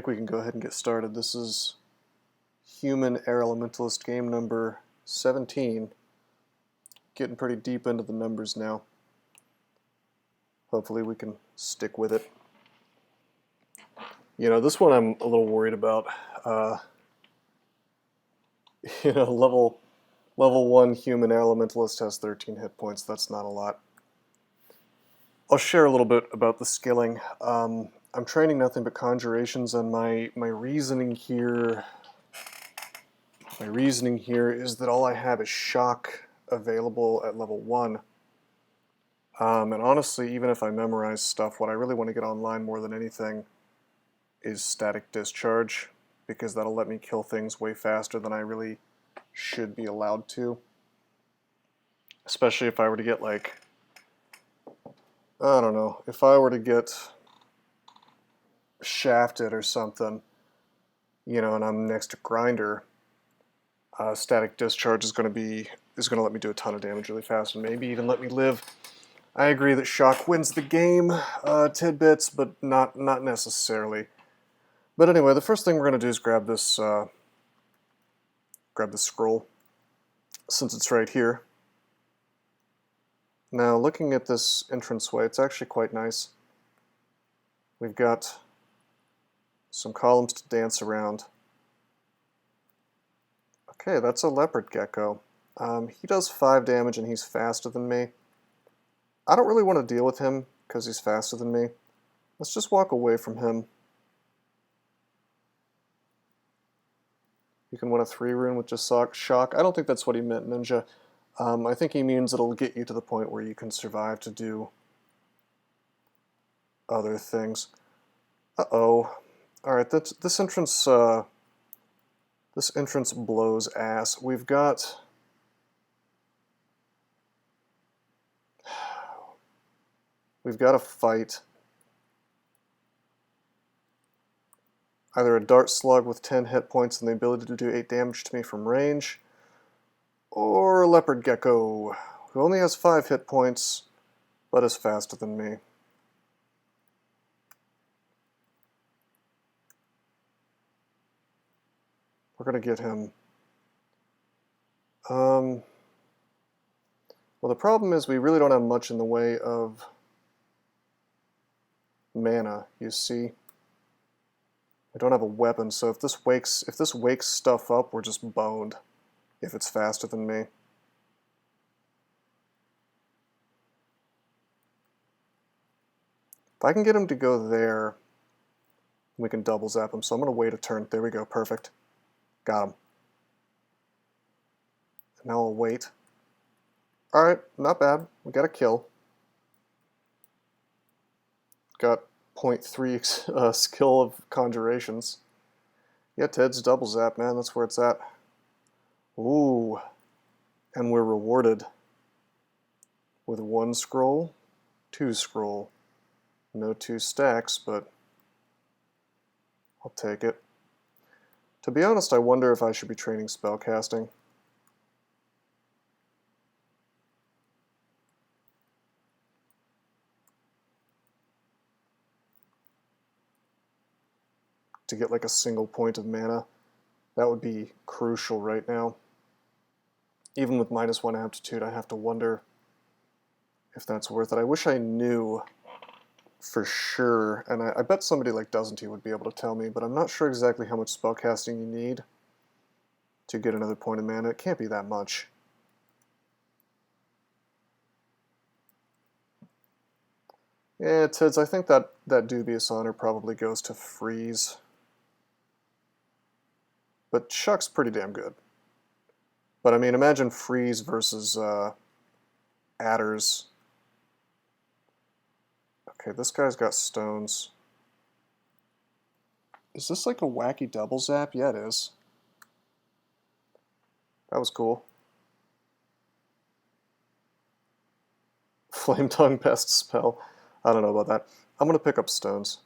think we can go ahead and get started. This is Human Air Elementalist game number 17. Getting pretty deep into the numbers now. Hopefully we can stick with it. You know, this one I'm a little worried about. You know, level 1 Human Air Elementalist has 13 hit points. That's not a lot. I'll share a little bit about the skilling. I'm training nothing but conjurations, and my reasoning here is that all I have is shock available at level 1. And honestly, even if I memorize stuff, what I really want to get online more than anything is static discharge, because that'll let me kill things way faster than I really should be allowed to. Especially if I were to get, like, I don't know, if I were to get shafted or something, you know, and I'm next to grinder, static discharge is going to let me do a ton of damage really fast, and maybe even let me live. I agree that shock wins the game, tidbits, but not necessarily. But anyway, the first thing we're going to do is grab this scroll, since it's right here. Now, looking at this entranceway, it's actually quite nice. We've got some columns to dance around. Okay, that's a leopard gecko. He does 5 damage and he's faster than me. I don't really want to deal with him because he's faster than me. Let's just walk away from him. You can win a 3 rune with just shock. I don't think that's what he meant, Ninja. I think he means it'll get you to the point where you can survive to do other things. Uh-oh. Alright, this entrance blows ass. We've got a fight. Either a dart slug with 10 hit points and the ability to do 8 damage to me from range, or a leopard gecko who only has 5 hit points but is faster than me. We're going to get him. Well, the problem is we really don't have much in the way of mana, you see. We don't have a weapon, so if this wakes stuff up, we're just boned if it's faster than me. If I can get him to go there, we can double zap him, so I'm going to wait a turn. There we go, perfect. Got him. Now I'll wait. Alright, not bad. We got a kill. Got 0.3 skill of conjurations. Yeah, Ted's double zap, man. That's where it's at. Ooh. And we're rewarded with 1 scroll, 2 scroll. No 2 stacks, but I'll take it. To be honest, I wonder if I should be training spellcasting. To get like a single point of mana. That would be crucial right now. Even with -1 aptitude, I have to wonder if that's worth it. I wish I knew for sure, and I bet somebody like Doesn't He would be able to tell me, but I'm not sure exactly how much spellcasting you need to get another point of mana. It can't be that much. Yeah, Tids, I think that dubious honor probably goes to Freeze. But Chuck's pretty damn good. But I mean, imagine Freeze versus Adders. Okay, this guy's got stones. Is this like a wacky double zap? Yeah, it is. That was cool. Flame Tongue Pest spell. I don't know about that. I'm going to pick up stones.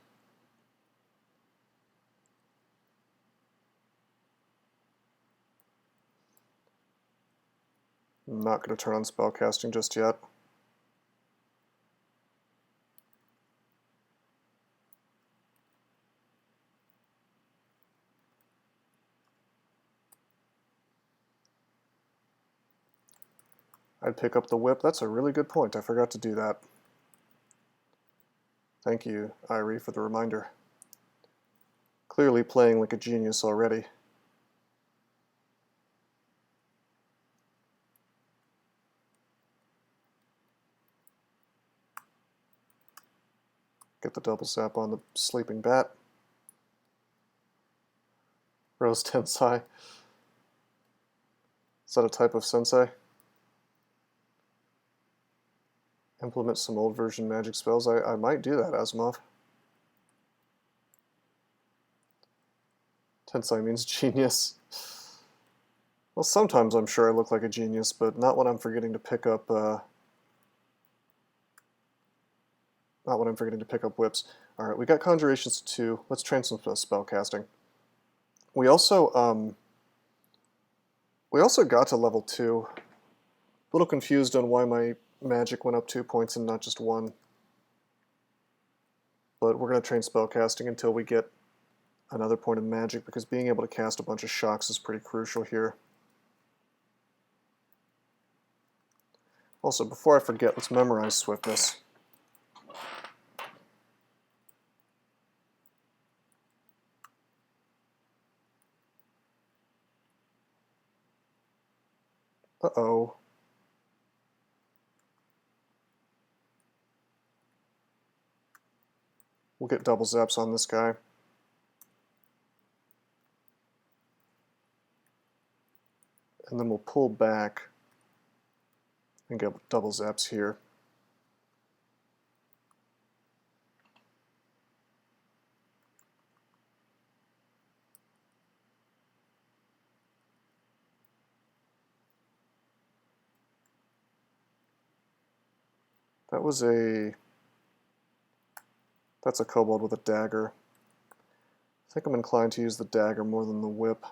I'm not going to turn on spellcasting just yet. I'd pick up the whip. That's a really good point. I forgot to do that. Thank you, Irie, for the reminder. Clearly playing like a genius already. Get the double zap on the sleeping bat. Rose Tensai. Is that a type of sensei? Implement some old version magic spells. I might do that, Asimov. Tensai means genius. Well, sometimes I'm sure I look like a genius, but not when I'm forgetting to pick up not when I'm forgetting to pick up whips. Alright, we got conjurations 2. Let's train some spellcasting. We also got to level 2. A little confused on why my magic went up 2 points and not just 1. But we're going to train spellcasting until we get another point of magic, because being able to cast a bunch of shocks is pretty crucial here. Also, before I forget, let's memorize swiftness. Uh-oh. We'll get double zaps on this guy. And then we'll pull back and get double zaps here. That's a kobold with a dagger. I think I'm inclined to use the dagger more than the whip.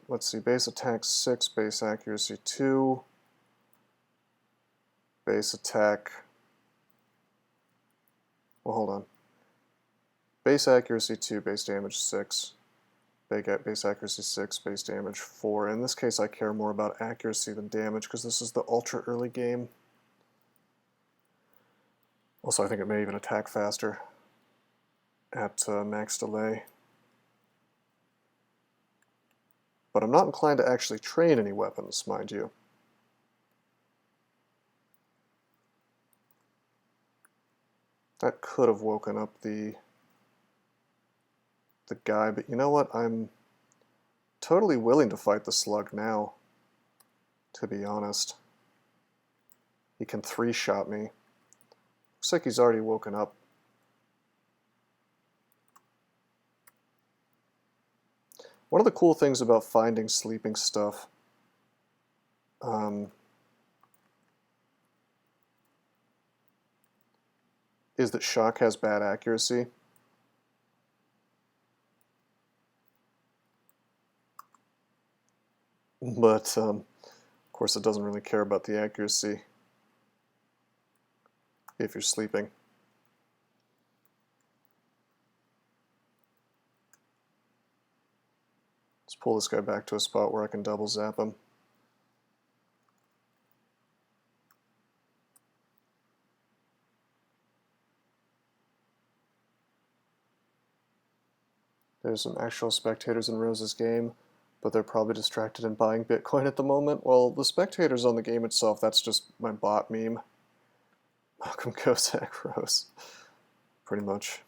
Let's see, base attack 6, base accuracy 2, base attack, well, hold on. Base accuracy 2, base damage 6, base accuracy 6, base damage 4. In this case, I care more about accuracy than damage because this is the ultra early game. Also, I think it may even attack faster at max delay. But I'm not inclined to actually train any weapons, mind you. That could have woken up the guy, but you know what? I'm totally willing to fight the slug now, to be honest. He can 3-shot me. Looks like he's already woken up. One of the cool things about finding sleeping stuff is that shock has bad accuracy. But, of course, it doesn't really care about the accuracy if you're sleeping. Let's pull this guy back to a spot where I can double zap him. There's some actual spectators in Rose's game, but they're probably distracted in buying Bitcoin at the moment. Well, the spectators on the game itself, that's just my bot meme. Welcome, KoCj, Rose. Pretty much.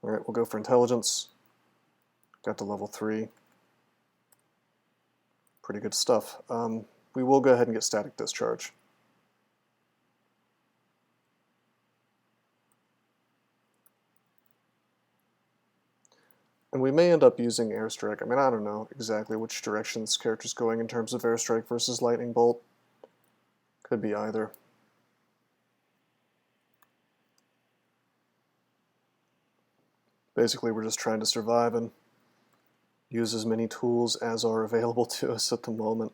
Alright, we'll go for intelligence. Got to level 3. Pretty good stuff. We will go ahead and get static discharge. And we may end up using airstrike. I mean, I don't know exactly which direction this character's going in terms of airstrike versus lightning bolt. Could be either. Basically, we're just trying to survive and use as many tools as are available to us at the moment.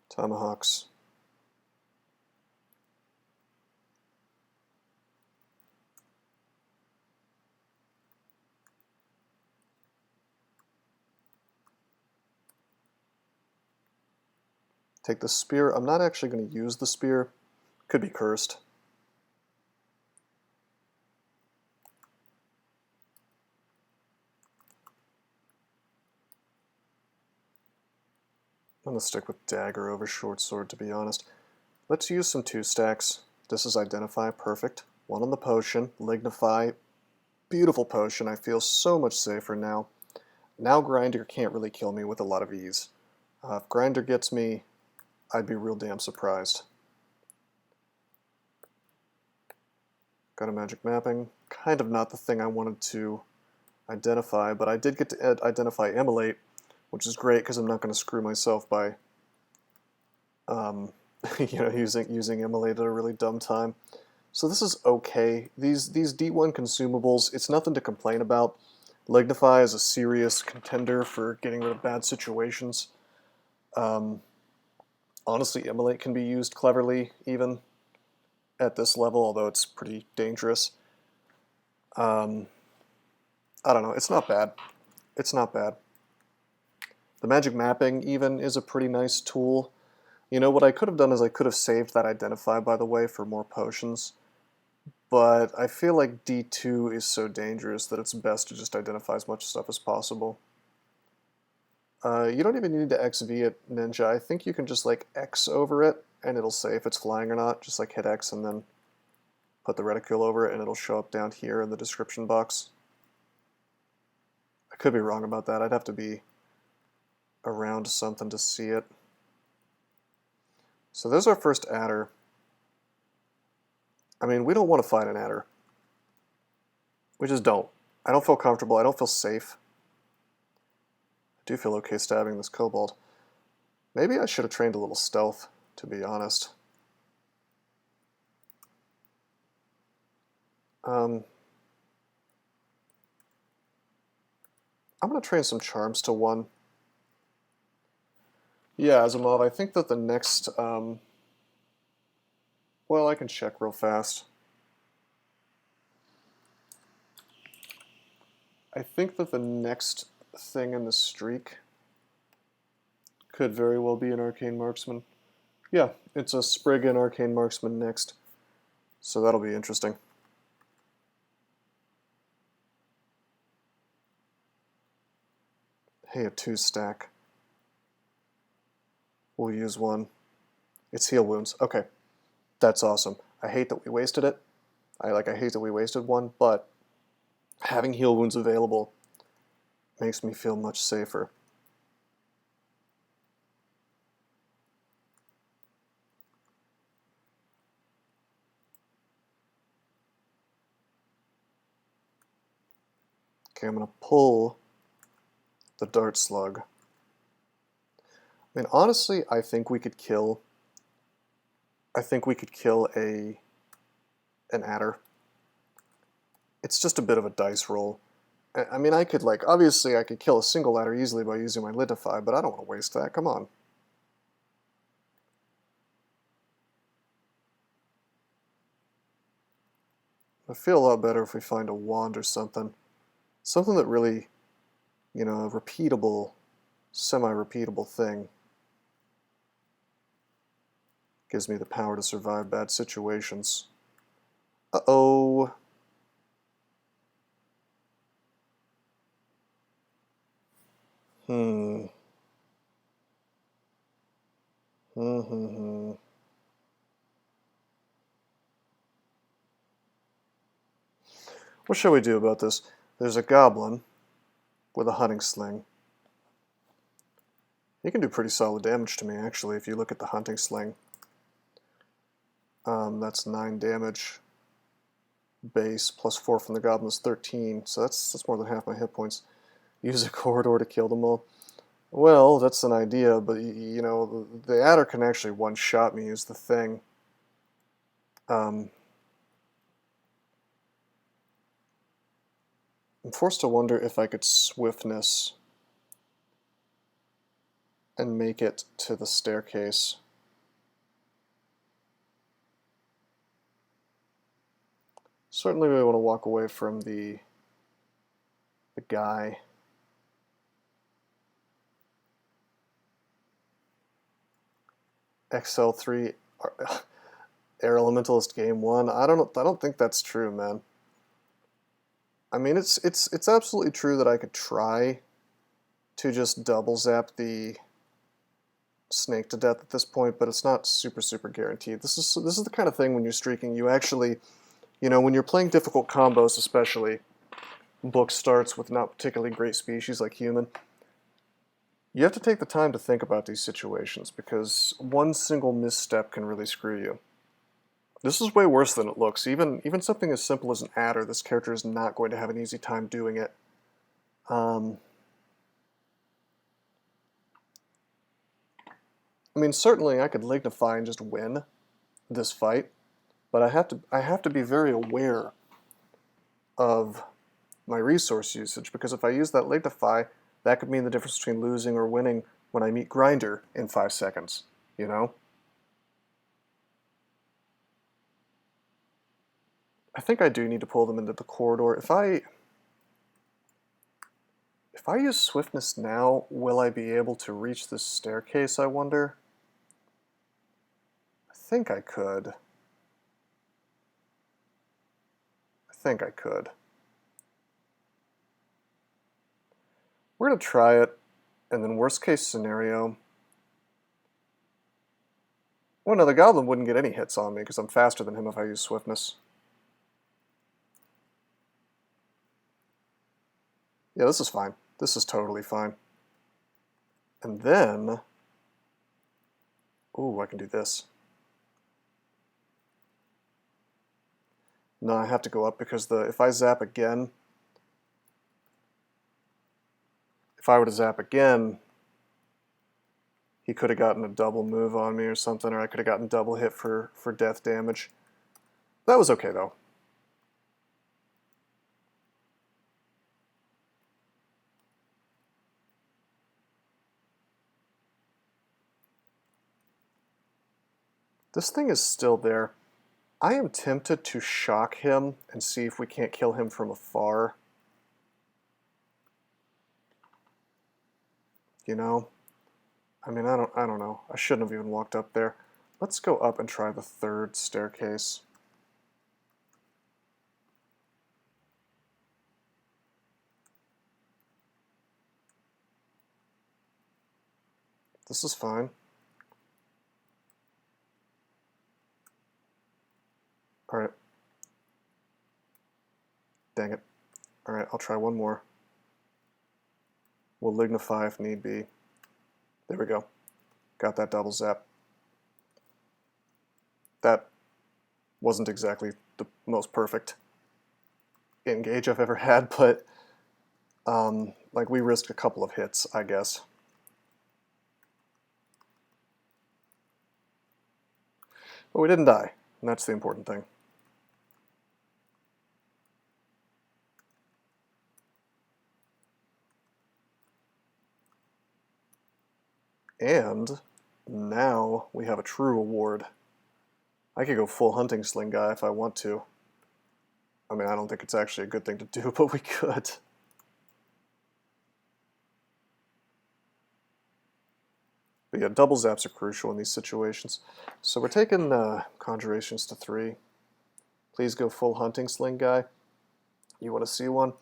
Tomahawks. Take the spear. I'm not actually going to use the spear. Could be cursed. I'm going to stick with dagger over short sword, to be honest. Let's use some 2 stacks. This is identify, perfect. 1 on the potion, lignify, beautiful potion. I feel so much safer now. Now Grinder can't really kill me with a lot of ease. If Grinder gets me, I'd be real damn surprised. Got a magic mapping. Kind of not the thing I wanted to identify, but I did get to identify Immolate, which is great because I'm not going to screw myself by using Immolate at a really dumb time. So this is okay. These D1 consumables, it's nothing to complain about. Lignify is a serious contender for getting rid of bad situations. Honestly, Immolate can be used cleverly even at this level, although it's pretty dangerous. I don't know, it's not bad. It's not bad. The magic mapping even is a pretty nice tool. You know, what I could have done is I could have saved that identify, by the way, for more potions. But I feel like D2 is so dangerous that it's best to just identify as much stuff as possible. You don't even need to XV it, Ninja. I think you can just like X over it, and it'll say if it's flying or not. Just like hit X and then put the reticule over it, and it'll show up down here in the description box. I could be wrong about that. I'd have to be around something to see it. So there's our first adder. I mean, we don't want to fight an adder. We just don't. I don't feel comfortable. I don't feel safe. I do feel okay stabbing this kobold. Maybe I should have trained a little stealth, to be honest. I'm going to train some charms to 1. Yeah, Asimov, I think that the next... well, I can check real fast. I think that the next thing in the streak could very well be an Arcane Marksman. Yeah, it's a Spriggan Arcane Marksman next, so that'll be interesting. Hey, a 2 stack. We'll use 1. It's heal wounds. Okay, that's awesome. I hate that we wasted it. I hate that we wasted 1, but having heal wounds available makes me feel much safer. Okay, I'm going to pull the dart slug. I mean, honestly, I think we could kill an adder. It's just a bit of a dice roll. I mean, I could obviously I could kill a single adder easily by using my lignify, but I don't want to waste that. Come on. I feel a lot better if we find a wand or something. Something that really, a repeatable, semi-repeatable thing. Gives me the power to survive bad situations. Uh-oh. What shall we do about this? There's a goblin with a hunting sling. He can do pretty solid damage to me, actually, if you look at the hunting sling. That's 9 damage base, plus 4 from the goblin is 13, so that's more than half my hit points. Use a corridor to kill them all. Well, that's an idea, but the adder can actually one-shot me is the thing. I'm forced to wonder if I could swiftness and make it to the staircase. Certainly we want to walk away from the guy. XL3 Air Elementalist Game 1. I don't think that's true, man. I mean, it's absolutely true that I could try to just double zap the snake to death at this point, but it's not super guaranteed. This is the kind of thing when you're streaking, you actually, when you're playing difficult combos, especially, book starts with not particularly great species like human, you have to take the time to think about these situations, because one single misstep can really screw you. This is way worse than it looks. Even something as simple as an adder, this character is not going to have an easy time doing it. I mean, certainly I could Lignify and just win this fight, but I have to be very aware of my resource usage, because if I use that Lignify, that could mean the difference between losing or winning when I meet Grinder in 5 seconds, you know? I think I do need to pull them into the corridor. If I use Swiftness now, will I be able to reach this staircase, I wonder? I think I could. We're going to try it, and then worst case scenario... Well, no, the Goblin wouldn't get any hits on me because I'm faster than him if I use Swiftness. Yeah, this is fine. This is totally fine. And then... Ooh, I can do this. No, I have to go up because if I zap again... If I were to zap again, he could have gotten a double move on me or something, or I could have gotten double hit for death damage. That was okay, though. This thing is still there. I am tempted to shock him and see if we can't kill him from afar. You know? I mean, I don't know. I shouldn't have even walked up there. Let's go up and try the 3rd staircase. This is fine. Alright. Dang it. Alright, I'll try one more. We'll Lignify if need be. There we go. Got that double zap. That wasn't exactly the most perfect engage I've ever had, but like we risked a couple of hits, I guess. But we didn't die, and that's the important thing. And now we have a true reward. I could go full hunting sling guy if I want to. I mean, I don't think it's actually a good thing to do, but we could. But yeah, double zaps are crucial in these situations. So we're taking conjurations to 3. Please go full hunting sling guy. You want to see one?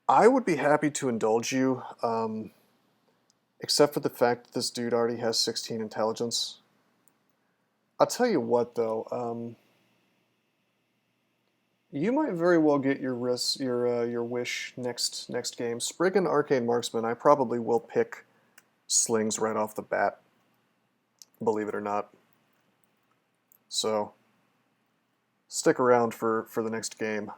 I would be happy to indulge you, except for the fact that this dude already has 16 intelligence. I'll tell you what, though. You might very well get your wish next game. Spriggan Arcane Marksman, I probably will pick slings right off the bat, believe it or not. So, stick around for the next game.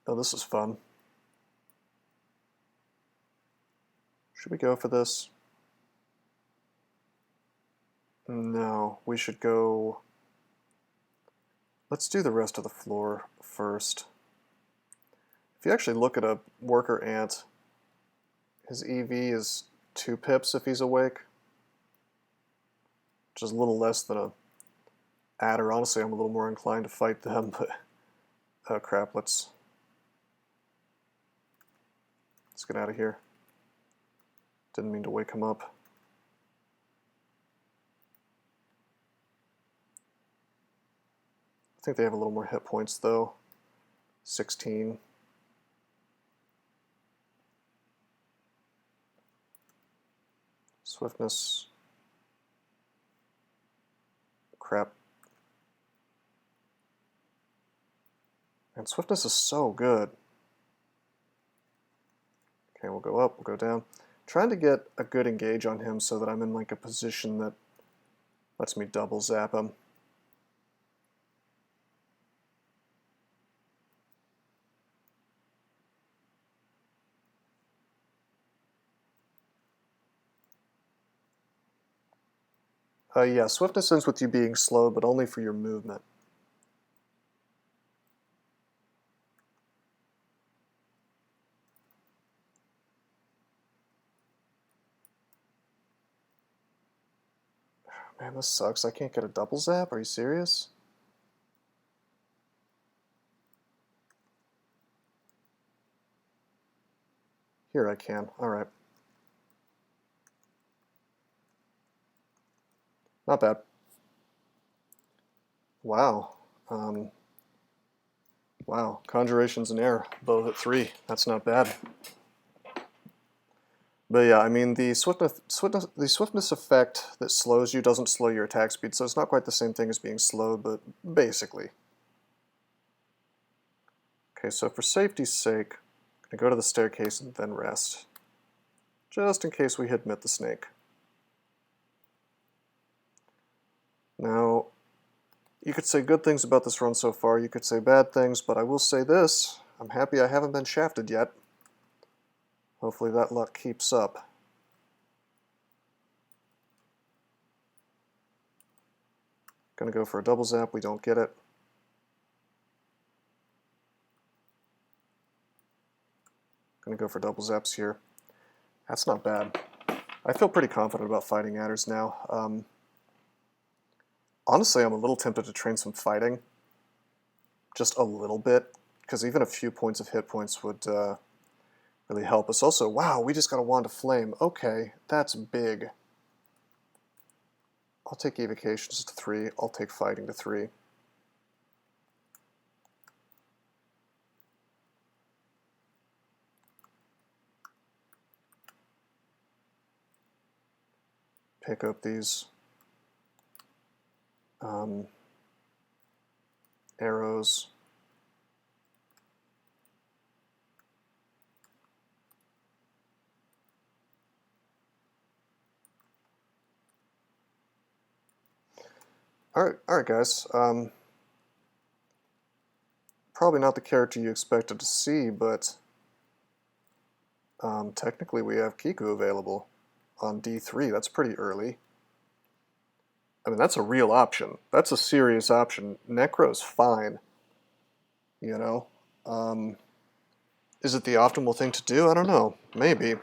Oh, this is fun. Should we go for this? No, we should go... Let's do the rest of the floor first. If you actually look at a worker ant, his EV is 2 pips if he's awake, which is a little less than a adder. Honestly, I'm a little more inclined to fight them, but... Oh crap, let's... Let's get out of here. Didn't mean to wake him up. I think they have a little more hit points though. 16. Swiftness. Crap. And swiftness is so good. Okay, we'll go up, we'll go down. Trying to get a good engage on him so that I'm in like a position that lets me double zap him. Yeah, swiftness ends with you being slow, but only for your movement. Man, this sucks. I can't get a double zap? Are you serious? Here I can. Alright. Not bad. Wow. Wow. Conjuration's an error. Bow hit 3. That's not bad. But yeah, I mean, the swiftness effect that slows you doesn't slow your attack speed, so it's not quite the same thing as being slowed, but basically. Okay, so for safety's sake, I'm going to go to the staircase and then rest. Just in case we hit the snake. Now, you could say good things about this run so far, you could say bad things, but I will say this, I'm happy I haven't been shafted yet. Hopefully that luck keeps up. Gonna go for a double zap, we don't get it. Gonna go for double zaps here. That's not bad. I feel pretty confident about fighting adders now. Honestly, I'm a little tempted to train some fighting. Just a little bit, because even a few points of hit points would really help us. Also, wow, we just got a Wand of Flame. Okay, that's big. I'll take Evocations to 3. I'll take Fighting to 3. Pick up these arrows. All right, guys. Probably not the character you expected to see, but technically we have Kiku available on D3. That's pretty early. I mean, that's a real option. That's a serious option. Necro's fine. You know? Is it the optimal thing to do? I don't know. Maybe.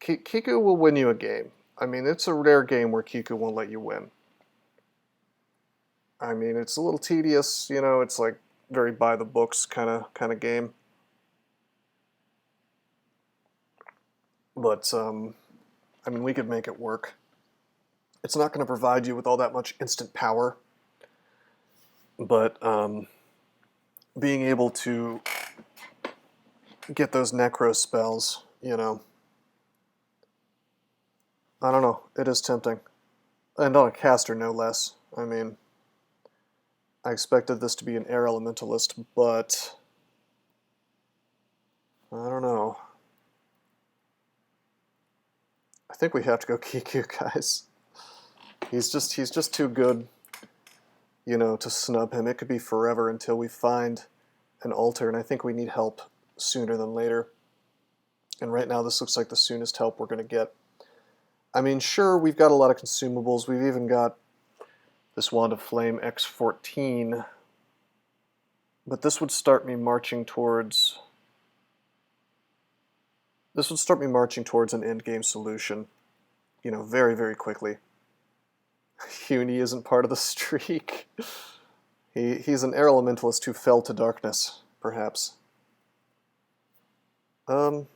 Kiku will win you a game. I mean, it's a rare game where Kiku won't let you win. I mean, it's a little tedious, you know, it's like very by the books kind of game. But I mean, we could make it work. It's not going to provide you with all that much instant power, but being able to get those necro spells, you know, I don't know, it is tempting. And on a caster, no less. I mean, I expected this to be an air elementalist, but I don't know. I think we have to go Kiku, guys. He's just too good, you know, to snub him. It could be forever until we find an altar, and I think we need help sooner than later. And right now this looks like the soonest help we're going to get. I mean, sure, we've got a lot of consumables. We've even got this Wand of Flame X14. But this would start me marching towards... This would start me marching towards an endgame solution, you know, very, very quickly. HuAE isn't part of the streak. He's an air elementalist who fell to darkness, perhaps. Well,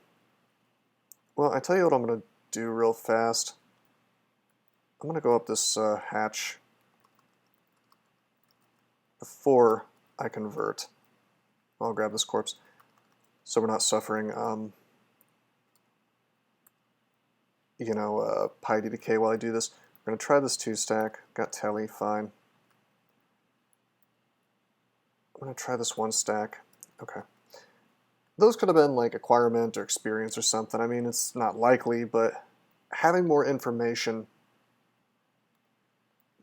I tell you what I'm going to do real fast. I'm going to go up this hatch before I convert. I'll grab this corpse so we're not suffering, pi d decay while I do this. We're going to try this 2-stack. Got telly, fine. I'm going to try this 1-stack. Okay. Those could have been like acquirement or experience or something. I mean, it's not likely, but having more information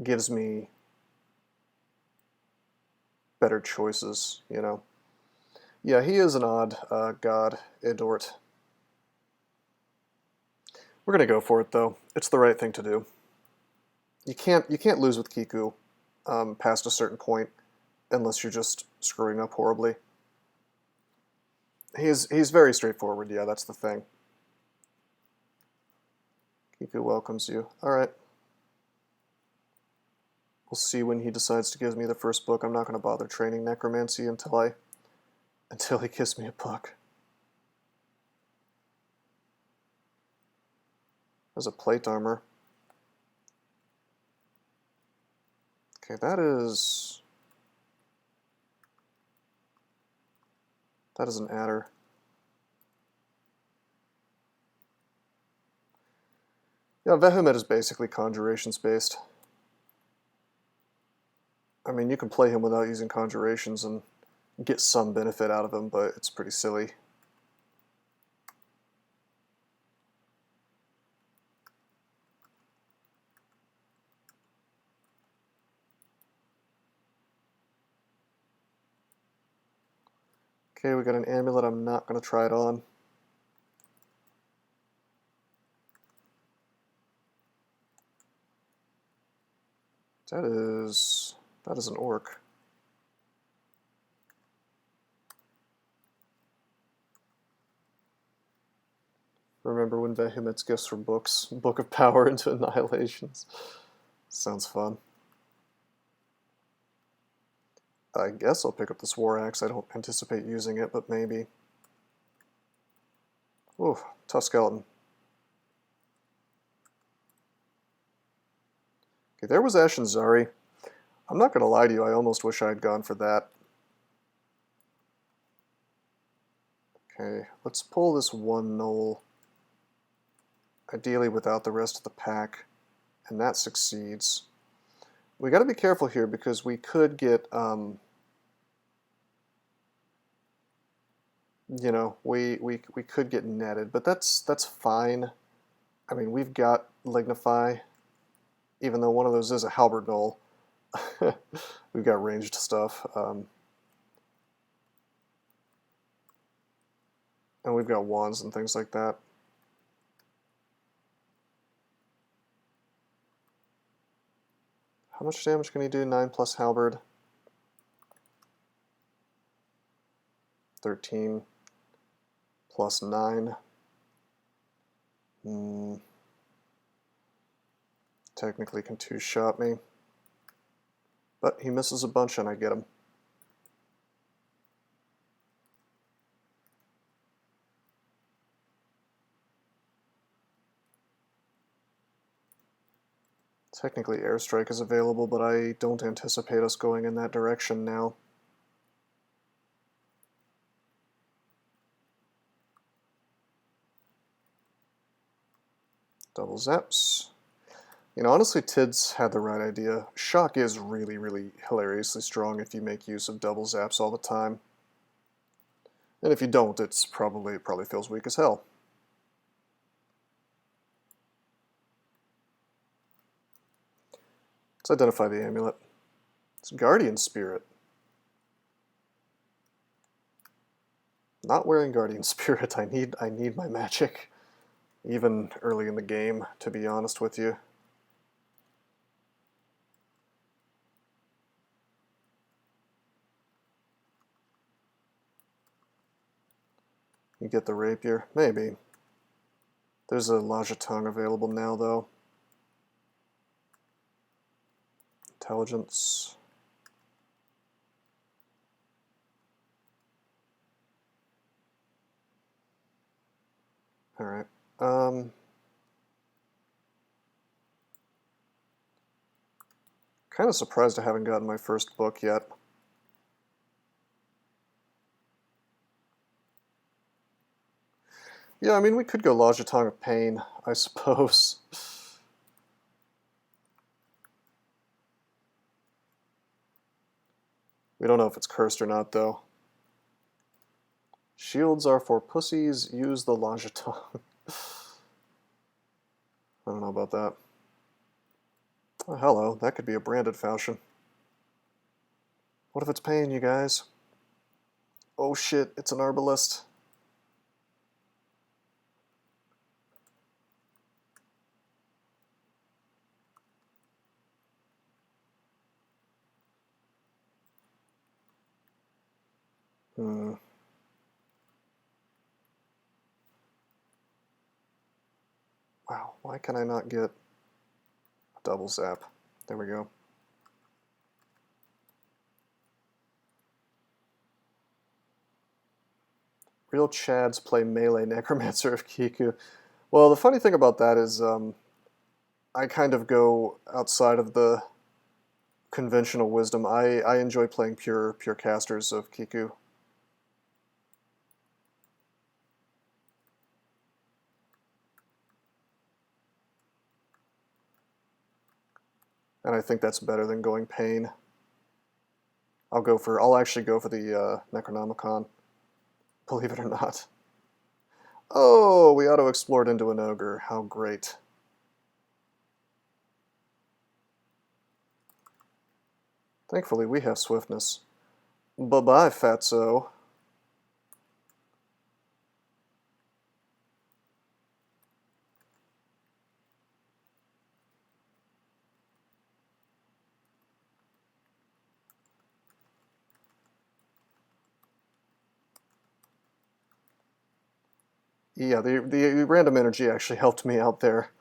gives me better choices, you know. Yeah, he is an odd god, Idort. We're gonna go for it though. It's the right thing to do. You can't lose with Kiku past a certain point unless you're just screwing up horribly. He's very straightforward. Yeah, that's the thing. Kiku welcomes you. All right. We'll see when he decides to give me the first book. I'm not going to bother training necromancy until he gives me a book. There's a plate armor. Okay, that is an adder. Yeah, Vehement is basically conjurations based. I mean, you can play him without using conjurations and get some benefit out of him, but it's pretty silly. Okay, we got an amulet. I'm not going to try it on. That is an orc. Remember when Vehement's gifts from books? Book of Power into Annihilations. Sounds fun. I guess I'll pick up this War Axe. I don't anticipate using it, but maybe. Ooh, tough skeleton. Okay, there was Ashen Zari. I'm not going to lie to you, I almost wish I had gone for that. Okay, let's pull this one knoll. Ideally without the rest of the pack, and that succeeds. We got to be careful here because we could get, we could get netted, but that's fine. I mean, we've got Lignify, even though one of those is a halberd knoll. We've got ranged stuff, and we've got wands and things like that. How much damage can he do? 9 plus halberd. 13 plus 9. Technically can 2-shot me. But he misses a bunch and I get him. Technically airstrike is available, but I don't anticipate us going in that direction now. Double zaps. You know, honestly, Tid's had the right idea. Shock is really, really hilariously strong if you make use of double zaps all the time. And if you don't, it probably feels weak as hell. Let's identify the amulet. It's Guardian Spirit. Not wearing Guardian Spirit. I need my magic. Even early in the game, to be honest with you. You get the rapier? Maybe. There's a Lajatong available now, though. Intelligence. Alright. Kind of surprised I haven't gotten my first book yet. Yeah, I mean, we could go Lojitong of Pain, I suppose. We don't know if it's cursed or not, though. Shields are for pussies, use the Lojitong. I don't know about that. Oh, hello, that could be a branded falchion. What if it's Pain, you guys? Oh shit, it's an arbalist. Wow, why can I not get a double zap? There we go. Real Chads play melee Necromancer of Kiku. Well, the funny thing about that is I kind of go outside of the conventional wisdom. I enjoy playing pure casters of Kiku. And I think that's better than going Pain. I'll actually go for the Necronomicon, believe it or not. Oh, we auto-explored into an ogre. How great. Thankfully, we have swiftness. Bye-bye, fatso. Yeah, the random energy actually helped me out there.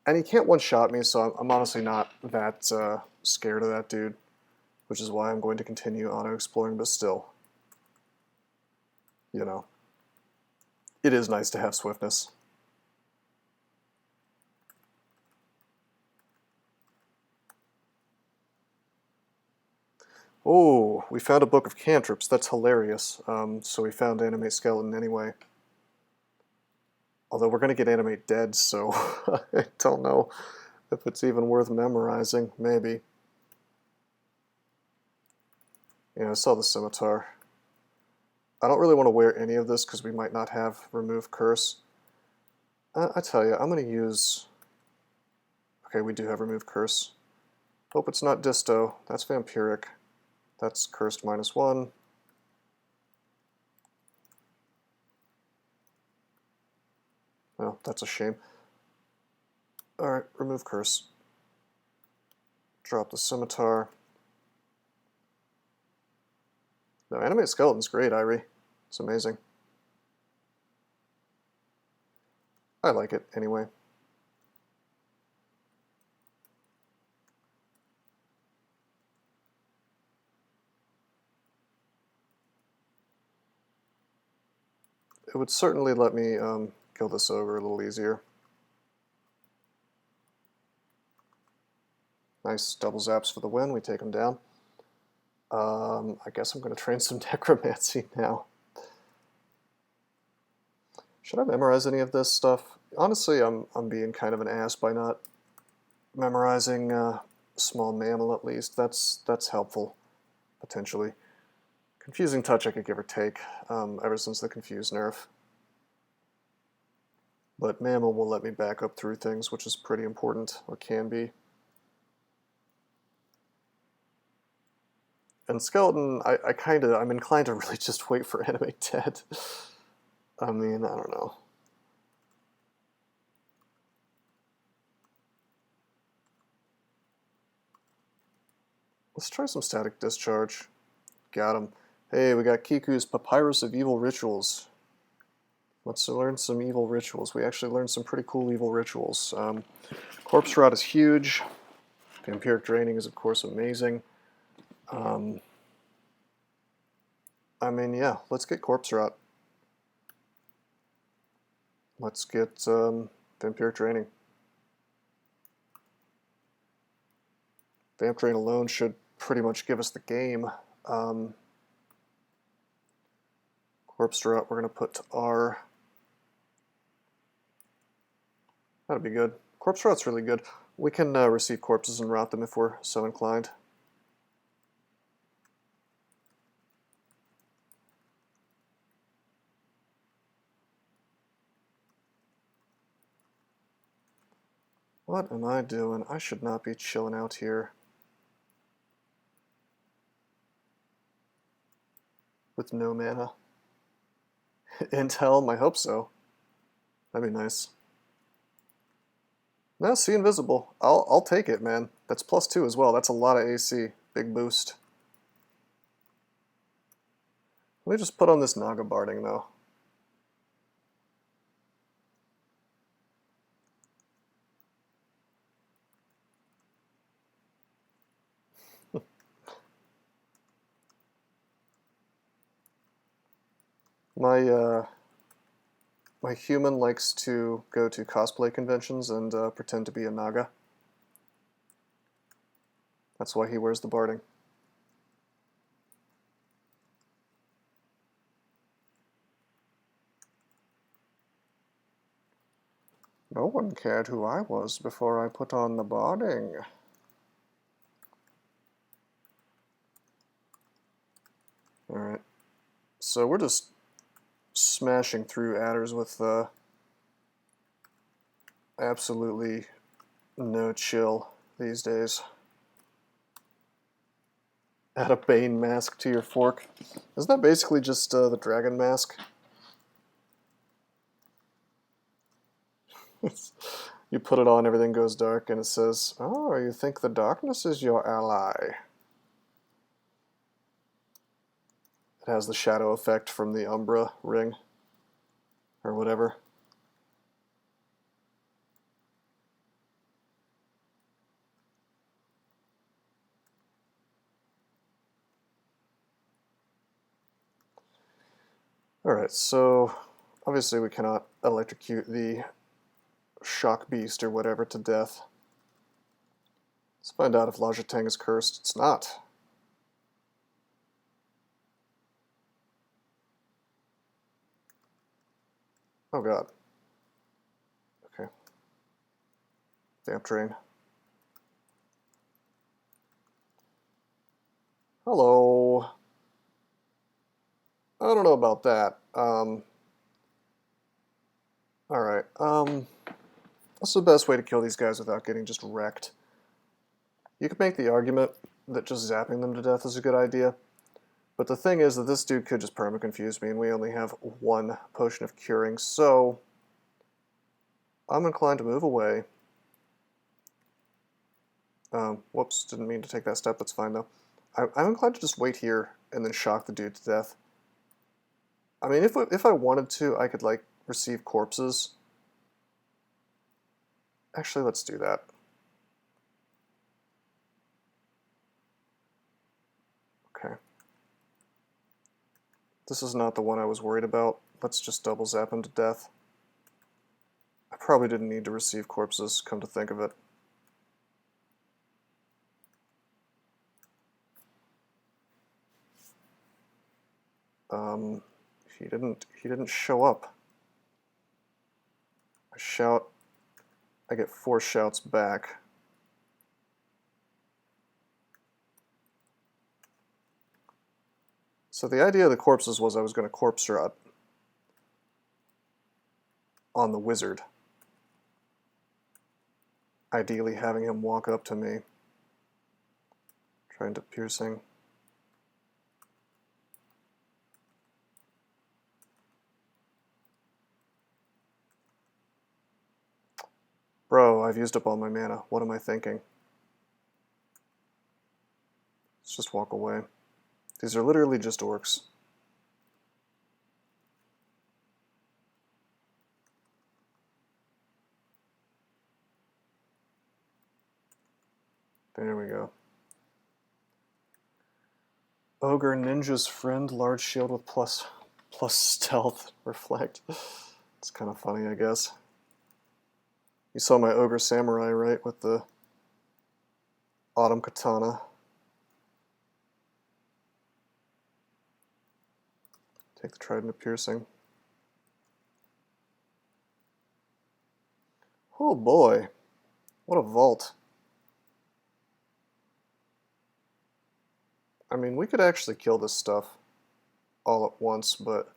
And he can't one-shot me, so I'm honestly not that scared of that dude, which is why I'm going to continue auto-exploring, but still, you know, it is nice to have swiftness. Oh, we found a book of cantrips. That's hilarious. So we found Animate Skeleton anyway. Although we're going to get Animate Dead, so I don't know if it's even worth memorizing. Maybe. Yeah, I saw the Scimitar. I don't really want to wear any of this because we might not have Remove Curse. I tell you, I'm going to use... Okay, we do have Remove Curse. Hope it's not Disto. That's Vampiric. That's Cursed -1. Well, that's a shame. Alright, Remove Curse. Drop the Scimitar. No, Animate Skeleton's great, Irie. It's amazing. I like it, anyway. It would certainly let me kill this ogre a little easier. Nice double zaps for the win. We take him down. I guess I'm going to train some Necromancy now. Should I memorize any of this stuff? Honestly, I'm being kind of an ass by not memorizing Small Mammal at least. That's helpful, potentially. Confusing Touch I could give or take, ever since the Confuse nerf. But Mammal will let me back up through things, which is pretty important, or can be. And Skeleton, I'm inclined to really just wait for Animate Dead. I mean, I don't know. Let's try some Static Discharge. Got him. Hey, we got Kiku's Papyrus of Evil Rituals. Let's learn some evil rituals. We actually learned some pretty cool evil rituals. Corpse Rot is huge. Vampiric Draining is, of course, amazing. I mean, yeah, let's get Corpse Rot. let's get Vampiric Draining. Vamp Drain alone should pretty much give us the game. Corpse Drought, we're going to put to R. That'd be good. Corpse Drought's really good. We can receive corpses and route them if we're so inclined. What am I doing? I should not be chilling out here with no mana. Intel? I hope so. That'd be nice. No, see invisible. I'll take it, man. That's +2 as well. That's a lot of AC. Big boost. Let me just put on this Naga Barding though. My human likes to go to cosplay conventions and pretend to be a Naga. That's why he wears the Barding. No one cared who I was before I put on the Barding. Alright. So we're just smashing through adders with absolutely no chill these days. Add a Bane mask to your fork. Isn't that basically just the dragon mask? You put it on, everything goes dark, and it says, "Oh, you think the darkness is your ally." It has the shadow effect from the Umbra ring, or whatever. Alright, so obviously we cannot electrocute the shock beast or whatever to death. Let's find out if Lajateng is cursed. It's not. Oh god. Okay. Vamp Drain. Hello. I don't know about that. Alright. What's the best way to kill these guys without getting just wrecked? You could make the argument that just zapping them to death is a good idea. But the thing is that this dude could just perma-confuse me, and we only have one potion of curing, so I'm inclined to move away. Whoops, didn't mean to take that step, that's fine though. I'm inclined to just wait here and then shock the dude to death. I mean, if I wanted to, I could, like, receive corpses. Actually, let's do that. Okay. This is not the one I was worried about. Let's just double zap him to death. I probably didn't need to receive corpses, come to think of it. He didn't show up. I shout, I get 4 shouts back. So the idea of the corpses was I was going to corpse drought on the wizard. Ideally having him walk up to me. Trying to piercing. Bro, I've used up all my mana. What am I thinking? Let's just walk away. These are literally just orcs. There we go. Ogre Ninja's friend, large shield with plus stealth, reflect. It's kind of funny, I guess. You saw my Ogre Samurai, right, with the Autumn Katana. Take the Trident of Piercing. Oh boy, what a vault. I mean, we could actually kill this stuff all at once, but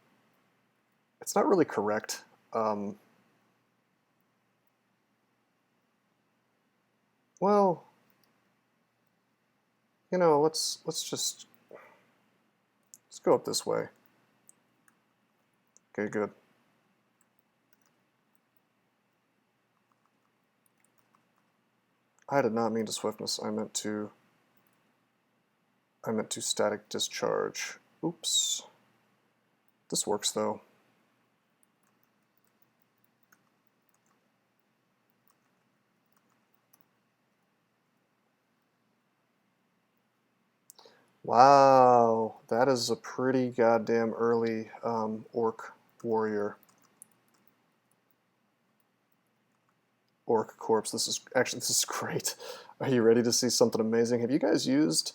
it's not really correct. Well, you know, let's go up this way. Okay, good. I did not mean to swiftness. I meant to static discharge. Oops. This works though. Wow, that is a pretty goddamn early orc warrior. Orc corpse. This is great. Are you ready to see something amazing? Have you guys used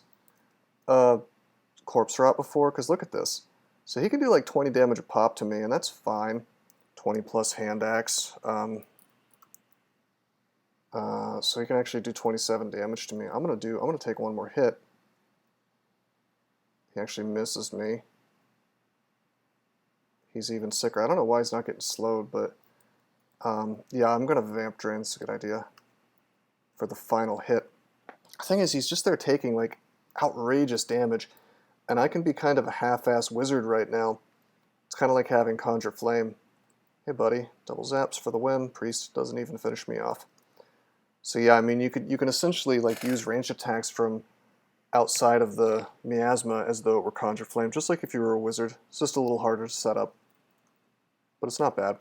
corpse rot before? Because look at this. So he can do like 20 damage a pop to me, and that's fine. 20 plus hand axe. So he can actually do 27 damage to me. I'm gonna take one more hit. He actually misses me. He's even sicker. I don't know why he's not getting slowed, but yeah, I'm gonna vamp drain. It's a good idea for the final hit. The thing is, he's just there taking like outrageous damage, and I can be kind of a half-ass wizard right now. It's kind of like having Conjure Flame. Hey buddy, double zaps for the win. Priest doesn't even finish me off. So yeah, I mean, you can essentially like use ranged attacks from outside of the miasma as though it were Conjure Flame, just like if you were a wizard. It's just a little harder to set up, but it's not bad.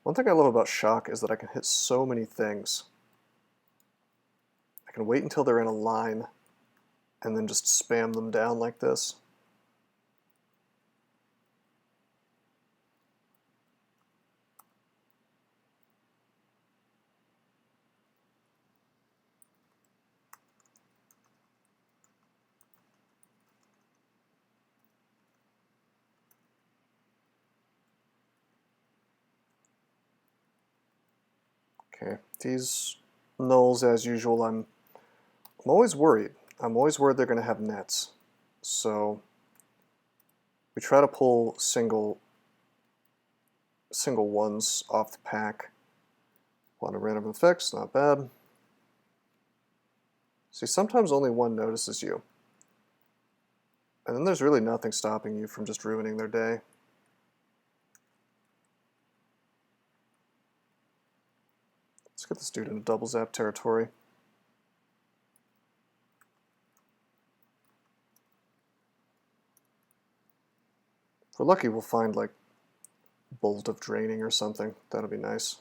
One thing I love about Shock is that I can hit so many things. I can wait until they're in a line and then just spam them down like this. Okay, these nulls, as usual, I'm always worried. I'm always worried they're going to have nets. So we try to pull single ones off the pack. A lot of random effects, not bad. See, sometimes only one notices you. And then there's really nothing stopping you from just ruining their day. Let's get this dude into double zap territory. If we're lucky, we'll find like Bolt of Draining or something. That'll be nice.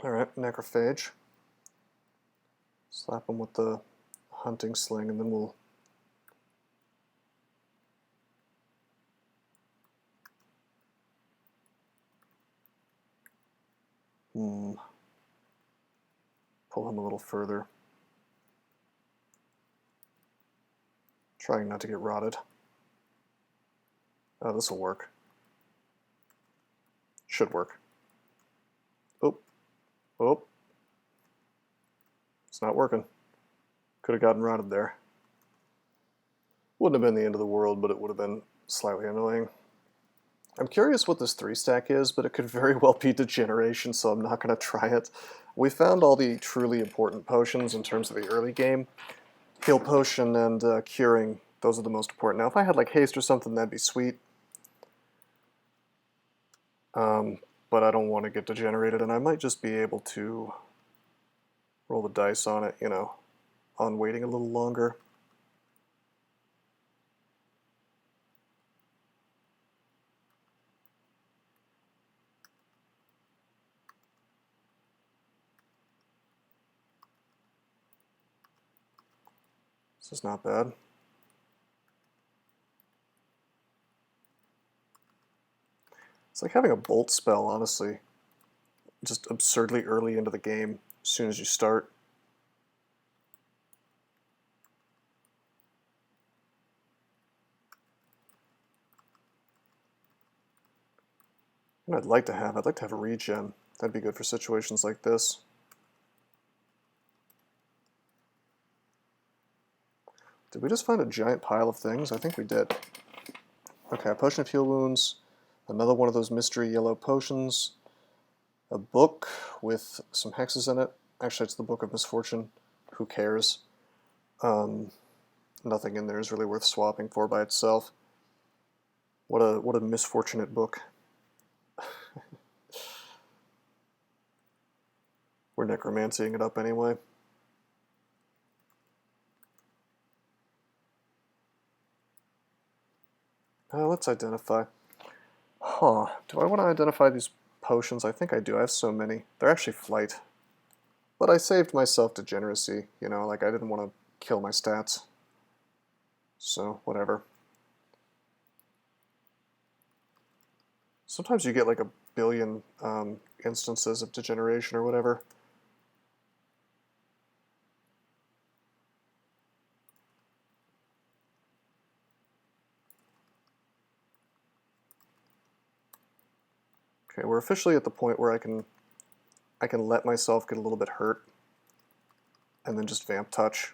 Alright, Necrophage. Slap him with the hunting sling and then we'll pull him a little further. Trying not to get rotted. Oh, this will work. Should work. Oh. Oh. It's not working. Could have gotten rotted there. Wouldn't have been the end of the world, but it would have been slightly annoying. I'm curious what this 3-stack is, but it could very well be Degeneration, so I'm not going to try it. We found all the truly important potions in terms of the early game, Heal Potion and Curing, those are the most important. Now if I had like Haste or something, that'd be sweet. But I don't want to get degenerated, and I might just be able to roll the dice on it, you know, on waiting a little longer. This is not bad. It's like having a bolt spell, honestly. Just absurdly early into the game, as soon as you start. And I'd like to have a regen. That'd be good for situations like this. Did we just find a giant pile of things? I think we did. Okay, a potion of heal wounds, another one of those mystery yellow potions, a book with some hexes in it. Actually, it's the Book of Misfortune. Who cares? Nothing in there is really worth swapping for by itself. What a misfortunate book. We're necromancying it up anyway. Let's identify. Huh. Do I want to identify these potions? I think I do. I have so many. They're actually flight. But I saved myself degeneracy. You know, like I didn't want to kill my stats. So, whatever. Sometimes you get like a billion instances of degeneration or whatever. Okay, we're officially at the point where I can let myself get a little bit hurt and then just vamp touch.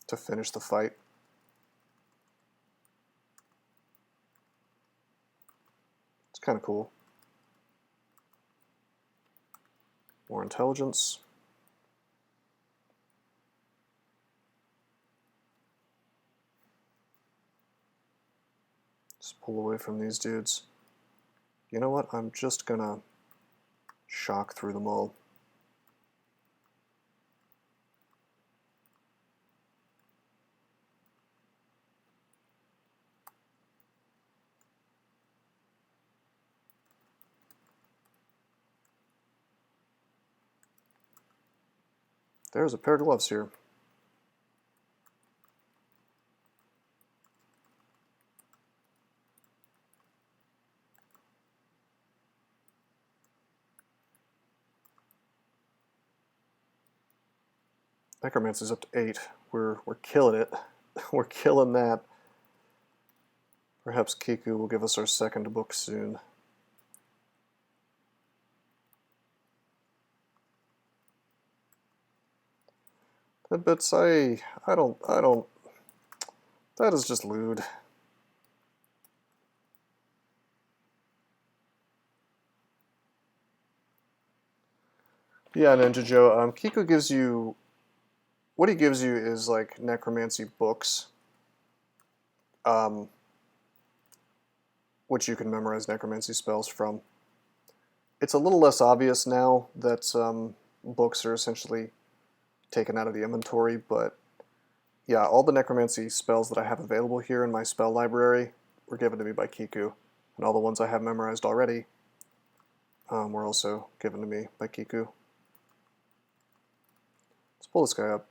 To finish the fight. It's kind of cool. More intelligence. Just pull away from these dudes. You know what? I'm just gonna shock through them all. There's a pair of gloves here. Necromancy's up to 8. We're killing it. We're killing that. Perhaps Kiku will give us our second book soon. But I don't, that is just lewd. Yeah, Ninja Joe, Kiku gives you, what he gives you is like necromancy books, which you can memorize necromancy spells from. It's a little less obvious now that books are essentially taken out of the inventory, but yeah, all the necromancy spells that I have available here in my spell library were given to me by Kiku, and all the ones I have memorized already were also given to me by Kiku. Let's pull this guy up.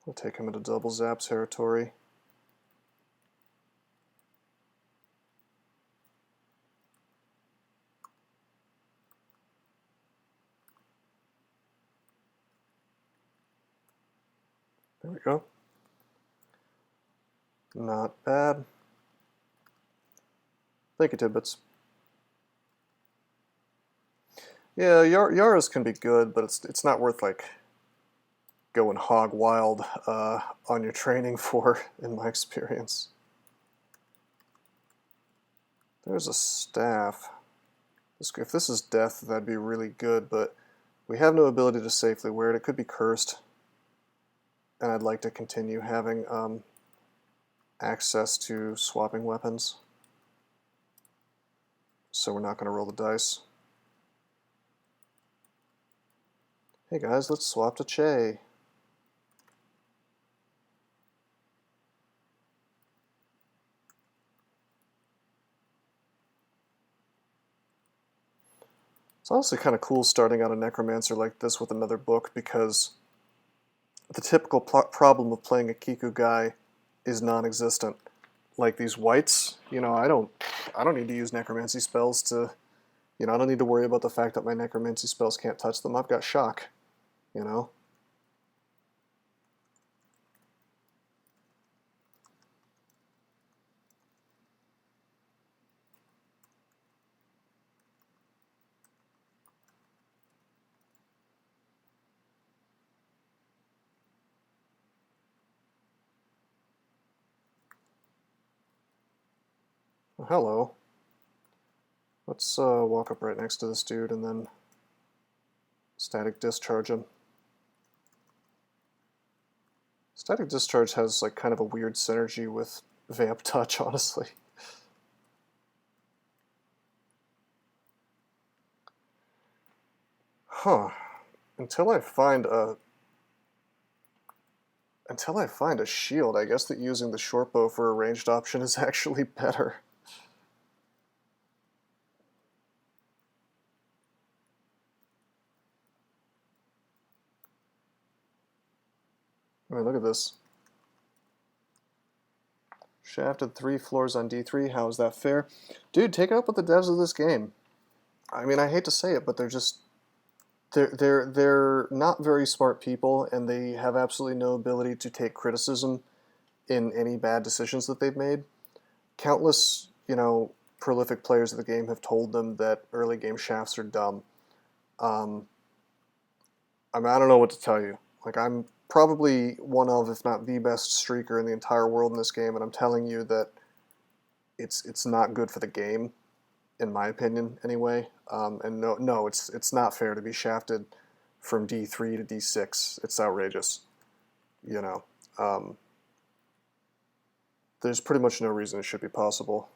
We'll take him into double zap territory. There we go. Not bad. Thank you, Tidbits. Yeah, Yaras can be good, but it's not worth like going hog wild on your training for, in my experience. There's a staff. If this is death, that'd be really good, but we have no ability to safely wear it. It could be cursed, and I'd like to continue having access to swapping weapons. So we're not going to roll the dice. Hey guys, let's swap to Che. It's honestly kind of cool starting out a Necromancer like this with another book, because the typical problem of playing a Kiku guy is non-existent. Like these whites, you know, I don't need to use necromancy spells to, you know, I don't need to worry about the fact that my necromancy spells can't touch them. I've got shock, you know. Well, hello. Let's walk up right next to this dude and then static discharge him. Static discharge has like kind of a weird synergy with vamp touch, honestly. Huh. Until I find a shield, I guess that using the short bow for a ranged option is actually better. I mean, look at this. Shafted 3 floors on D3, how is that fair? Dude, take it up with the devs of this game. I mean, I hate to say it, but they're not very smart people, and they have absolutely no ability to take criticism in any bad decisions that they've made. Countless, you know, prolific players of the game have told them that early game shafts are dumb. I mean, I don't know what to tell you. Like, I'm probably one of, if not the best streaker in the entire world in this game, and I'm telling you that it's not good for the game, in my opinion, anyway. And no, it's not fair to be shafted from D3 to D6. It's outrageous, you know. There's pretty much no reason it should be possible.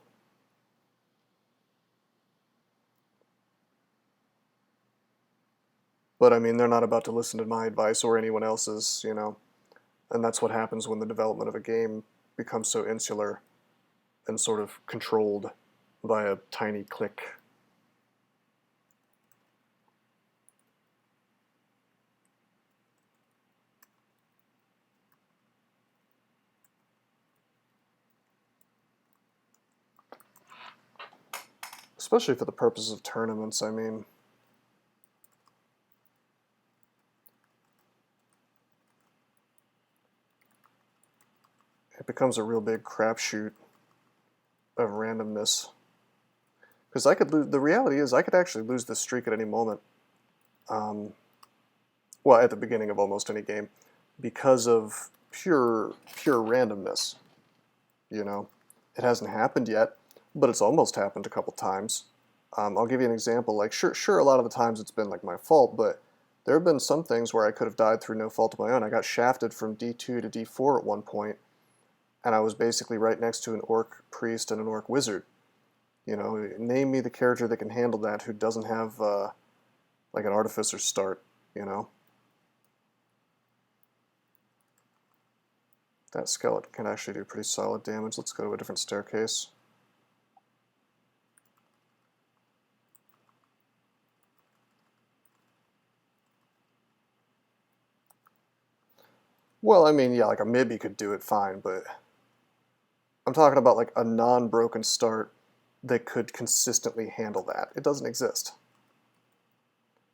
But I mean, they're not about to listen to my advice or anyone else's, you know. And that's what happens when the development of a game becomes so insular and sort of controlled by a tiny clique. Especially for the purposes of tournaments, I mean. It becomes a real big crapshoot of randomness. Because I could lose, the reality is I could actually lose this streak at any moment. Well, at the beginning of almost any game, because of pure randomness, you know. It hasn't happened yet, but it's almost happened a couple times. I'll give you an example. Like, sure, a lot of the times it's been like my fault, but there have been some things where I could have died through no fault of my own. I got shafted from D2 to D4 at one point, and I was basically right next to an orc priest and an orc wizard. You know, name me the character that can handle that who doesn't have like an artificer start, you know. That skeleton can actually do pretty solid damage. Let's go to a different staircase. Well, I mean, yeah, like a MiBe could do it fine, but I'm talking about like a non-broken start that could consistently handle that. It doesn't exist.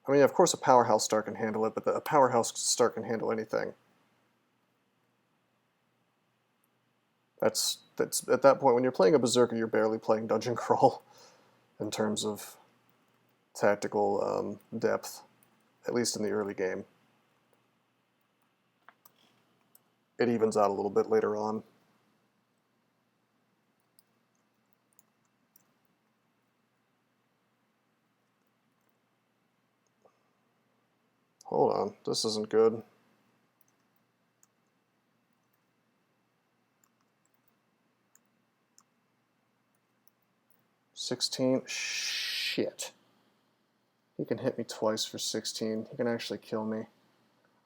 I mean, of course a powerhouse start can handle it, but a powerhouse start can handle anything. That's at that point, when you're playing a Berserker, you're barely playing Dungeon Crawl in terms of tactical depth, at least in the early game. It evens out a little bit later on. hold on, this isn't good. $16, shit. He can hit me twice for 16. He can actually kill me.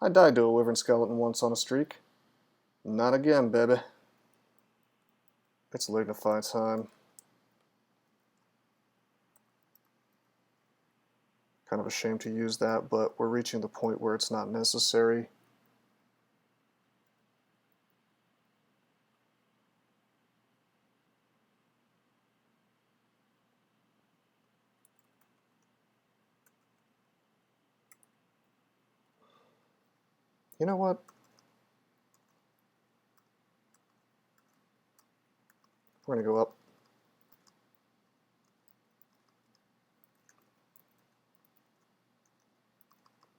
I died to a wyvern skeleton once on a streak. Not again, baby. It's Lignify time. Kind of ashamed to use that, but we're reaching the point where it's not necessary. You know what? We're going to go up.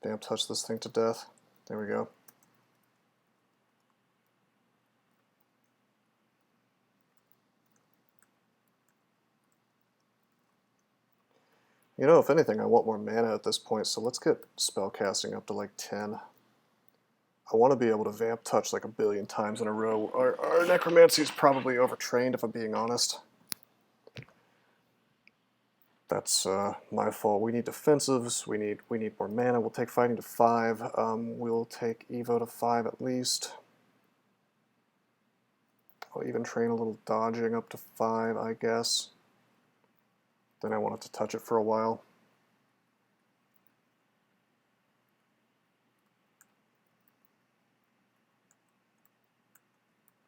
Damn, touch this thing to death. There we go. You know, if anything, I want more mana at this point, so let's get spellcasting up to like 10. I want to be able to vamp touch like a billion times in a row. Our necromancy is probably overtrained, if I'm being honest. That's my fault. We need defensives. We need more mana. We'll take fighting to 5. We'll take Evo to 5 at least. I'll even train a little dodging up to 5, I guess. Then I wanted to touch it for a while.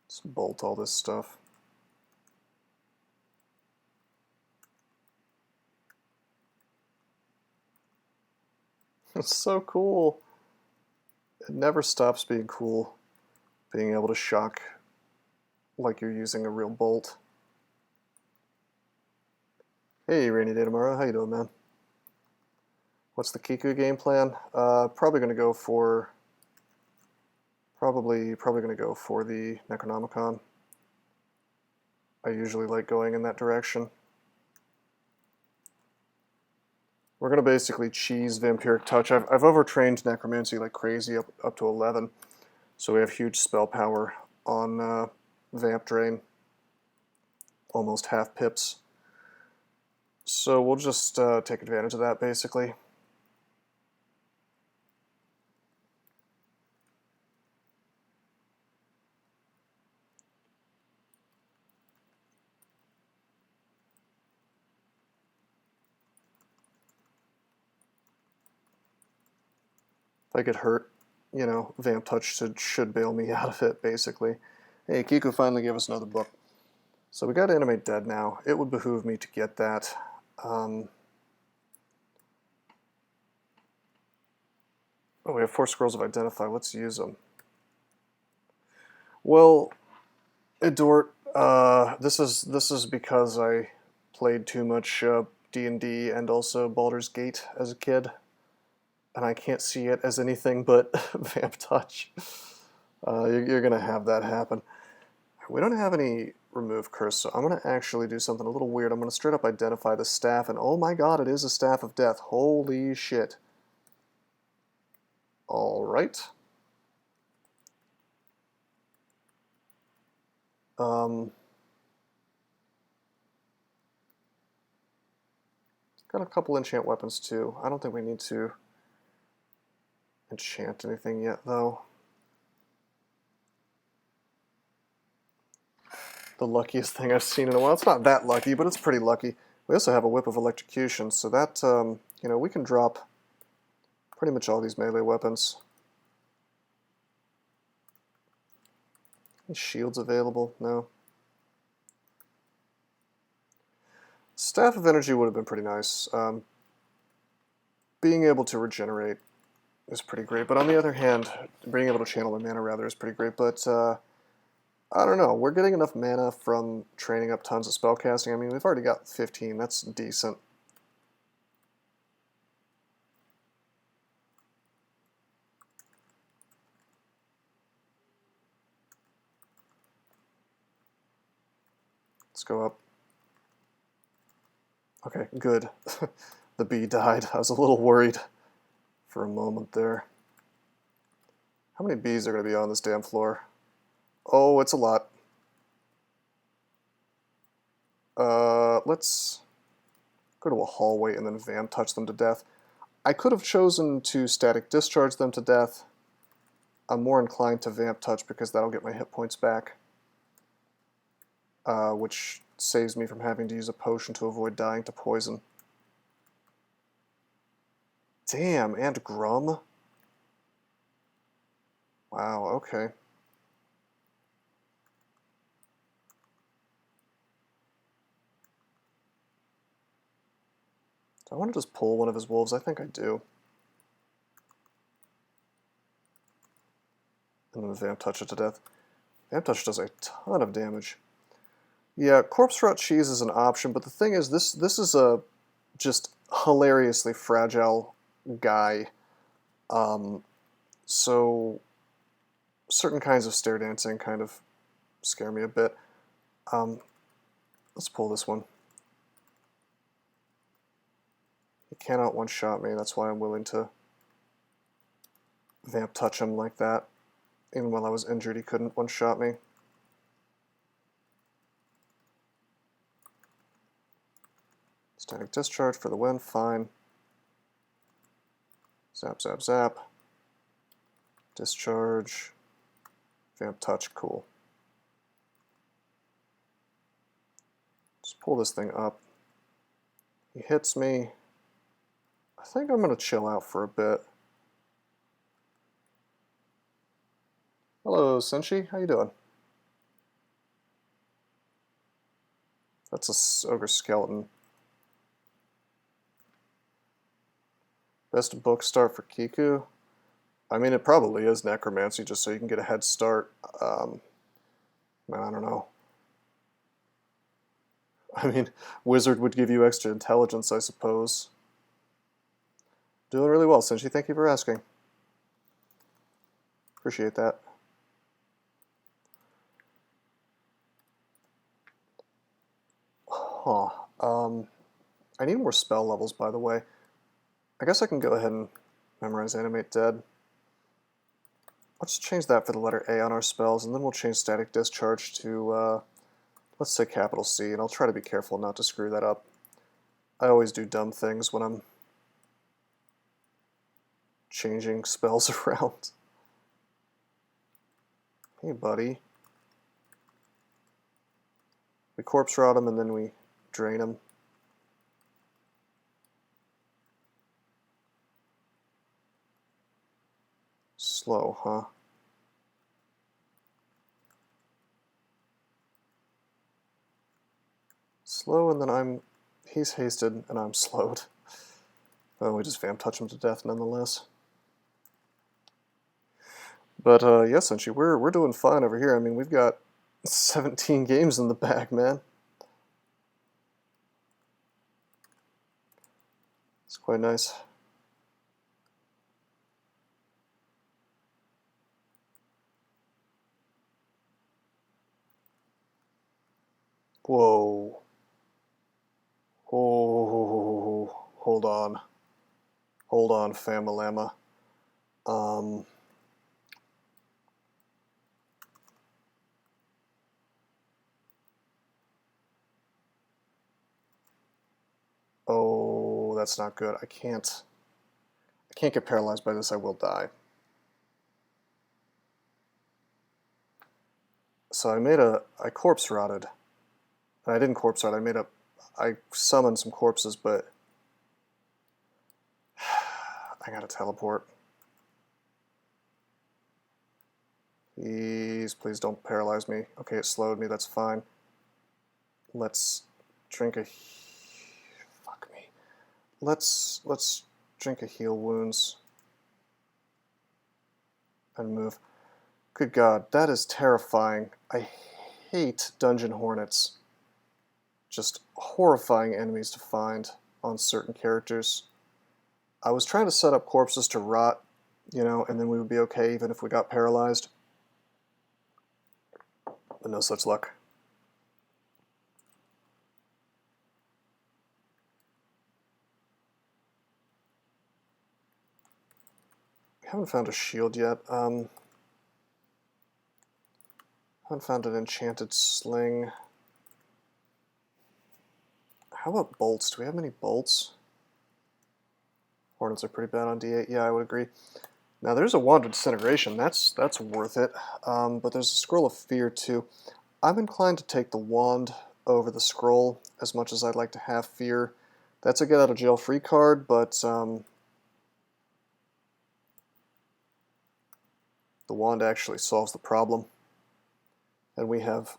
Let's bolt all this stuff. It's so cool. It never stops being cool, being able to shock like you're using a real bolt. Hey, Rainy Day Tomorrow, how you doing, man? What's the Kiku game plan? Probably going to go for probably going to go for the Necronomicon. I usually like going in that direction. We're going to basically cheese Vampiric Touch. I've overtrained Necromancy like crazy up to 11, so we have huge spell power on Vamp Drain, almost half pips. So we'll just take advantage of that, basically. If I get hurt, you know, Vamp Touch should bail me out of it, basically. Hey, Kiku finally gave us another book. So we got Animate Dead now. It would behoove me to get that. Oh, we have 4 Scrolls of Identify. Let's use them. Well, Edort, this is because I played too much D&D and also Baldur's Gate as a kid, and I can't see it as anything but Vamp Touch. You're going to have that happen. We don't have any remove curse, so I'm going to actually do something a little weird. I'm going to straight up identify the staff, and oh my god, it is a Staff of Death. Holy shit. Alright. Got a couple enchant weapons too. I don't think we need to enchant anything yet, though. The luckiest thing I've seen in a while. It's not that lucky, but it's pretty lucky. We also have a Whip of Electrocution, so that, you know, we can drop pretty much all these melee weapons. Any shields available? No. Staff of Energy would have been pretty nice. Being able to regenerate is pretty great, but on the other hand, being able to channel the mana rather is pretty great, but I don't know, we're getting enough mana from training up tons of spellcasting. I mean, we've already got 15, that's decent. Let's go up. Okay, good. The bee died. I was a little worried for a moment there. How many bees are going to be on this damn floor? Oh, it's a lot. Let's go to a hallway and then vamp touch them to death. I could have chosen to static discharge them to death. I'm more inclined to vamp touch because that'll get my hit points back, which saves me from having to use a potion to avoid dying to poison. Damn, and Grum? Wow, okay. Do I want to just pull one of his wolves? I think I do. And then vamp touch it to death. Vamp touch does a ton of damage. Yeah, corpse rot cheese is an option, but the thing is, this is a just hilariously fragile guy. So certain kinds of stair dancing kind of scare me a bit. Let's pull this one. He cannot one-shot me, that's why I'm willing to vamp touch him like that. Even while I was injured, he couldn't one-shot me. Static discharge for the win, fine. Zap, zap, zap. Discharge. Vamp touch, cool. Just pull this thing up. He hits me. I think I'm going to chill out for a bit. Hello, Senshi. How you doing? That's a ogre skeleton. Best book start for Kiku? I mean, it probably is Necromancy, just so you can get a head start. I don't know. I mean, Wizard would give you extra intelligence, I suppose. Doing really well, Senshi. Thank you for asking. Appreciate that. Huh. I need more spell levels, by the way. I guess I can go ahead and memorize Animate Dead. Let's change that for the letter A on our spells, and then we'll change Static Discharge to, let's say capital C, and I'll try to be careful not to screw that up. I always do dumb things when I'm changing spells around. Hey, buddy. We corpse rot him, and then we drain him. Slow, huh? Slow, and then he's hasted, and I'm slowed. Oh, we just vamp touch him to death nonetheless. But, yes, Senshi, we're doing fine over here. I mean, we've got 17 games in the bag, man. It's quite nice. Whoa. Oh, hold on. Hold on, Famalama. Oh, that's not good. I can't get paralyzed by this. I will die. So I corpse rotted. And I didn't corpse rot. I summoned some corpses, but I gotta teleport. Please don't paralyze me. Okay, it slowed me. That's fine. Let's drink a... Fuck me. Let's drink a heal wounds and move. Good God, that is terrifying. I hate dungeon hornets. Just horrifying enemies to find on certain characters. I was trying to set up corpses to rot, you know, and then we would be okay even if we got paralyzed. But no such luck. We haven't found a shield yet. Haven't found an enchanted sling. How about bolts? Do we have many bolts? Hornets are pretty bad on D8. Yeah, I would agree. Now there's a wand of disintegration. That's worth it. But there's a scroll of fear too. I'm inclined to take the wand over the scroll as much as I'd like to have fear. That's a get out of jail free card, but the wand actually solves the problem. And we have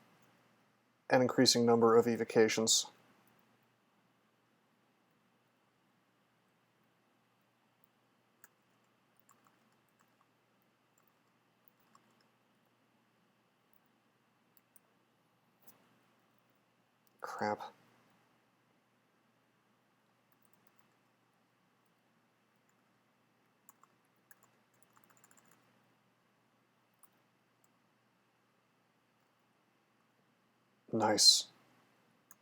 an increasing number of evocations. Crap. Nice.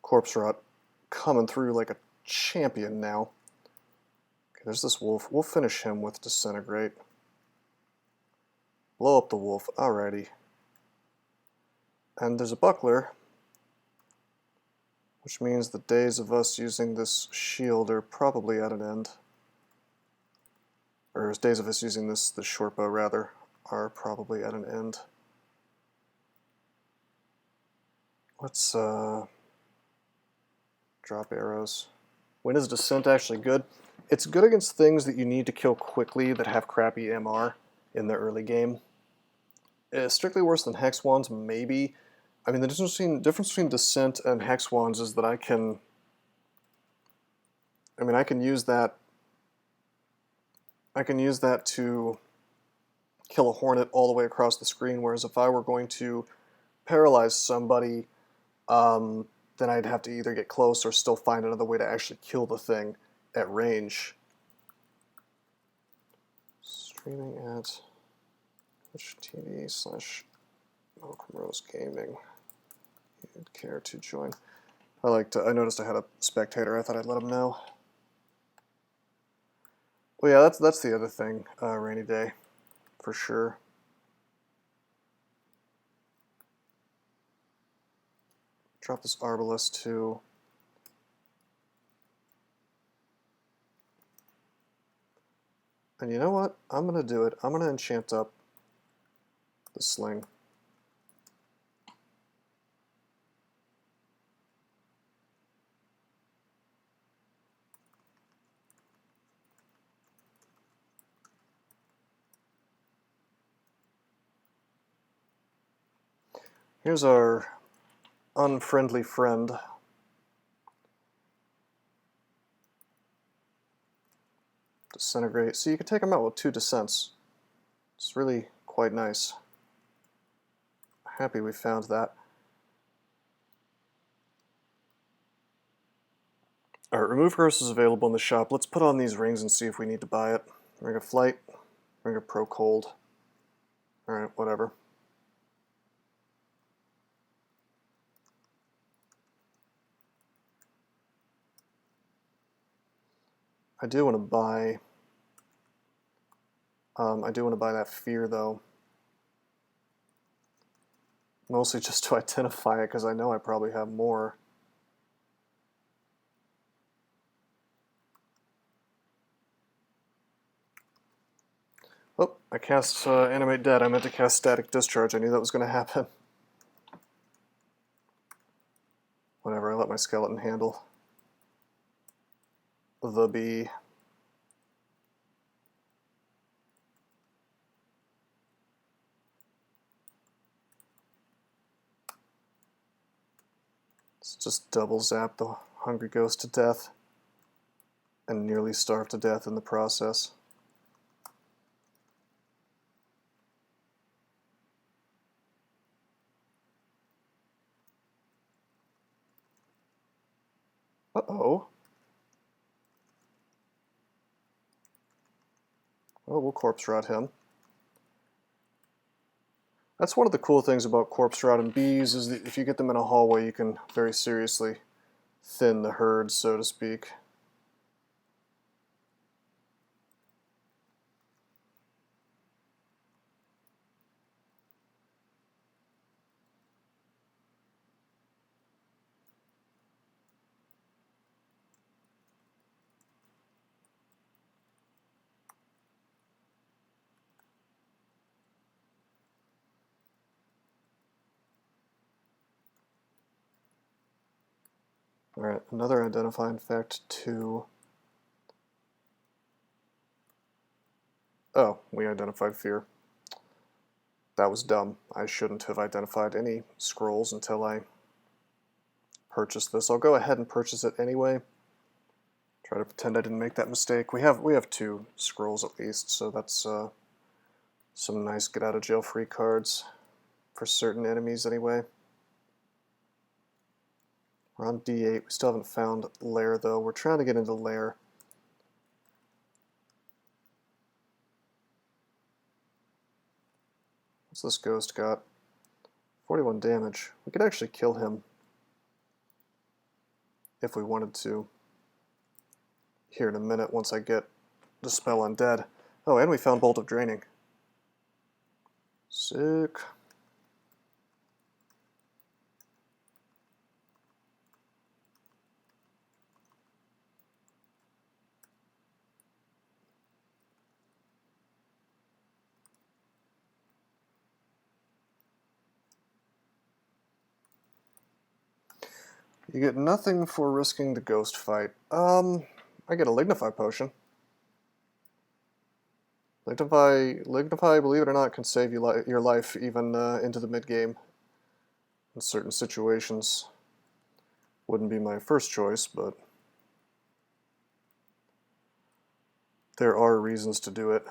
Corpse rot coming through like a champion now. Okay, there's this wolf. We'll finish him with disintegrate. Blow up the wolf. Alrighty. And there's a buckler, which means the days of us using this shield are probably at an end. Or days of us using this short bow, rather, are probably at an end. Let's drop arrows. When is Descent actually good? It's good against things that you need to kill quickly that have crappy MR in the early game. It's strictly worse than Hex Wands, maybe. I mean, the difference between Descent and Hex Wands is that I can use that to kill a Hornet all the way across the screen, whereas if I were going to paralyze somebody, then I'd have to either get close or still find another way to actually kill the thing at range. Streaming at twitch.tv/MalcolmRoseGaming. You'd care to join? I noticed I had a spectator. I thought I'd let him know. Well, yeah, that's the other thing. Rainy day, for sure. Drop this Arbalest too. And you know what? I'm going to do it. I'm going to enchant up the sling. Here's our unfriendly friend. Disintegrate. So you can take him out with 2 Descents. It's really quite nice. Happy we found that. Alright, remove curse is available in the shop. Let's put on these rings and see if we need to buy it. Ring of Flight, Ring of Pro Cold. Alright, whatever. I do want to buy that fear though. Mostly just to identify it because I know I probably have more. Oh, I cast Animate Dead. I meant to cast Static Discharge. I knew that was going to happen. Whatever, I let my skeleton handle the bee. Let's just double zap the Hungry Ghost to death and nearly starve to death in the process. Uh-oh. Well, we'll corpse rot him. That's one of the cool things about corpse rot and bees is that if you get them in a hallway, you can very seriously thin the herd, so to speak. Alright, another identify infect 2. Oh, we identified fear. That was dumb. I shouldn't have identified any scrolls until I purchased this. I'll go ahead and purchase it anyway. Try to pretend I didn't make that mistake. We have 2 scrolls at least, so that's some nice get out of jail free cards for certain enemies anyway. We're on D8. We still haven't found Lair though. We're trying to get into Lair. What's this ghost got? 41 damage. We could actually kill him if we wanted to here in a minute once I get the spell undead. Oh, and we found Bolt of Draining. Sick. You get nothing for risking the ghost fight. I get a Lignify potion. Lignify, believe it or not, can save you your life even into the mid-game in certain situations. Wouldn't be my first choice, but there are reasons to do it.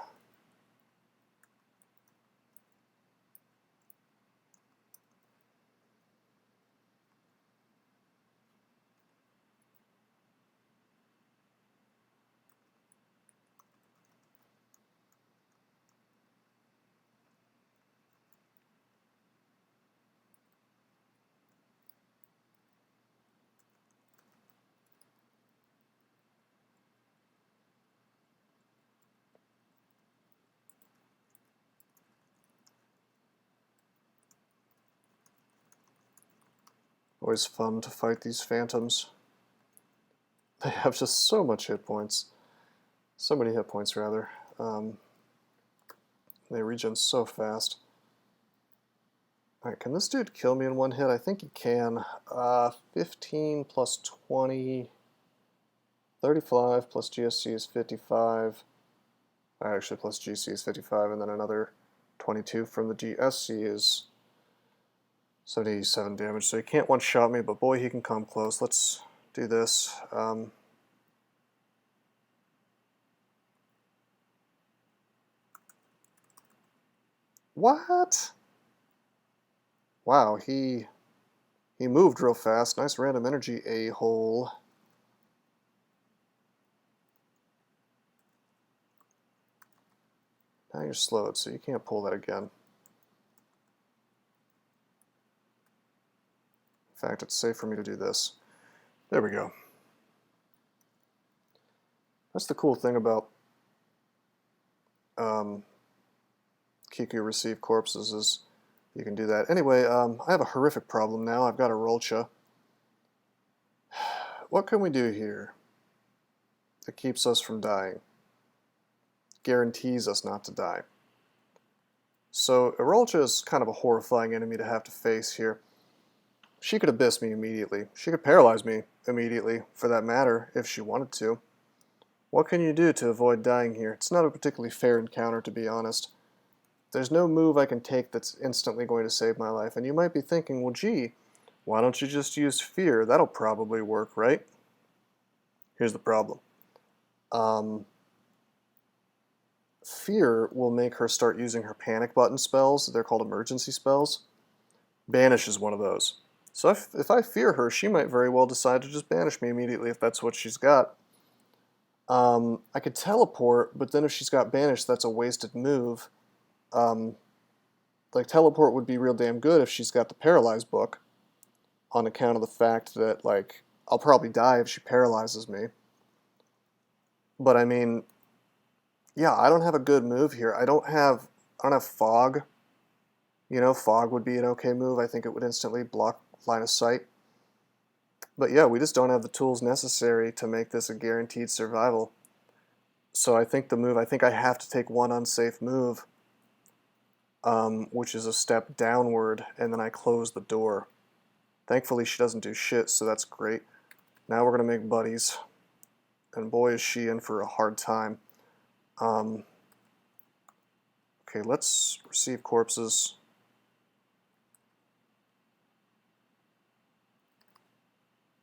Always fun to fight these phantoms. They have just so much hit points. So many hit points, rather. They regen so fast. Alright, can this dude kill me in one hit? I think he can. 15 plus 20... 35 plus GSC is 55. Actually, plus GC is 55, and then another 22 from the GSC is 77 damage. So he can't one-shot me, but boy, he can come close. Let's do this. What? Wow, he moved real fast. Nice random energy, a-hole. Now you're slowed, so you can't pull that again. In fact, it's safe for me to do this. There we go. That's the cool thing about Kiku receive corpses is you can do that. Anyway, I have a horrific problem now. I've got a Rolcha. What can we do here that keeps us from dying? Guarantees us not to die. So Rolcha is kind of a horrifying enemy to have to face here. She could abyss me immediately. She could paralyze me immediately, for that matter, if she wanted to. What can you do to avoid dying here? It's not a particularly fair encounter, to be honest. There's no move I can take that's instantly going to save my life. And you might be thinking, well, gee, why don't you just use Fear? That'll probably work, right? Here's the problem. Fear will make her start using her panic button spells. They're called emergency spells. Banish is one of those. So if I fear her, she might very well decide to just banish me immediately if that's what she's got. I could teleport, but then if she's got banished, that's a wasted move. Like, teleport would be real damn good if she's got the paralyze book, on account of the fact that, like, I'll probably die if she paralyzes me. But I mean, yeah, I don't have a good move here. I don't have fog. You know, fog would be an okay move. I think it would instantly block line of sight. But yeah, we just don't have the tools necessary to make this a guaranteed survival. So I think I have to take one unsafe move, which is a step downward, and then I close the door. Thankfully, she doesn't do shit, so that's great. Now we're going to make buddies. And boy, is she in for a hard time. Okay, let's receive corpses.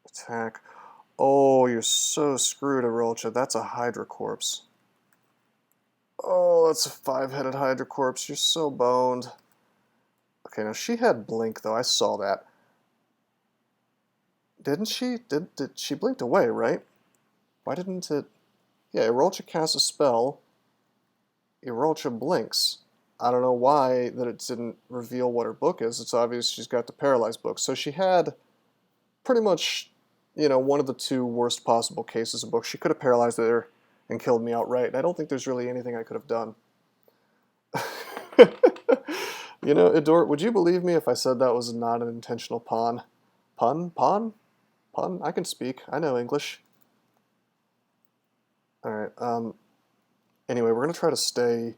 Attack. Oh, you're so screwed, Arolcha. That's a Hydra corpse. Oh, that's a 5-headed Hydra corpse. You're so boned. Okay, now she had blink, though. I saw that. Didn't she? Did she blinked away, right? Why didn't it... Yeah, Arolcha casts a spell. Arolcha blinks. I don't know why that it didn't reveal what her book is. It's obvious she's got the paralyzed book. So she had pretty much, you know, one of the two worst possible cases of books. She could have paralyzed her and killed me outright. And I don't think there's really anything I could have done. You know, Idor, would you believe me if I said that was not an intentional pawn? Pun? Pawn? Pun? I can speak. I know English. Alright, anyway, we're going to try to stay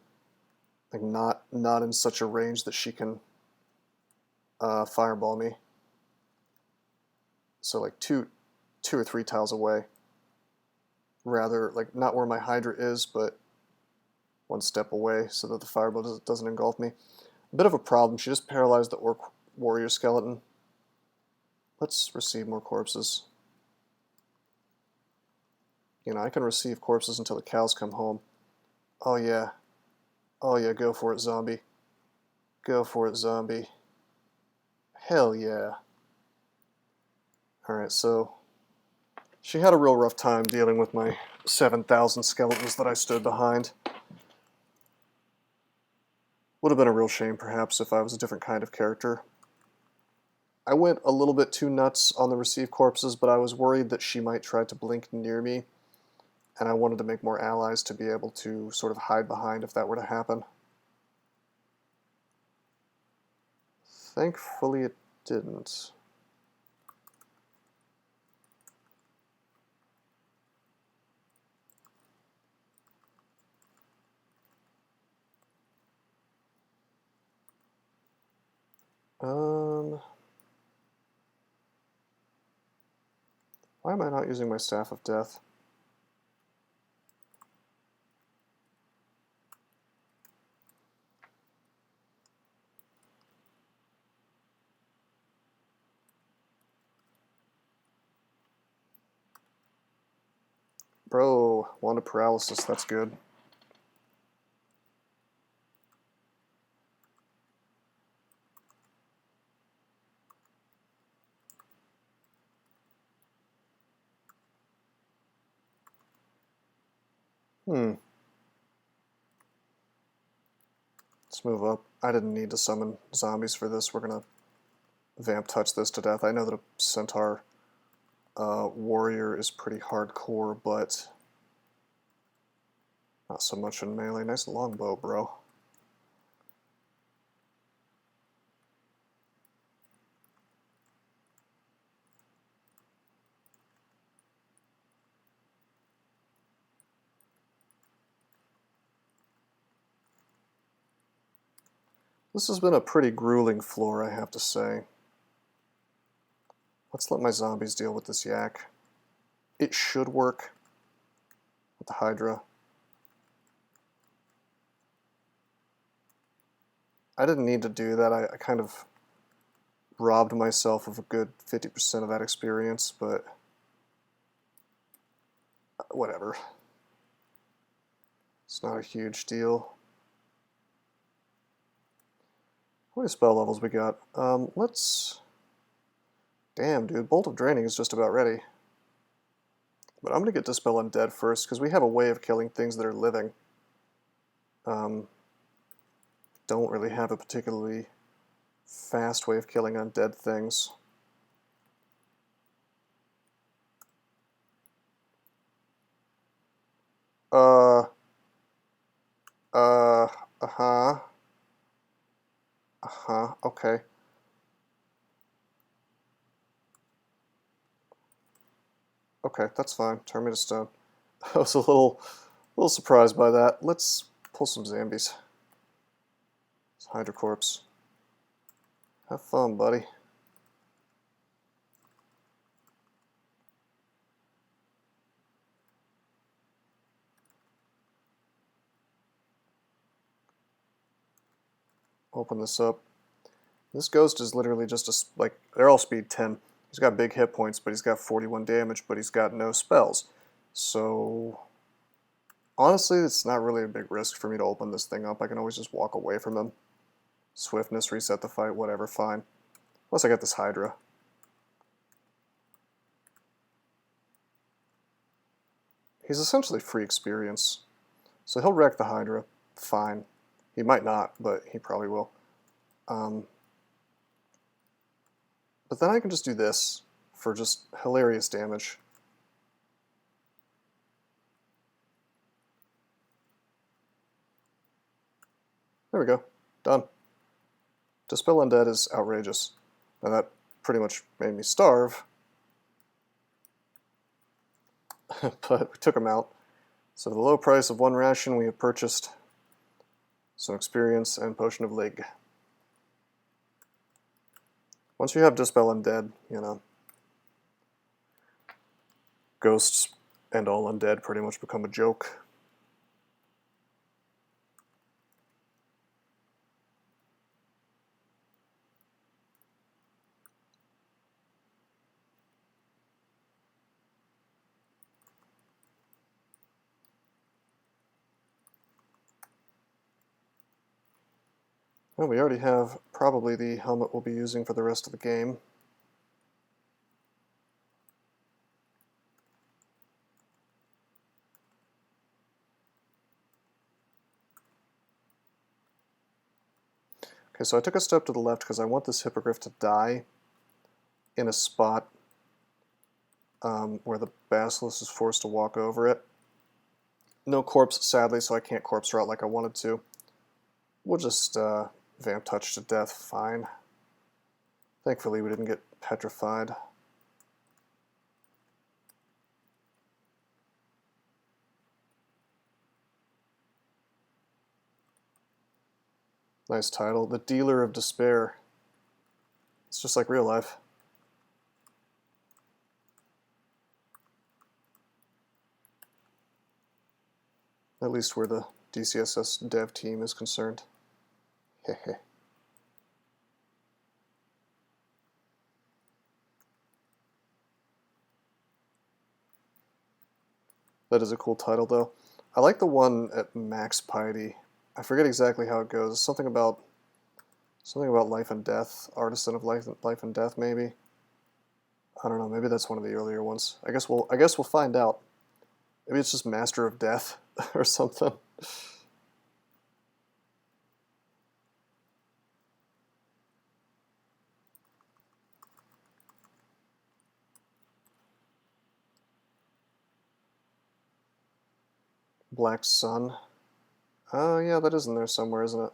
like not in such a range that she can fireball me. So like two or three tiles away. Rather, like not where my Hydra is, but one step away so that the fireball doesn't engulf me. A bit of a problem. She just paralyzed the Orc Warrior skeleton. Let's receive more corpses. You know, I can receive corpses until the cows come home. Oh yeah. Oh yeah, go for it, zombie. Go for it, zombie. Hell yeah. Alright, so she had a real rough time dealing with my 7,000 skeletons that I stood behind. Would have been a real shame, perhaps, if I was a different kind of character. I went a little bit too nuts on the receive corpses, but I was worried that she might try to blink near me, and I wanted to make more allies to be able to sort of hide behind if that were to happen. Thankfully it didn't. Why am I not using my Staff of Death? Bro, Wand of Paralysis, that's good. Let's move up. I didn't need to summon zombies for this. We're gonna vamp touch this to death. I know that a centaur warrior is pretty hardcore, but not so much in melee. Nice longbow, bro. This has been a pretty grueling floor, I have to say. Let's let my zombies deal with this yak. It should work with the Hydra. I didn't need to do that. I kind of robbed myself of a good 50% of that experience, but whatever. It's not a huge deal. How many spell levels we got? Let's... Damn, dude. Bolt of Draining is just about ready. But I'm going to get Dispel Undead first, because we have a way of killing things that are living. Don't really have a particularly fast way of killing undead things. Okay. Okay, that's fine. Turn me to stone. I was a little surprised by that. Let's pull some zombies. It's Hydra Corpse. Have fun, buddy. open this up. This ghost is literally just like, they're all speed 10. He's got big hit points, but he's got 41 damage, but he's got no spells. So, honestly, it's not really a big risk for me to open this thing up. I can always just walk away from him. Swiftness, reset the fight, whatever, fine. Plus I got this Hydra. He's essentially free experience. So he'll wreck the Hydra, fine. He might not, but he probably will. But then I can just do this for just hilarious damage. There we go. Done. Dispel Undead is outrageous. Now that pretty much made me starve. But we took him out. So for the low price of 1 ration, we have purchased some experience and Potion of Lig. Once you have Dispel Undead, you know, ghosts and all undead pretty much become a joke. Well, we already have probably the helmet we'll be using for the rest of the game. Okay, so I took a step to the left because I want this Hippogriff to die in a spot where the Basilisk is forced to walk over it. No corpse, sadly, so I can't corpse route like I wanted to. We'll just Vamp Touch to death, fine. Thankfully we didn't get petrified. Nice title, The Dealer of Despair. It's just like real life. At least where the DCSS dev team is concerned. Hehe. That is a cool title, though. I like the one at Max Piety. I forget exactly how it goes. Something about life and death. Artisan of life and death, maybe. I don't know. Maybe that's one of the earlier ones. I guess we'll find out. Maybe it's just Master of Death or something. Black Sun. Oh, yeah, that is in there somewhere, isn't it?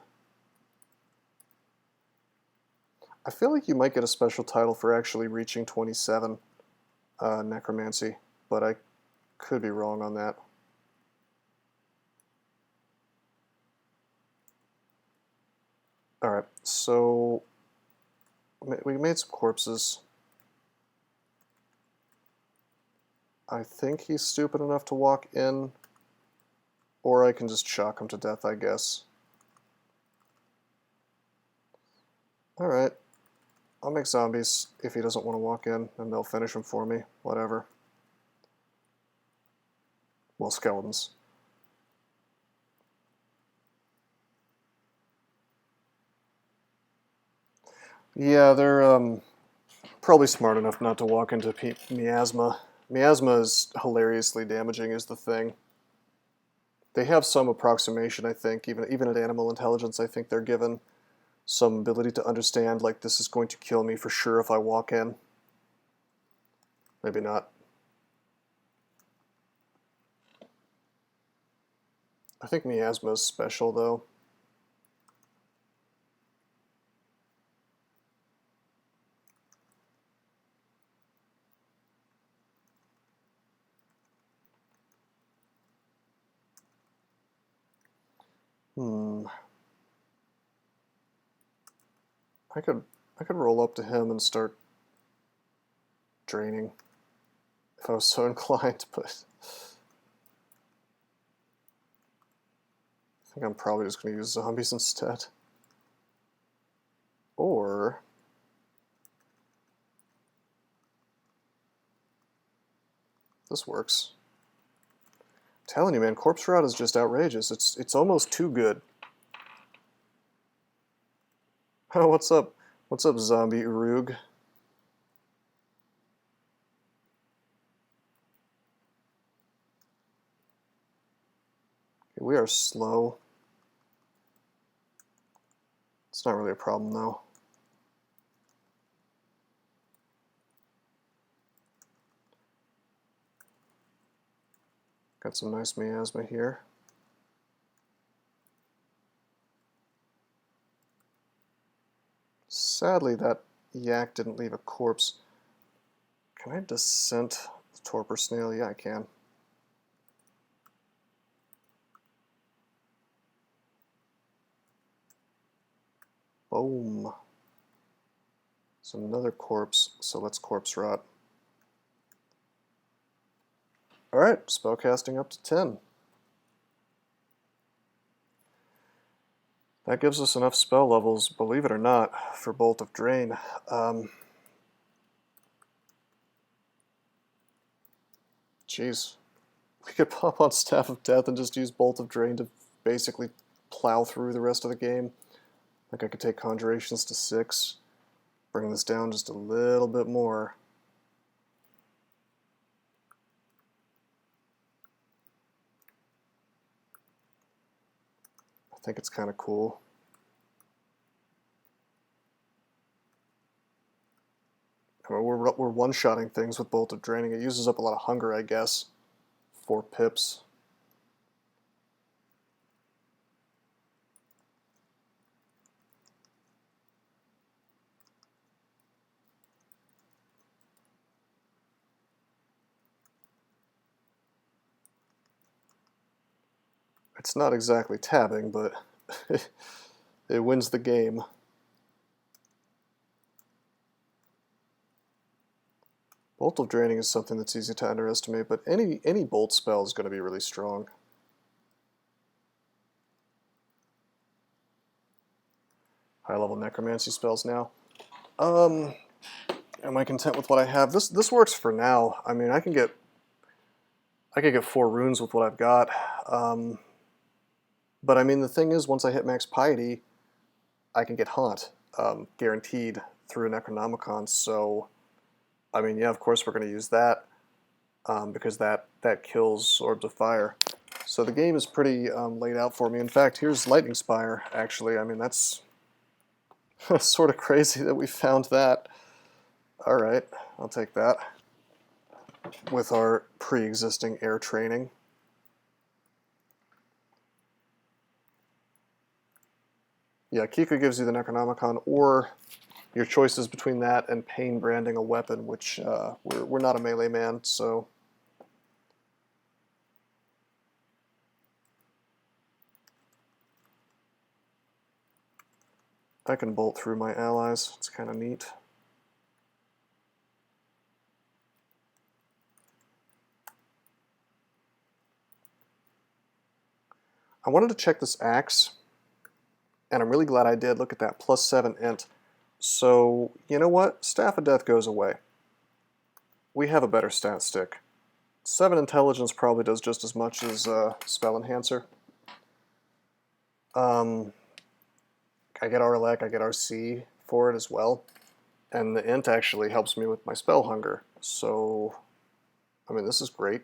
I feel like you might get a special title for actually reaching 27 Necromancy, but I could be wrong on that. Alright, so we made some corpses. I think he's stupid enough to walk in, or I can just shock him to death, I guess. Alright, I'll make zombies if he doesn't want to walk in, and they'll finish him for me, whatever. Well, skeletons. Yeah, they're probably smart enough not to walk into miasma. Miasma is hilariously damaging is the thing. They have some approximation, I think, even at animal intelligence, I think they're given some ability to understand, like, this is going to kill me for sure if I walk in. Maybe not. I think miasma is special, though. I could roll up to him and start draining if I was so inclined, but I think I'm probably just going to use zombies instead. Or this works. I'm telling you, man, corpse rot is just outrageous. It's almost too good. Oh, what's up? What's up, zombie Urug? Okay, we are slow. It's not really a problem, though. Got some nice miasma here. Sadly, that yak didn't leave a corpse. Can I descent the torpor snail? Yeah, I can. Boom. It's another corpse, so let's corpse rot. Alright, spellcasting up to 10. That gives us enough spell levels, believe it or not, for Bolt of Drain. Jeez. We could pop on Staff of Death and just use Bolt of Drain to basically plow through the rest of the game. Like I could take Conjurations to 6, bring this down just a little bit more. I think it's kind of cool. I mean, we're one-shotting things with Bolt of Draining. It uses up a lot of hunger, I guess. 4 pips. It's not exactly tabbing, but it wins the game. Bolt of Draining is something that's easy to underestimate, but any bolt spell is going to be really strong. High-level necromancy spells now. Am I content with what I have? This works for now. I mean, I can get 4 runes with what I've got. But I mean, the thing is, once I hit max piety, I can get Haunt, guaranteed through a Necronomicon. So, I mean, yeah, of course we're going to use that because that kills Orbs of Fire. So the game is pretty laid out for me. In fact, here's Lightning Spire. Actually, I mean, that's sort of crazy that we found that. All right, I'll take that with our pre-existing air training. Yeah, Kiku gives you the Necronomicon, or your choices between that and Pain branding a weapon, which we're not a melee man, so... I can bolt through my allies. It's kind of neat. I wanted to check this axe, and I'm really glad I did. Look at that, +7 int. So, you know what? Staff of Death goes away. We have a better stat stick. 7 intelligence probably does just as much as Spell Enhancer. I get RLEC, I get RC for it as well. And the int actually helps me with my spell hunger. So, I mean, this is great.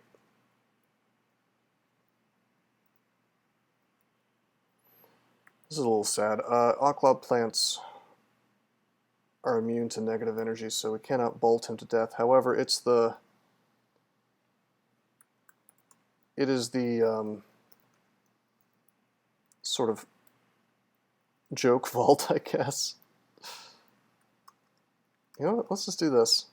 This is a little sad. OgCloud plants are immune to negative energy, so we cannot bolt him to death. However, it is the sort of joke vault, I guess. You know what? Let's just do this.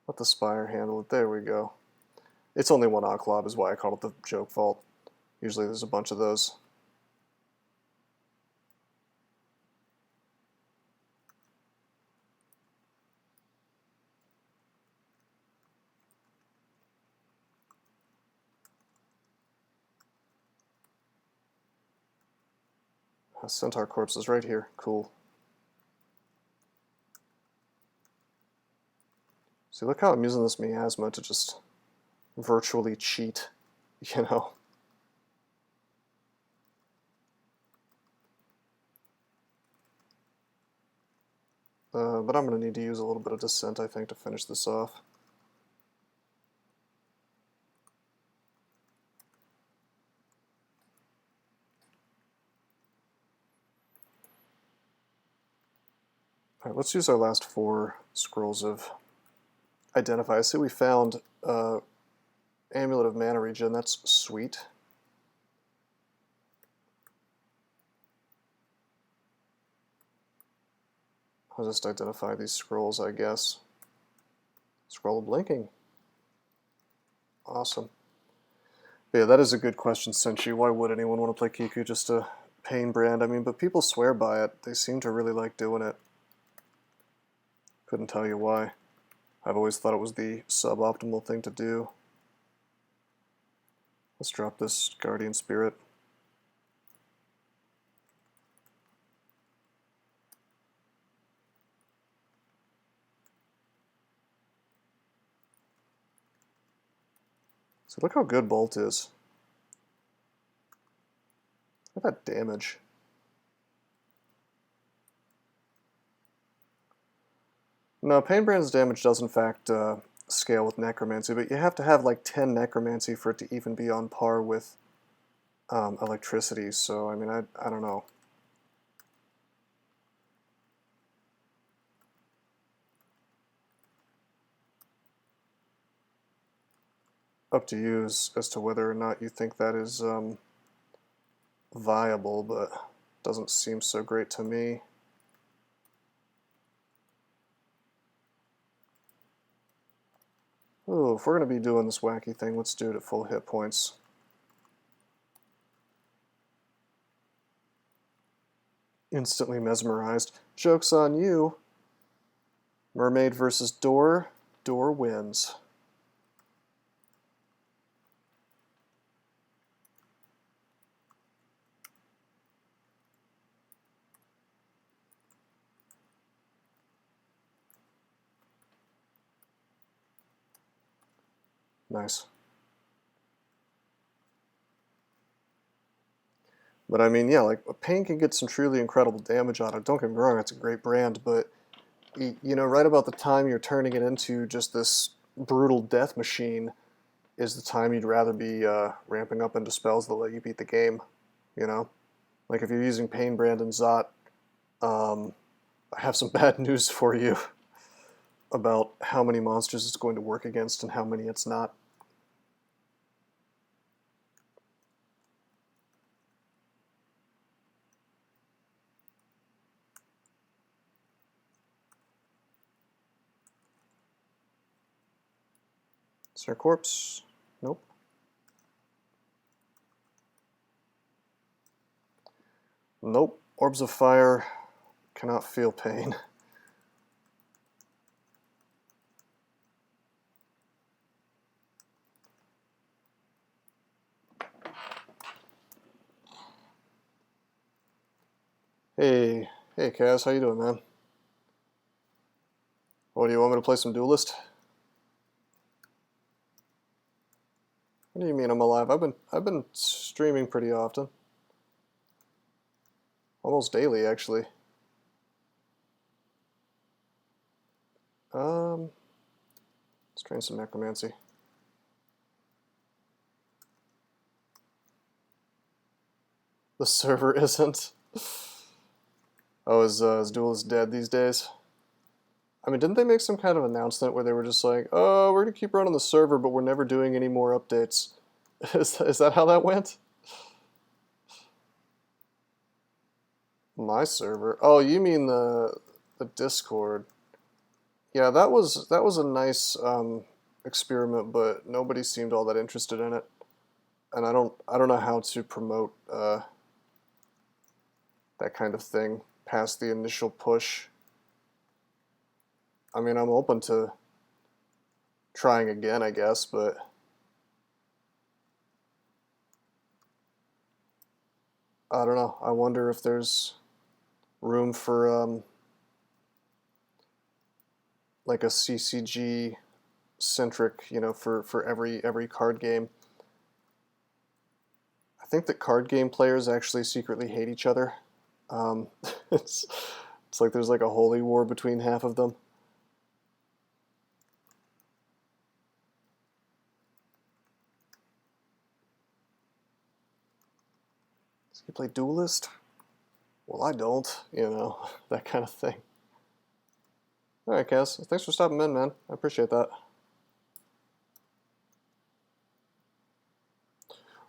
Let the Spire handle it. There we go. It's only one OgCloud is why I called it the joke vault. Usually there's a bunch of those. A centaur corpse is right here. Cool. See, look how I'm using this miasma to just virtually cheat, you know? But I'm going to need to use a little bit of descent, I think, to finish this off. Alright, let's use our last 4 scrolls of identify. I see we found Amulet of Mana Regen. That's sweet. I'll just identify these scrolls, I guess. Scroll of Blinking. Awesome. But yeah, that is a good question, Senshi. Why would anyone want to play Kiku? Just a pain brand. I mean, but people swear by it. They seem to really like doing it. Couldn't tell you why. I've always thought it was the suboptimal thing to do. Let's drop this Guardian Spirit. So look how good Bolt is. Look at that damage. No, Pain Brand's damage does in fact scale with Necromancy, but you have to have like 10 Necromancy for it to even be on par with Electricity, so I mean, I don't know. Up to you as to whether or not you think that is viable, but doesn't seem so great to me. Ooh, if we're going to be doing this wacky thing, let's do it at full hit points. Instantly mesmerized. Joke's on you. Mermaid versus Door. Door wins. Nice. But I mean, yeah, like Pain can get some truly incredible damage on it. Don't get me wrong, it's a great brand, but you know, right about the time you're turning it into just this brutal death machine is the time you'd rather be ramping up into spells that let you beat the game, you know? Like if you're using Pain Brand and Zot, I have some bad news for you about how many monsters it's going to work against and how many it's not. Is there a corpse? Nope. Nope. Orbs of Fire cannot feel pain. Hey, Kaz, how you doing, man? What, do you want me to play some Duelist? What do you mean I'm alive? I've been streaming pretty often. Almost daily, actually. Let's train some Necromancy. The server isn't. Oh, is Duelist dead these days? I mean, didn't they make some kind of announcement where they were just like, oh, we're going to keep running the server, but we're never doing any more updates? Is that how that went? My server? Oh, you mean the Discord. Yeah, that was a nice experiment, but nobody seemed all that interested in it. And I don't know how to promote that kind of thing past the initial push. I mean, I'm open to trying again, I guess, but I don't know. I wonder if there's room for like a CCG centric, you know, for every card game. I think that card game players actually secretly hate each other. Um, it's it's like there's like a holy war between half of them. Does he play Duelist? Well, I don't, you know, that kind of thing. All right, Cass. Thanks for stopping in, man. I appreciate that.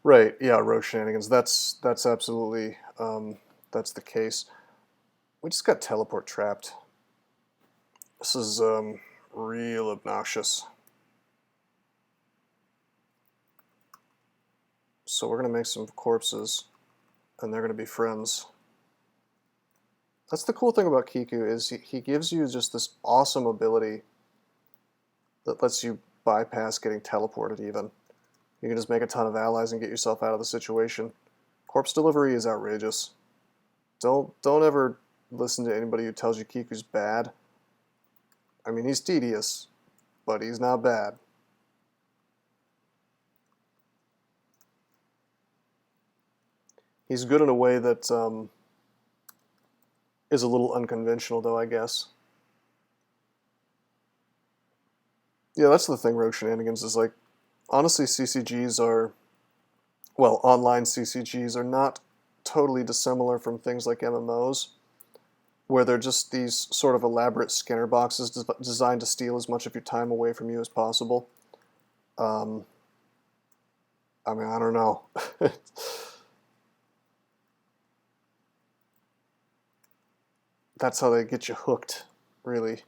Right, yeah, rogue shenanigans. That's absolutely that's the case. We just got teleport trapped. This is real obnoxious. So we're gonna make some corpses, and they're gonna be friends. That's the cool thing about Kiku is he gives you just this awesome ability that lets you bypass getting teleported even. You can just make a ton of allies and get yourself out of the situation. Corpse delivery is outrageous. Don't ever listen to anybody who tells you Kiku's bad. I mean, he's tedious, but he's not bad. He's good in a way that is a little unconventional, though, I guess. Yeah, that's the thing, rogue shenanigans, is like, honestly, CCGs are, well, online CCGs are not totally dissimilar from things like MMOs, where they're just these sort of elaborate Skinner boxes designed to steal as much of your time away from you as possible. I mean, I don't know. That's how they get you hooked, really.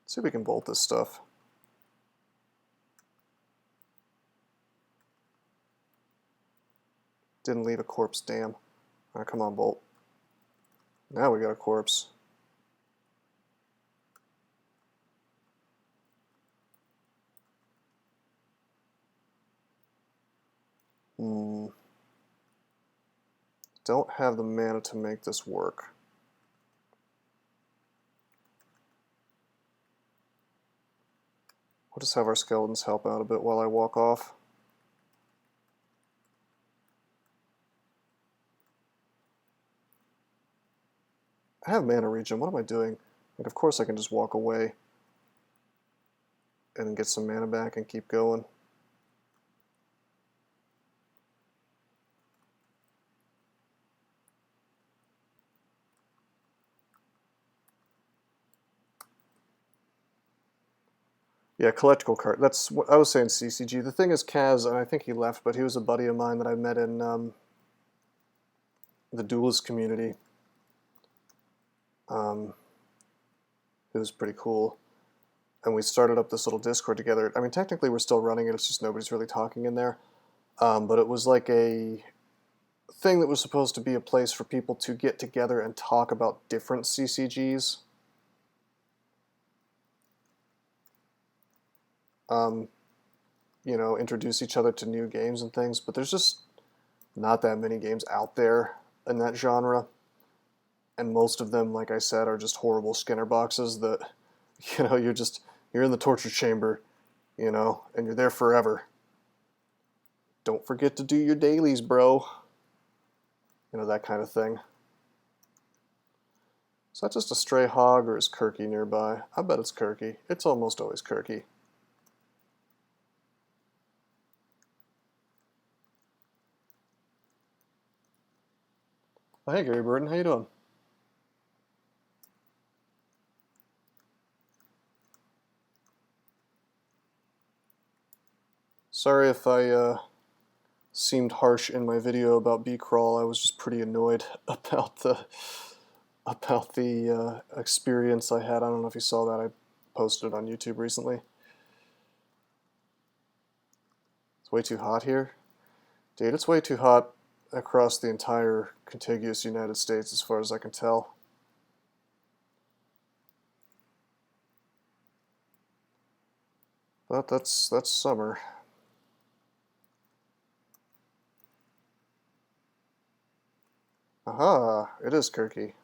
Let's see if we can bolt this stuff. Didn't leave a corpse, damn. Alright, come on, bolt. Now we got a corpse. Don't have the mana to make this work. We'll just have our skeletons help out a bit while I walk off. I have mana regen. What am I doing? Like, of course I can just walk away and get some mana back and keep going. Yeah, collectible card. That's what I was saying, CCG. The thing is, Kaz, and I think he left, but he was a buddy of mine that I met in the duelist community. It was pretty cool. And we started up this little Discord together. I mean, technically we're still running it, it's just nobody's really talking in there. But it was like a thing that was supposed to be a place for people to get together and talk about different CCGs. You know, introduce each other to new games and things, but there's just not that many games out there in that genre. And most of them, like I said, are just horrible Skinner boxes that, you know, you're in the torture chamber, you know, and you're there forever. Don't forget to do your dailies, bro. You know, that kind of thing. Is that just a stray hog, or is Kirky nearby? I bet it's Kirky. It's almost always Kirky. Oh, hey, Gary Burton, how you doing? Sorry if I seemed harsh in my video about B-Crawl. I was just pretty annoyed about the experience I had. I don't know if you saw that. I posted it on YouTube recently. It's way too hot here. Dude, it's way too hot across the entire contiguous United States as far as I can tell. But that's summer. Aha, it is Kirky.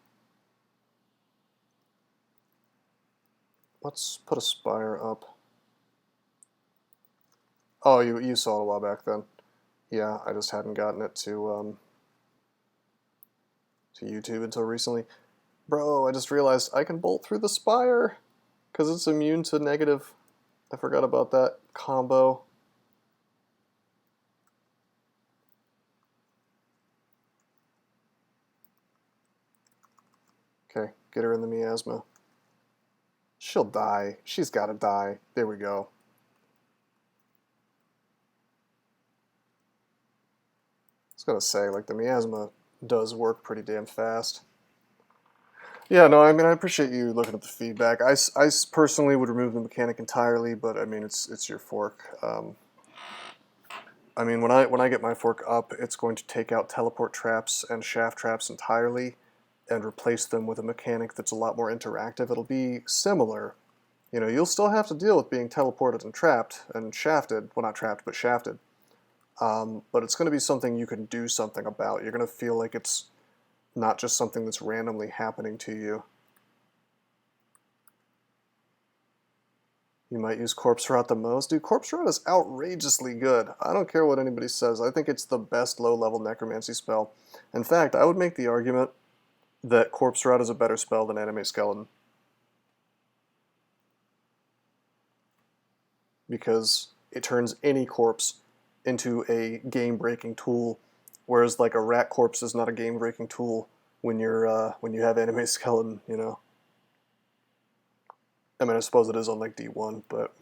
Let's put a spire up. Oh, you saw it a while back then. Yeah, I just hadn't gotten it to YouTube until recently. Bro, I just realized I can bolt through the spire because it's immune to negative. I forgot about that combo. Okay, get her in the miasma. She'll die. She's gotta die. There we go. I was gonna say, like, the miasma does work pretty damn fast. Yeah, no, I mean, I appreciate you looking at the feedback. I personally would remove the mechanic entirely, but I mean, it's your fork. I mean, when I get my fork up, it's going to take out teleport traps and shaft traps entirely and replace them with a mechanic that's a lot more interactive. It'll be similar. You know, you'll still have to deal with being teleported and trapped and shafted. Well, not trapped, but shafted. But it's going to be something you can do something about. You're going to feel like it's not just something that's randomly happening to you. You might use Corpse Rot the most. Dude, Corpse Rot is outrageously good. I don't care what anybody says. I think it's the best low-level necromancy spell. In fact, I would make the argument that Corpse Rot is a better spell than Anime Skeleton. Because it turns any corpse into a game-breaking tool, whereas like a rat corpse is not a game-breaking tool when you have Anime Skeleton, you know. I mean, I suppose it is on like D1, but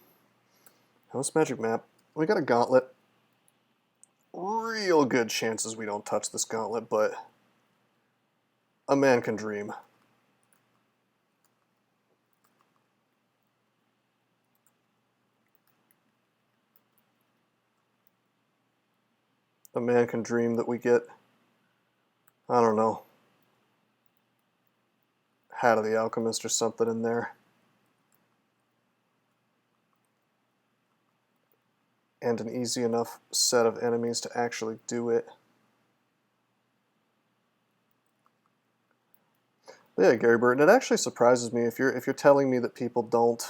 house magic map. We got a gauntlet. Real good chances we don't touch this gauntlet, but a man can dream. A man can dream that we get, I don't know, Hat of the Alchemist or something in there. And an easy enough set of enemies to actually do it. But yeah, Gary Burton, it actually surprises me if you're telling me that people don't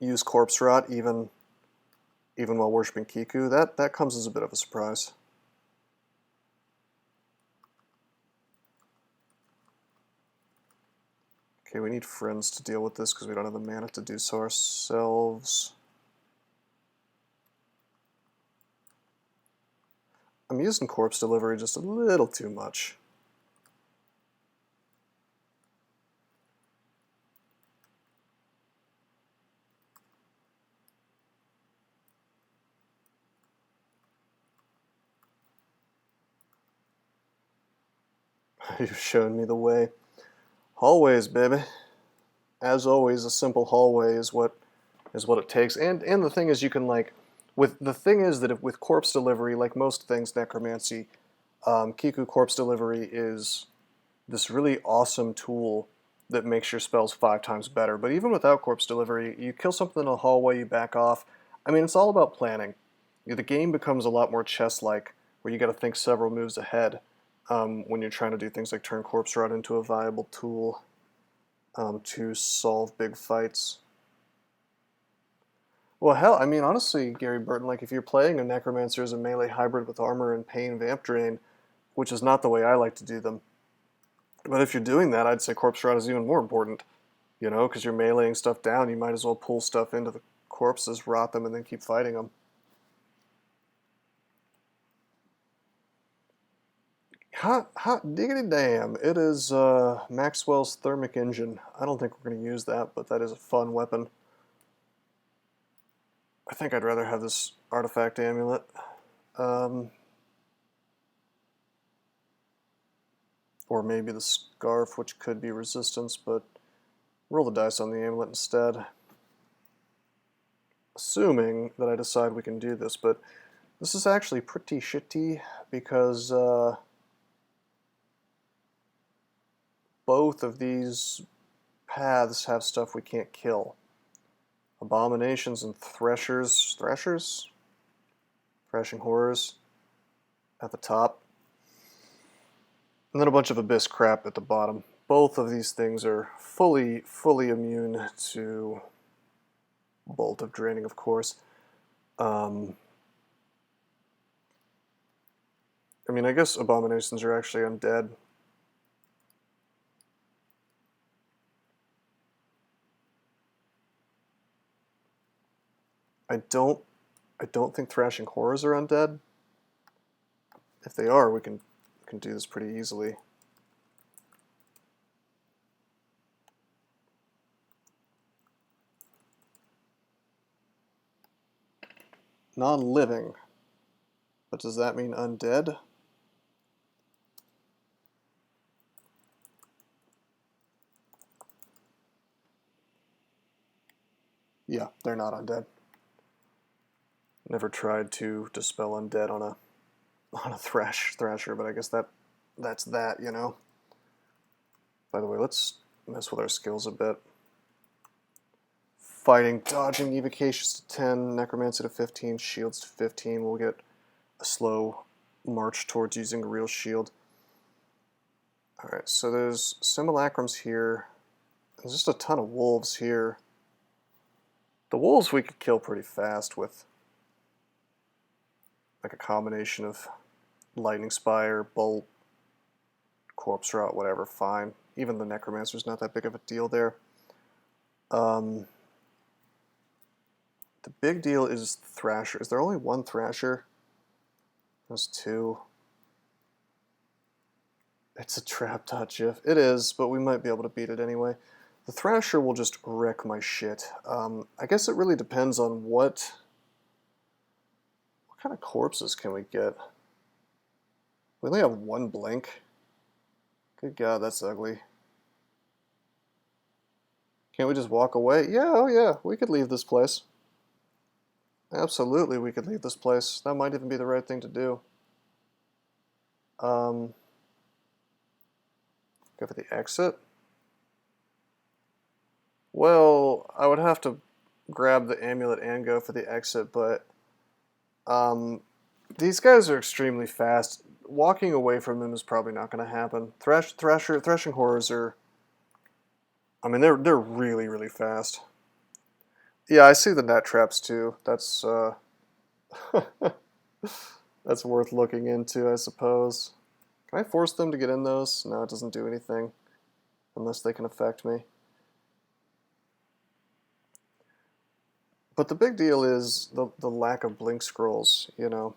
use Corpse Rot even while worshipping Kiku. That comes as a bit of a surprise. Okay, we need friends to deal with this because we don't have the mana to do so ourselves. I'm using Corpse Delivery just a little too much. You've shown me the way. Hallways, baby. As always, a simple hallway is what it takes. And the thing is, you can like, the thing is that with Corpse Delivery, like most things necromancy, Kiku Corpse Delivery is this really awesome tool that makes your spells 5 times better. But even without Corpse Delivery, you kill something in a hallway, you back off. I mean, it's all about planning. The game becomes a lot more chess-like, where you got to think several moves ahead when you're trying to do things like turn Corpse Rot into a viable tool to solve big fights. Well, hell, I mean, honestly, Gary Burton, like if you're playing a Necromancer as a melee hybrid with armor and pain vamp drain, which is not the way I like to do them, but if you're doing that, I'd say Corpse Rot is even more important, you know, because you're meleeing stuff down, you might as well pull stuff into the corpses, rot them, and then keep fighting them. Hot diggity damn, it is Maxwell's thermic engine. I don't think we're going to use that, but that is a fun weapon. I think I'd rather have this artifact amulet. Or maybe the scarf, which could be resistance, but roll the dice on the amulet instead. Assuming that I decide we can do this, but this is actually pretty shitty because both of these paths have stuff we can't kill. Abominations and thrashers, thrashing horrors at the top, and then a bunch of abyss crap at the bottom. Both of these things are fully immune to Bolt of Draining, of course. I mean, I guess abominations are actually undead. I don't think thrashing horrors are undead. If they are, we can do this pretty easily. Non-living. But does that mean undead? Yeah, they're not undead. Never tried to dispel undead on a thrasher, but I guess that's that, you know. By the way, let's mess with our skills a bit. Fighting, dodging, evocations to 10, necromancy to 15, shields to 15. We'll get a slow march towards using a real shield. Alright, so there's simulacrums here. There's just a ton of wolves here. The wolves we could kill pretty fast with like a combination of lightning spire, bolt, corpse rot, whatever, fine. Even the necromancer's not that big of a deal there. The big deal is Thrasher. Is there only one Thrasher? There's two. It's a trap dot gif. It is, but we might be able to beat it anyway. The Thrasher will just wreck my shit. I guess it really depends on what kind of corpses can we get. We only have one blink. Good God, that's ugly. Can't we just walk away? Yeah, oh yeah, we could leave this place. Absolutely, we could leave this place. That might even be the right thing to do. Go for the exit. Well, I would have to grab the amulet and go for the exit, but these guys are extremely fast. Walking away from them is probably not going to happen. Thrashing horrors are, I mean, they're really, really fast. Yeah, I see the net traps too. That's that's worth looking into, I suppose. Can I force them to get in those? No, it doesn't do anything unless they can affect me. But the big deal is the lack of blink scrolls, you know.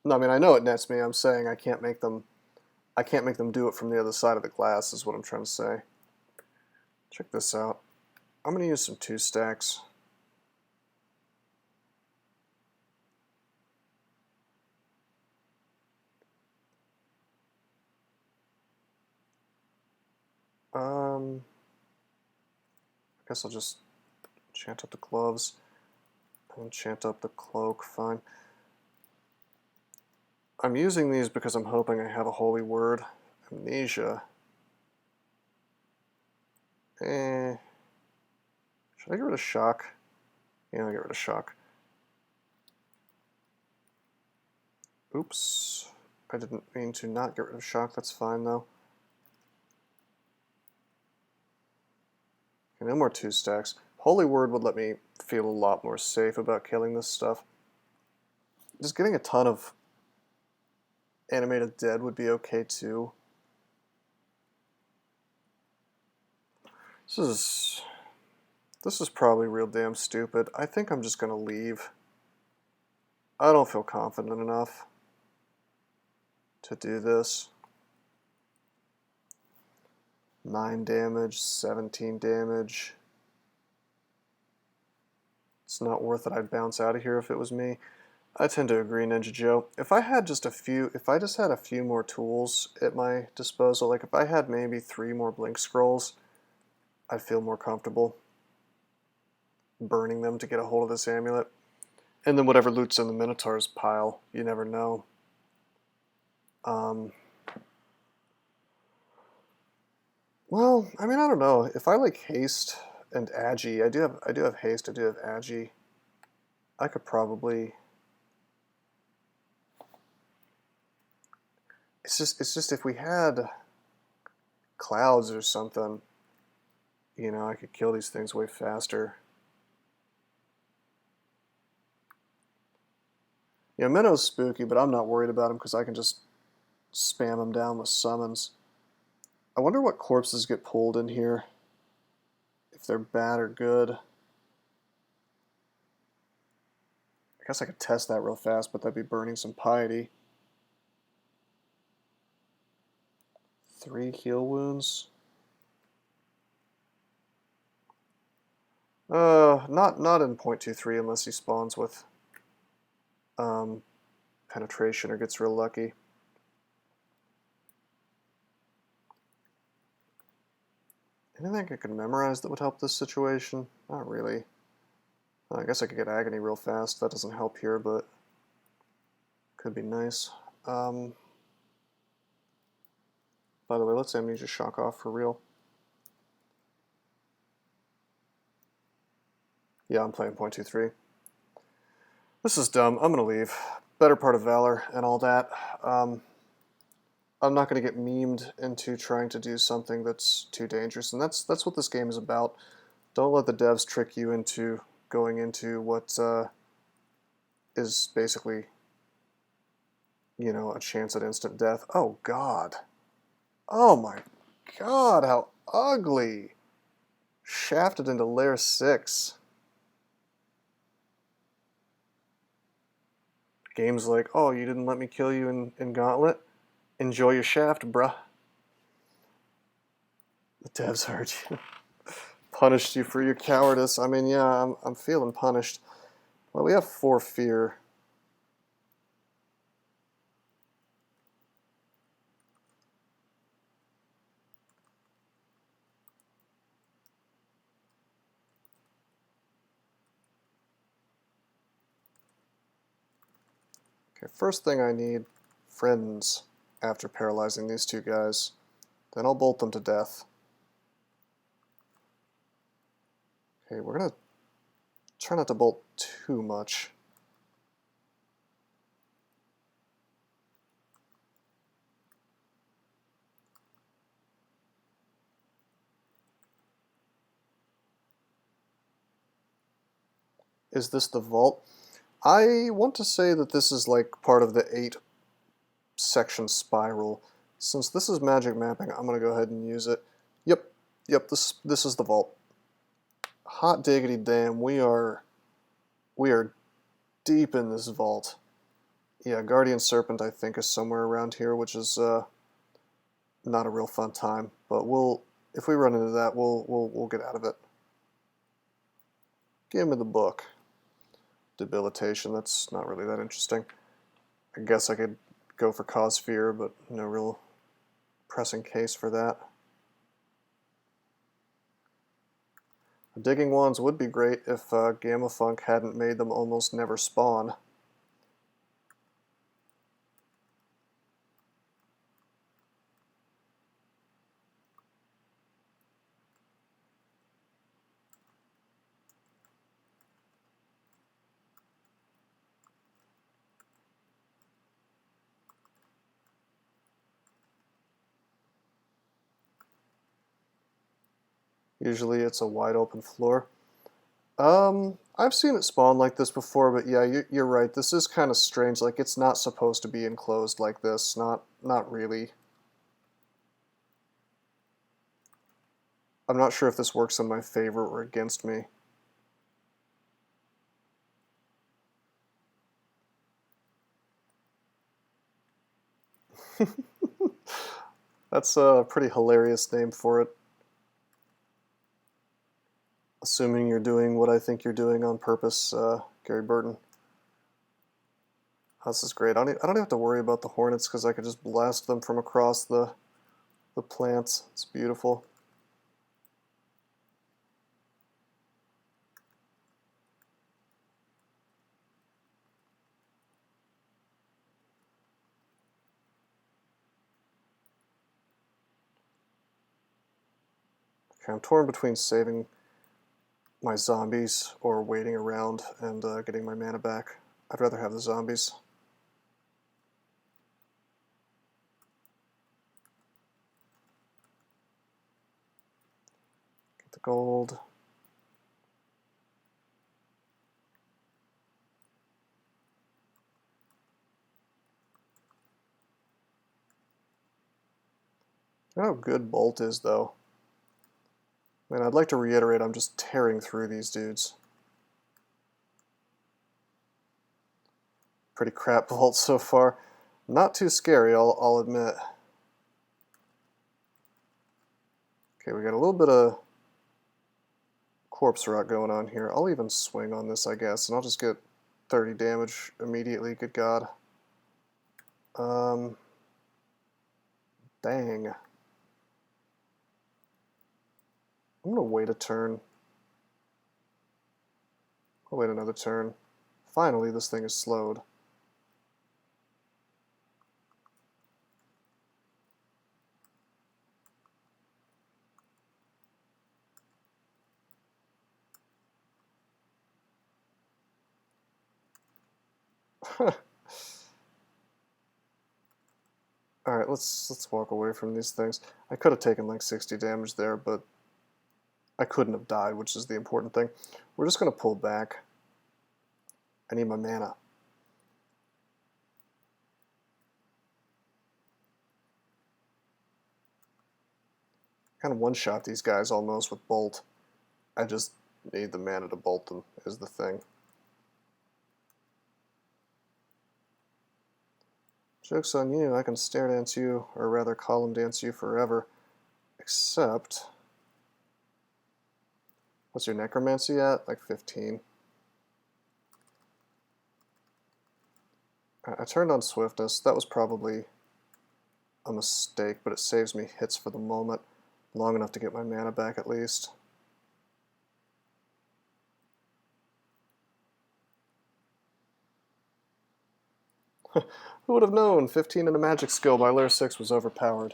No, I mean, I know it nets me. I'm saying I can't make them do it from the other side of the glass is what I'm trying to say. Check this out. I'm going to use some 2 stacks. I guess I'll just enchant up the gloves and enchant up the cloak, fine. I'm using these because I'm hoping I have a holy word. Amnesia. Should I get rid of shock? Yeah, I'll get rid of shock. Oops. I didn't mean to not get rid of shock. That's fine, though. Okay, no more 2 stacks. Holy word would let me feel a lot more safe about killing this stuff. Just getting a ton of animated dead would be okay, too. This is probably real damn stupid. I think I'm just gonna leave. I don't feel confident enough to do this. 9 damage, 17 damage. It's not worth it. I'd bounce out of here if it was me. I tend to agree, Ninja Joe. If I just had a few more tools at my disposal, like if I had maybe 3 more blink scrolls, I'd feel more comfortable burning them to get a hold of this amulet. And then whatever loot's in the Minotaur's pile, you never know. Well, I mean, I don't know. If I like haste and agi. I do have haste. I do have agi. I could probably. It's just if we had clouds or something, you know, I could kill these things way faster. Yeah, Minnow's spooky, but I'm not worried about him because I can just spam him down with summons. I wonder what corpses get pulled in here, if they're bad or good. I guess I could test that real fast, but that'd be burning some piety. 3 heal wounds. Not in 0.23 unless he spawns with penetration or gets real lucky. Anything I can memorize that would help this situation? Not really. I guess I could get agony real fast. That doesn't help here, but could be nice. By the way, let's amnesia shock off for real. Yeah, I'm playing 0.23. This is dumb. I'm gonna leave. Better part of Valor and all that. I'm not gonna get memed into trying to do something that's too dangerous, and that's what this game is about. Don't let the devs trick you into going into what is basically, you know, a chance at instant death. Oh God. Oh my God, how ugly. Shafted into layer 6. Game's like, oh, you didn't let me kill you in Gauntlet? Enjoy your shaft, bruh. The devs hurt you. Punished you for your cowardice. I mean, yeah, I'm feeling punished. Well, we have 4 fear. Okay, first thing I need, friends, after paralyzing these 2 guys. Then I'll bolt them to death. Okay, we're gonna try not to bolt too much. Is this the vault? I want to say that this is like part of the 8-section spiral. Since this is magic mapping, I'm gonna go ahead and use it. Yep, this is the vault. Hot diggity damn, we are deep in this vault. Yeah, Guardian Serpent I think is somewhere around here, which is not a real fun time. But if we run into that, we'll get out of it. Give me the book. Debilitation, that's not really that interesting. I guess I could go for Cause Fear, but no real pressing case for that. Digging Wands would be great if Gamma Funk hadn't made them almost never spawn. Usually it's a wide open floor. I've seen it spawn like this before, but yeah, you're right. This is kind of strange. Like, it's not supposed to be enclosed like this. Not really. I'm not sure if this works in my favor or against me. That's a pretty hilarious name for it. Assuming you're doing what I think you're doing on purpose, Gary Burton. Oh, this is great. I don't even have to worry about the hornets because I could just blast them from across the plants. It's beautiful. Okay, I'm torn between saving my zombies or waiting around and getting my mana back. I'd rather have the zombies. Get the gold. You know how good Bolt is, though. Man, I'd like to reiterate, I'm just tearing through these dudes. Pretty crap Bolt so far. Not too scary, I'll admit. Okay, we got a little bit of corpse rot going on here. I'll even swing on this, I guess, and I'll just get 30 damage immediately. Good God. Dang. I'm gonna wait a turn. I'll wait another turn. Finally, this thing is slowed. Alright, let's walk away from these things. I could have taken like 60 damage there, but I couldn't have died, which is the important thing. We're just gonna pull back. I need my mana. Kind of one-shot these guys almost with Bolt. I just need the mana to bolt them, is the thing. Joke's on you, I can stare dance you, or rather column dance you forever. Except... What's your necromancy at? Like 15. I turned on swiftness. That was probably a mistake, but it saves me hits for the moment. Long enough to get my mana back at least. Who would have known 15 in a magic skill by layer 6 was overpowered?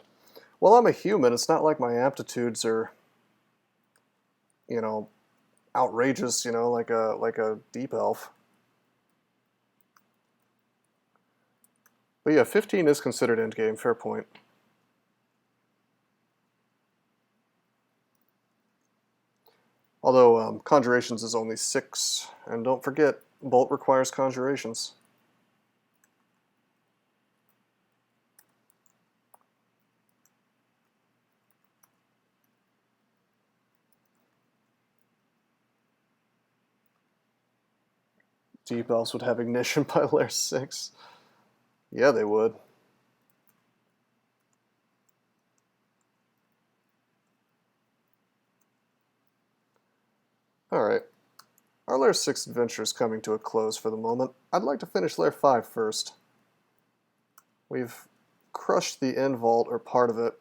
Well, I'm a human. It's not like my aptitudes are, you know, outrageous, you know, like a deep elf. But yeah, 15 is considered endgame, fair point. Although Conjurations is only 6, and don't forget, Bolt requires Conjurations. Deep elves would have Ignition by layer 6. Yeah, they would. Alright. Our layer 6 adventure is coming to a close for the moment. I'd like to finish layer 5 first. We've crushed the end vault, or part of it.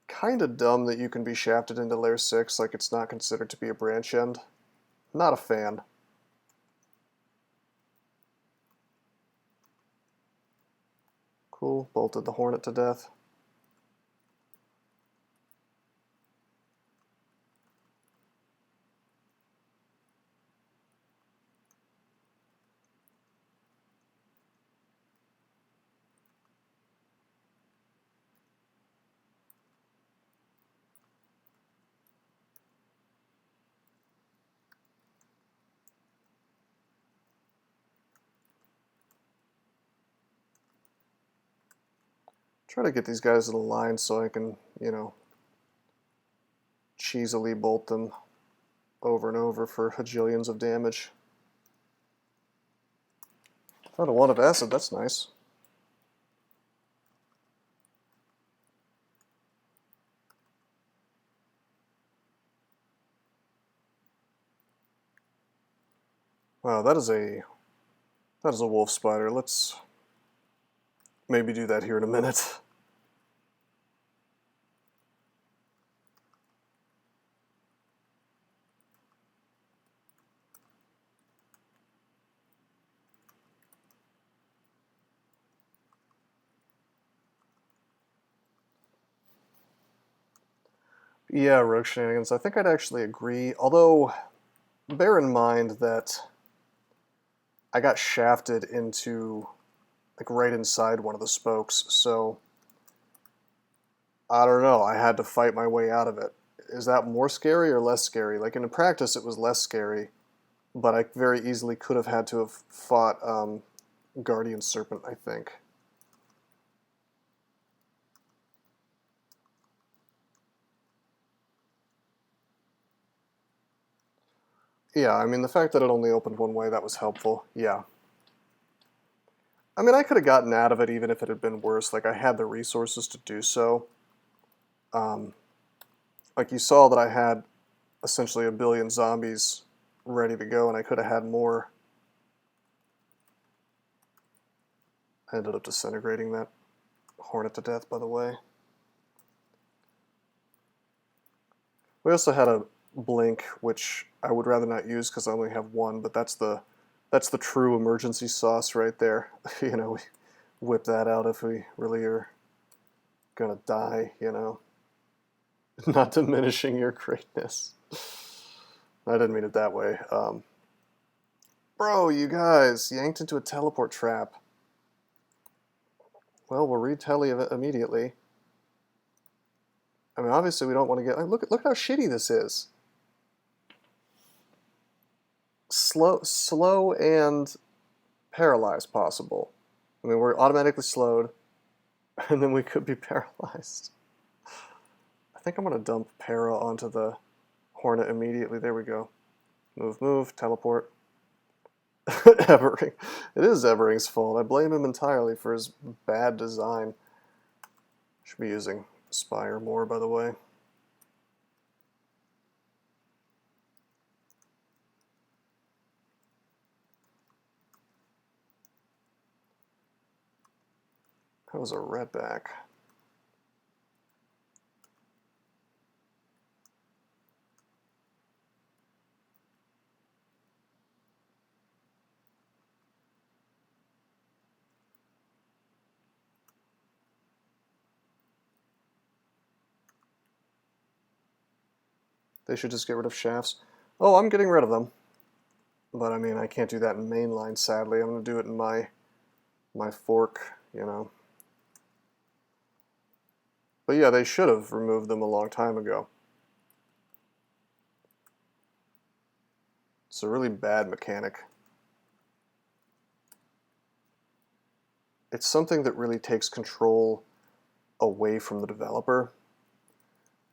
Kinda dumb that you can be shafted into layer 6 like it's not considered to be a branch end. Not a fan. Cool, bolted the Hornet to death. Try to get these guys in a line so I can, you know, cheesily bolt them over and over for hajillions of damage. Found a wand of acid, that's nice. Wow, that is a wolf spider. Let's maybe do that here in a minute. Yeah, rogue shenanigans. I think I'd actually agree. Although, bear in mind that I got shafted into, like, right inside one of the spokes, so I don't know. I had to fight my way out of it. Is that more scary or less scary? Like, in practice, it was less scary, but I very easily could have had to have fought Guardian Serpent, I think. Yeah, I mean, the fact that it only opened one way, that was helpful. Yeah. I mean, I could have gotten out of it even if it had been worse. Like, I had the resources to do so. Like, you saw that I had essentially a billion zombies ready to go, and I could have had more. I ended up disintegrating that hornet to death, by the way. We also had a blink, which I would rather not use because I only have one, but that's the true emergency sauce right there. You know, we whip that out if we really are gonna die, you know. Not diminishing your greatness. I didn't mean it that way. Bro, you guys, yanked into a teleport trap. Well, we'll re-tele immediately. I mean, obviously we don't want to get... Look at how shitty this is. Slow and paralyzed possible. I mean, we're automatically slowed, and then we could be paralyzed. I think I'm going to dump Para onto the Hornet immediately. There we go. Move, teleport. Evering. It is Evering's fault. I blame him entirely for his bad design. Should be using Spire more, by the way. That was a redback. They should just get rid of shafts. Oh, I'm getting rid of them. But I mean, I can't do that in mainline, sadly. I'm going to do it in my fork, you know. But yeah, they should have removed them a long time ago. It's a really bad mechanic. It's something that really takes control away from the developer.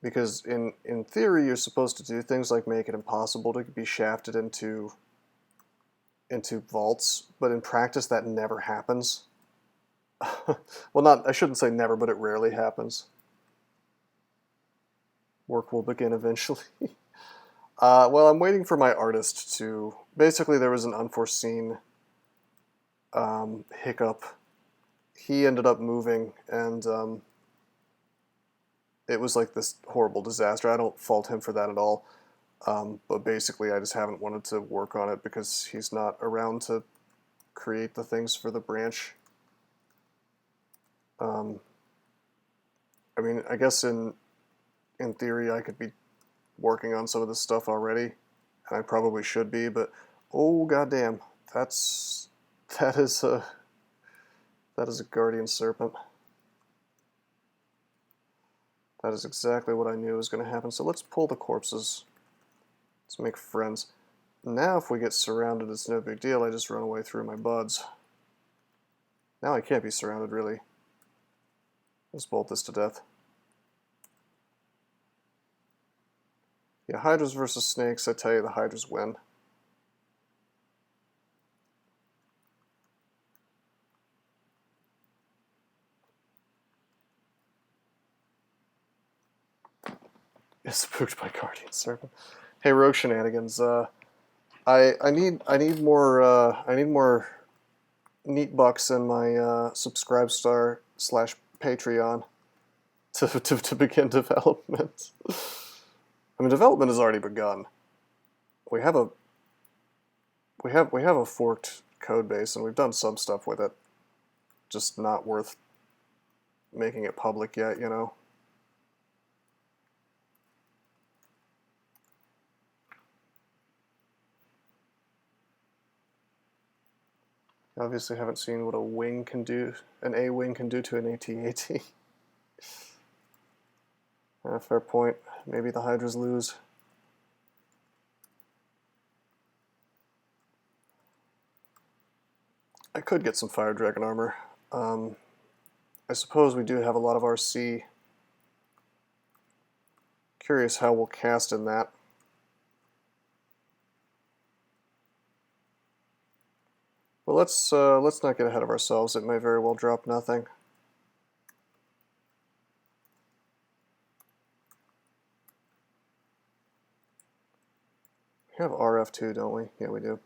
Because in theory, you're supposed to do things like make it impossible to be shafted into vaults, but in practice that never happens. Well, I shouldn't say never, but it rarely happens. Work will begin eventually. Well, I'm waiting for my artist to... Basically, there was an unforeseen hiccup. He ended up moving, and it was like this horrible disaster. I don't fault him for that at all. But basically, I just haven't wanted to work on it because he's not around to create the things for the branch. I mean, I guess in theory, I could be working on some of this stuff already, and I probably should be, but oh goddamn, that is a Guardian Serpent. That is exactly what I knew was going to happen. So let's pull the corpses. Let's make friends. Now if we get surrounded, it's no big deal. I just run away through my buds. Now I can't be surrounded, really. Let's bolt this to death. Yeah, Hydras versus Snakes, I tell you, the Hydras win. It's spooked by Guardian Serpent. Hey, Rogue Shenanigans. I need more neat bucks in my subscribe star / Patreon to begin development. I mean, development has already begun. We have a forked code base, and we've done some stuff with it. Just not worth making it public yet, you know. You obviously haven't seen what a wing can do, an A wing can do to an AT-AT. Fair point. Maybe the Hydras lose. I could get some Fire Dragon armor. I suppose we do have a lot of RC. Curious how we'll cast in that. Well, let's not get ahead of ourselves. It may very well drop nothing. We have RF too, don't we? Yeah, we do.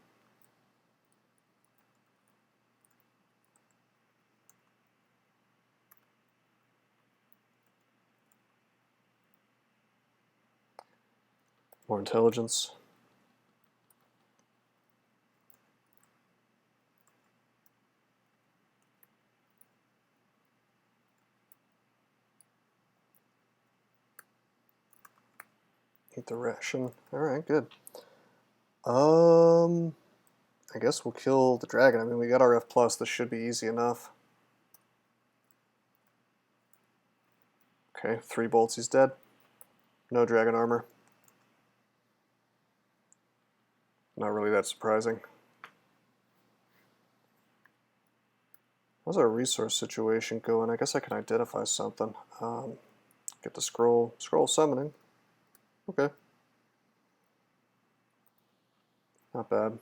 More intelligence. Eat the ration. Alright, good. I guess we'll kill the dragon. I mean, we got RF plus. This should be easy enough. Okay, 3 bolts, he's dead. No dragon armor. Not really that surprising. How's our resource situation going? I guess I can identify something. Get the scroll summoning. Okay. Not bad.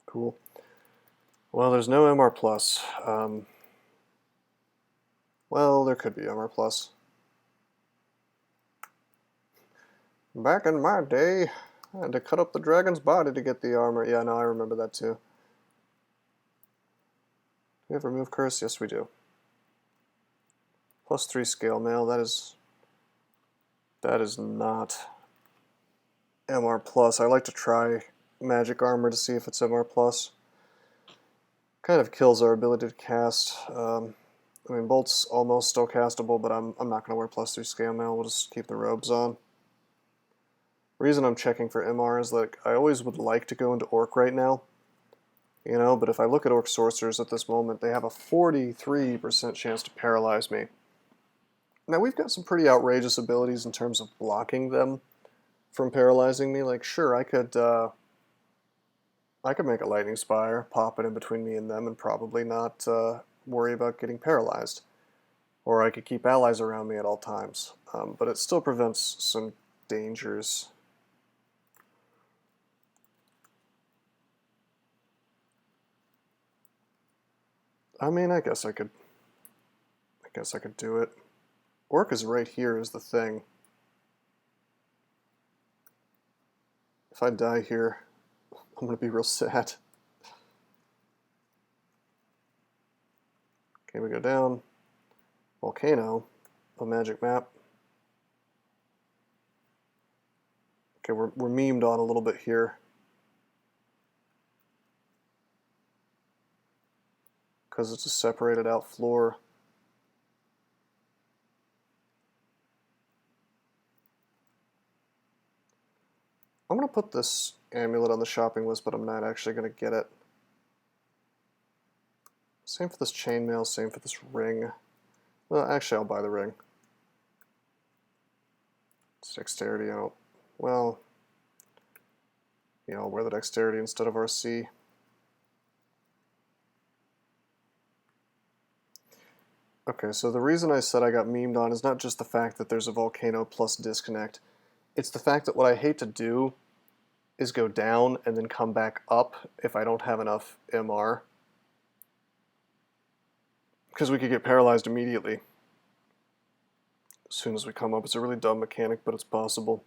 Cool. Well, there's no MR plus. Well, there could be MR plus. Back in my day, I had to cut up the dragon's body to get the armor. Yeah, no, I remember that too. Do we have remove curse? Yes, we do. +3 scale mail. That is not MR plus. I like to try magic armor to see if it's MR plus. Kind of kills our ability to cast. I mean, bolt's almost still castable, but I'm not going to wear +3 scale mail. We'll just keep the robes on. Reason I'm checking for MR is like I always would like to go into Orc right now, you know, but if I look at Orc sorcerers at this moment, they have a 43% chance to paralyze me. Now we've got some pretty outrageous abilities in terms of blocking them from paralyzing me. Like, sure, I could make a lightning spire, pop it in between me and them, and probably not worry about getting paralyzed. Or I could keep allies around me at all times, but it still prevents some dangers. I mean, I guess I could do it. Orc is right here is the thing. If I die here, I'm gonna be real sad. Okay, we go down. Volcano, a magic map. Okay, we're memed on a little bit here. Because it's a separated out floor. I'm going to put this amulet on the shopping list, but I'm not actually going to get it. Same for this chainmail, same for this ring. Well, actually, I'll buy the ring. It's dexterity, I don't... Well... Yeah, I'll wear the dexterity instead of RC. Okay, so the reason I said I got memed on is not just the fact that there's a volcano plus disconnect. It's the fact that what I hate to do is go down and then come back up if I don't have enough MR. Because we could get paralyzed immediately as soon as we come up. It's a really dumb mechanic, but it's possible.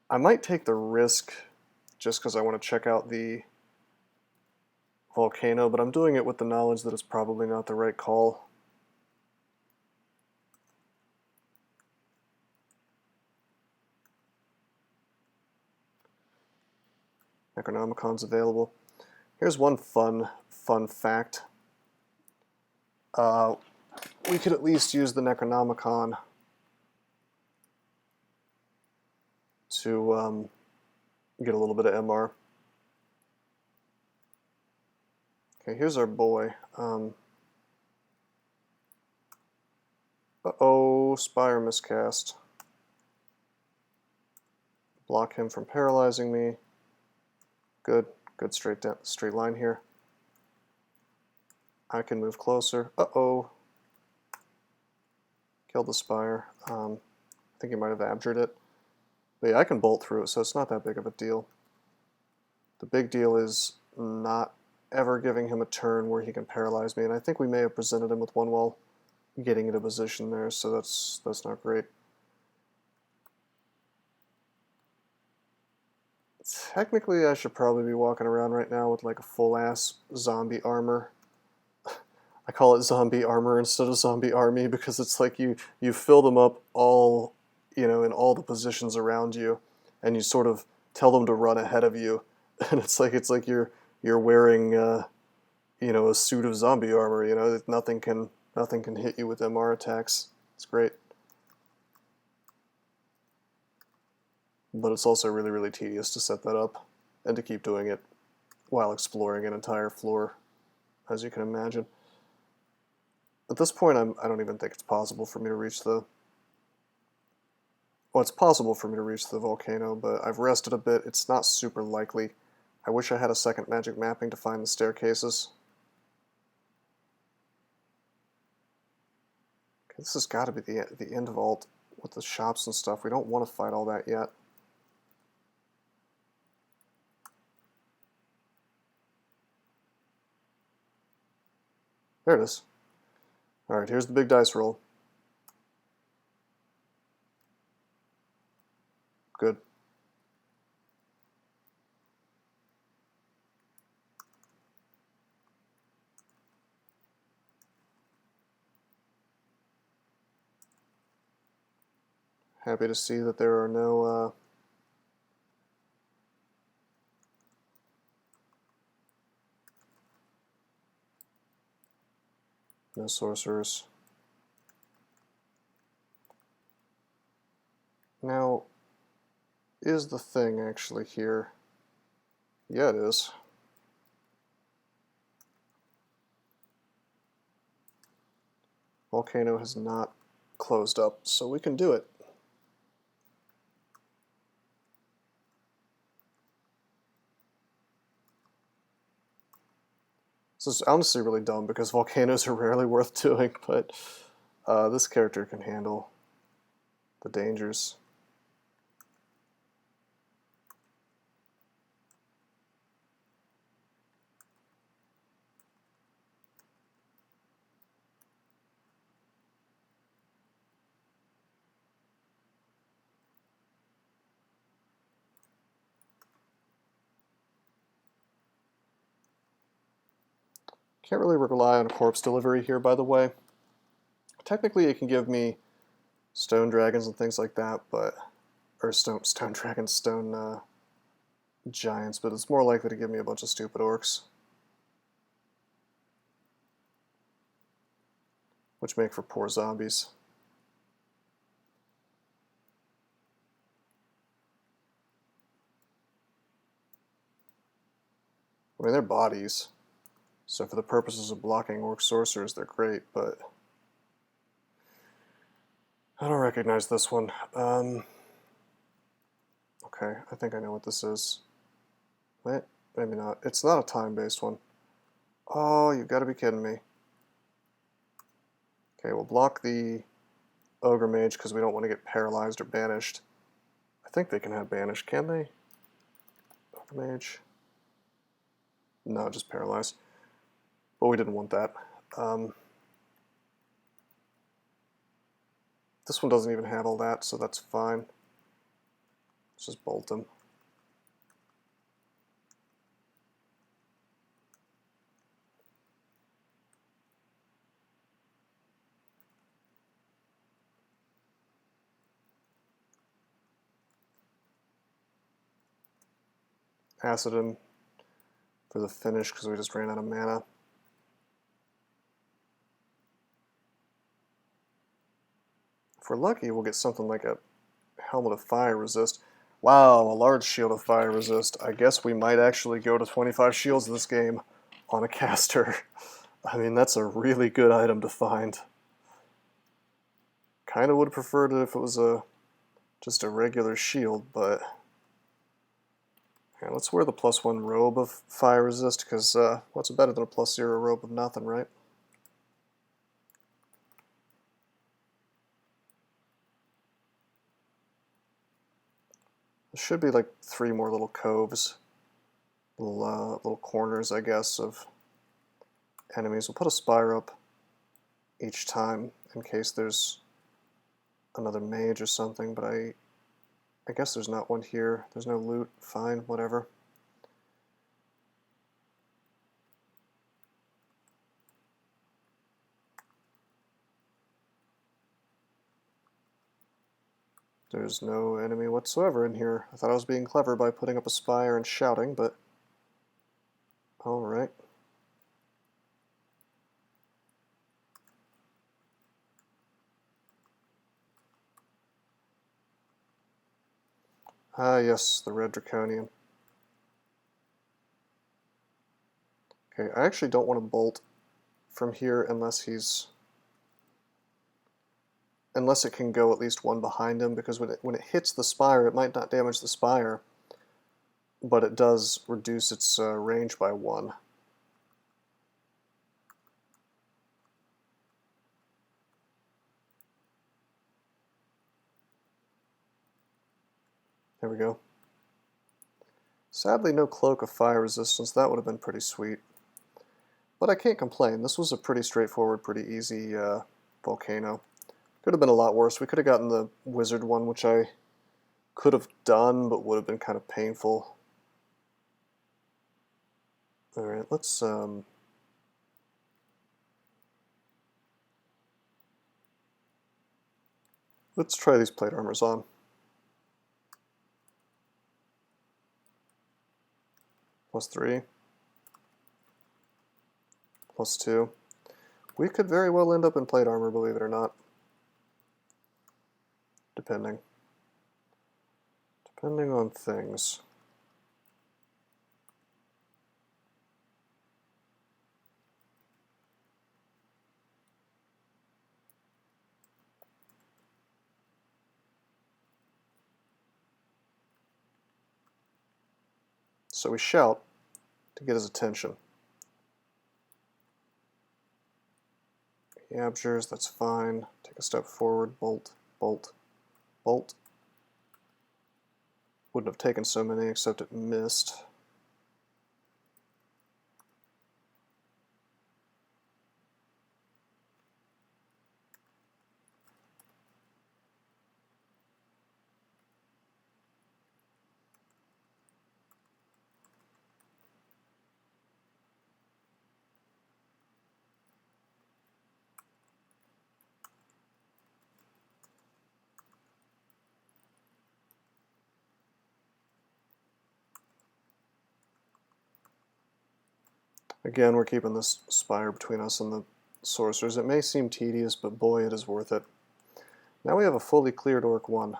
I might take the risk just because I want to check out the volcano, but I'm doing it with the knowledge that it's probably not the right call. Necronomicon's available. Here's one fun fact. We could at least use the Necronomicon to get a little bit of MR. Okay, here's our boy. Uh-oh, SpIE miscast. Block him from paralyzing me. Good straight line here. I can move closer. Uh-oh. Killed the SpIE. I think he might have abjured it. But yeah, I can bolt through it, so it's not that big of a deal. The big deal is not ever giving him a turn where he can paralyze me, and I think we may have presented him with one while getting into position there, so that's not great. Technically, I should probably be walking around right now with like a full-ass zombie armor. I call it zombie armor instead of zombie army because it's like you fill them up all, in all the positions around you, and you sort of tell them to run ahead of you, and it's like you're wearing a suit of zombie armor. Nothing can hit you with MR attacks. It's great. But it's also really, really tedious to set that up and to keep doing it while exploring an entire floor, as you can imagine. At this point, I don't even think it's possible for me to reach the... Well, it's possible for me to reach the volcano, but I've rested a bit. It's not super likely. I wish I had a second magic mapping to find the staircases. Okay, this has got to be the end of Alt with the shops and stuff. We don't want to fight all that yet. There it is. Alright, here's the big dice roll. Good. Happy to see that there are no no sorcerers. Now, is the thing actually here? Yeah, it is. Volcano has not closed up, so we can do it. This is honestly really dumb because volcanoes are rarely worth doing, but this character can handle the dangers. Can't really rely on corpse delivery here, by the way. Technically, it can give me stone dragons and things like that, or stone dragons, stone giants, but it's more likely to give me a bunch of stupid orcs, which make for poor zombies. I mean, they're bodies, so for the purposes of blocking orc sorcerers, they're great, but I don't recognize this one. Okay, I think I know what this is. Wait, maybe not. It's not a time-based one. Oh, you've got to be kidding me. Okay, we'll block the Ogre Mage because we don't want to get paralyzed or banished. I think they can have banished, can they? Ogre Mage. No, just paralyzed. But we didn't want that. This one doesn't even have all that, so that's fine. Let's just bolt him. Acid him for the finish because we just ran out of mana. If we're lucky, we'll get something like a Helmet of Fire resist. Wow, a large shield of fire resist. I guess we might actually go to 25 shields this game on a caster. I mean, that's a really good item to find. Kind of would have preferred it if it was just a regular shield, but yeah, let's wear the +1 robe of fire resist, because what's better than a +0 robe of nothing, right? There should be like 3 more little coves, little corners, I guess, of enemies. We'll put a spire up each time in case there's another mage or something, but I guess there's not one here. There's no loot. Fine, whatever. There's no enemy whatsoever in here. I thought I was being clever by putting up a spire and shouting, but alright. Ah yes, the red draconian. Okay, I actually don't want to bolt from here unless it can go at least one behind him, because when it hits the spire, it might not damage the spire, but it does reduce its range by 1. There we go. Sadly, no cloak of fire resistance. That would have been pretty sweet. But I can't complain. This was a pretty straightforward, pretty easy volcano. Could have been a lot worse. We could have gotten the wizard one, which I could have done, but would have been kind of painful. Alright, let's try these plate armors on. +3. +2. We could very well end up in plate armor, believe it or not. Depending on things. So we shout to get his attention. He abjures, that's fine. Take a step forward, bolt, bolt, bolt. Wouldn't have taken so many, except it missed. Again, we're keeping this spire between us and the sorcerers. It may seem tedious, but boy, it is worth it. Now we have a fully cleared Orc 1.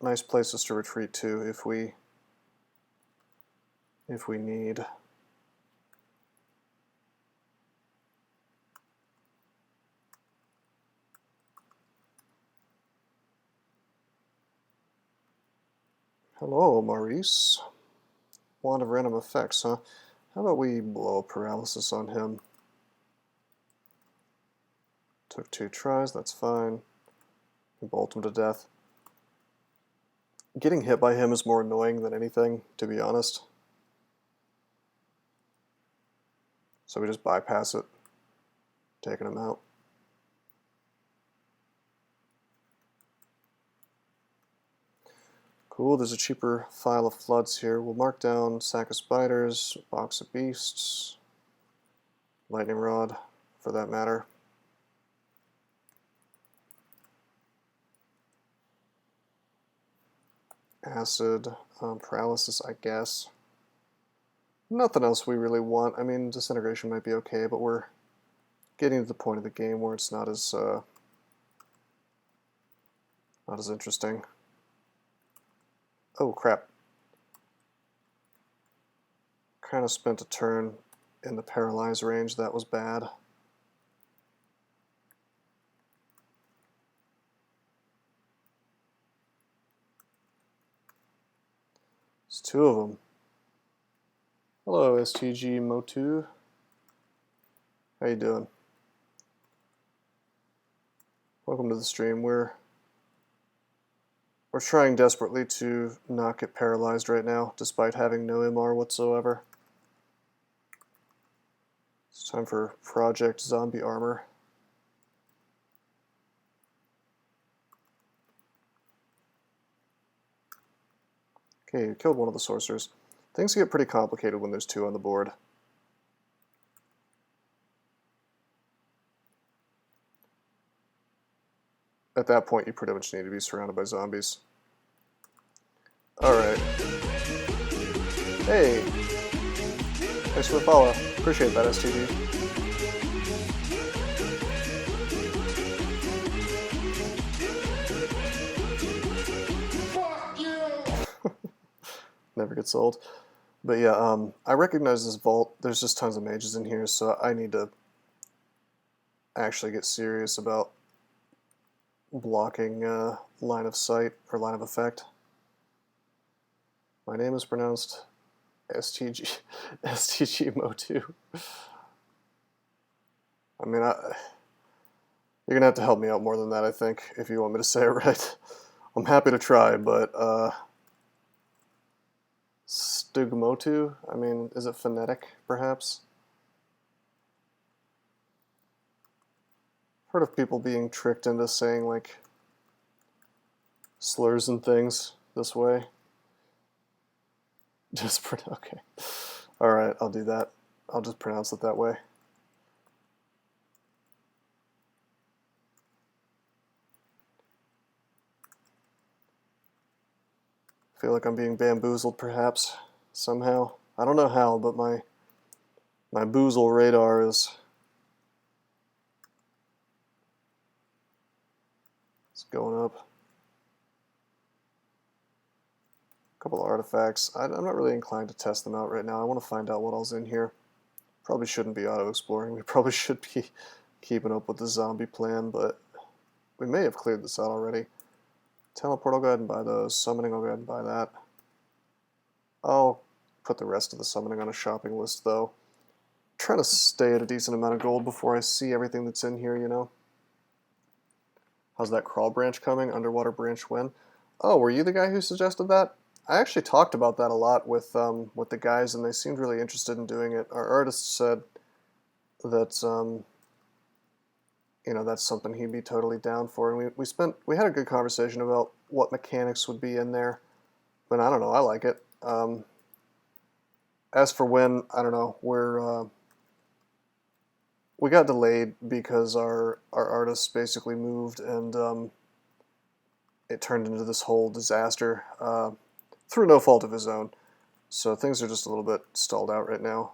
Nice places to retreat to if we need. Hello, Maurice. Wand of random effects, huh? How about we blow paralysis on him? Took 2 tries, that's fine. We bolt him to death. Getting hit by him is more annoying than anything, to be honest. So we just bypass it, taking him out. Cool, there's a cheaper file of floods here. We'll mark down sack of spiders, box of beasts, lightning rod, for that matter. Acid, paralysis, I guess. Nothing else we really want. I mean, disintegration might be okay, but we're getting to the point of the game where it's not as interesting. Oh crap. Kind of spent a turn in the paralyze range. That was bad. There's two of them. Hello, STG Motu. How you doing? Welcome to the stream. We're trying desperately to not get paralyzed right now, despite having no MR whatsoever. It's time for Project Zombie Armor. Okay, you killed one of the sorcerers. Things get pretty complicated when there's two on the board. At that point, you pretty much need to be surrounded by zombies. Alright. Hey! Thanks for the follow. Appreciate that, STG. Never gets old. But yeah, I recognize this vault. There's just tons of mages in here, so I need to actually get serious about blocking line of sight or line of effect. My name is pronounced STG Motu. I mean, you're gonna have to help me out more than that, I think, if you want me to say it right. I'm happy to try, but Stugmotu? I mean, is it phonetic, perhaps? Heard of people being tricked into saying, like, slurs and things this way. Just, okay. Alright, I'll do that. I'll just pronounce it that way. Feel like I'm being bamboozled, perhaps, somehow. I don't know how, but my boozle radar is going up. A couple of artifacts. I'm not really inclined to test them out right now. I want to find out what all's in here. Probably shouldn't be auto-exploring. We probably should be keeping up with the zombie plan, but we may have cleared this out already. Teleport, I'll go ahead and buy those. Summoning, I'll go ahead and buy that. I'll put the rest of the summoning on a shopping list, though. I'm trying to stay at a decent amount of gold before I see everything that's in here, you know? How's that crawl branch coming? Underwater branch when? Oh, were you the guy who suggested that? I actually talked about that a lot with the guys, and they seemed really interested in doing it. Our artist said that you know, that's something he'd be totally down for. And we had a good conversation about what mechanics would be in there. But I don't know, I like it. As for when, I don't know, we got delayed because our artist basically moved, and it turned into this whole disaster through no fault of his own. So things are just a little bit stalled out right now.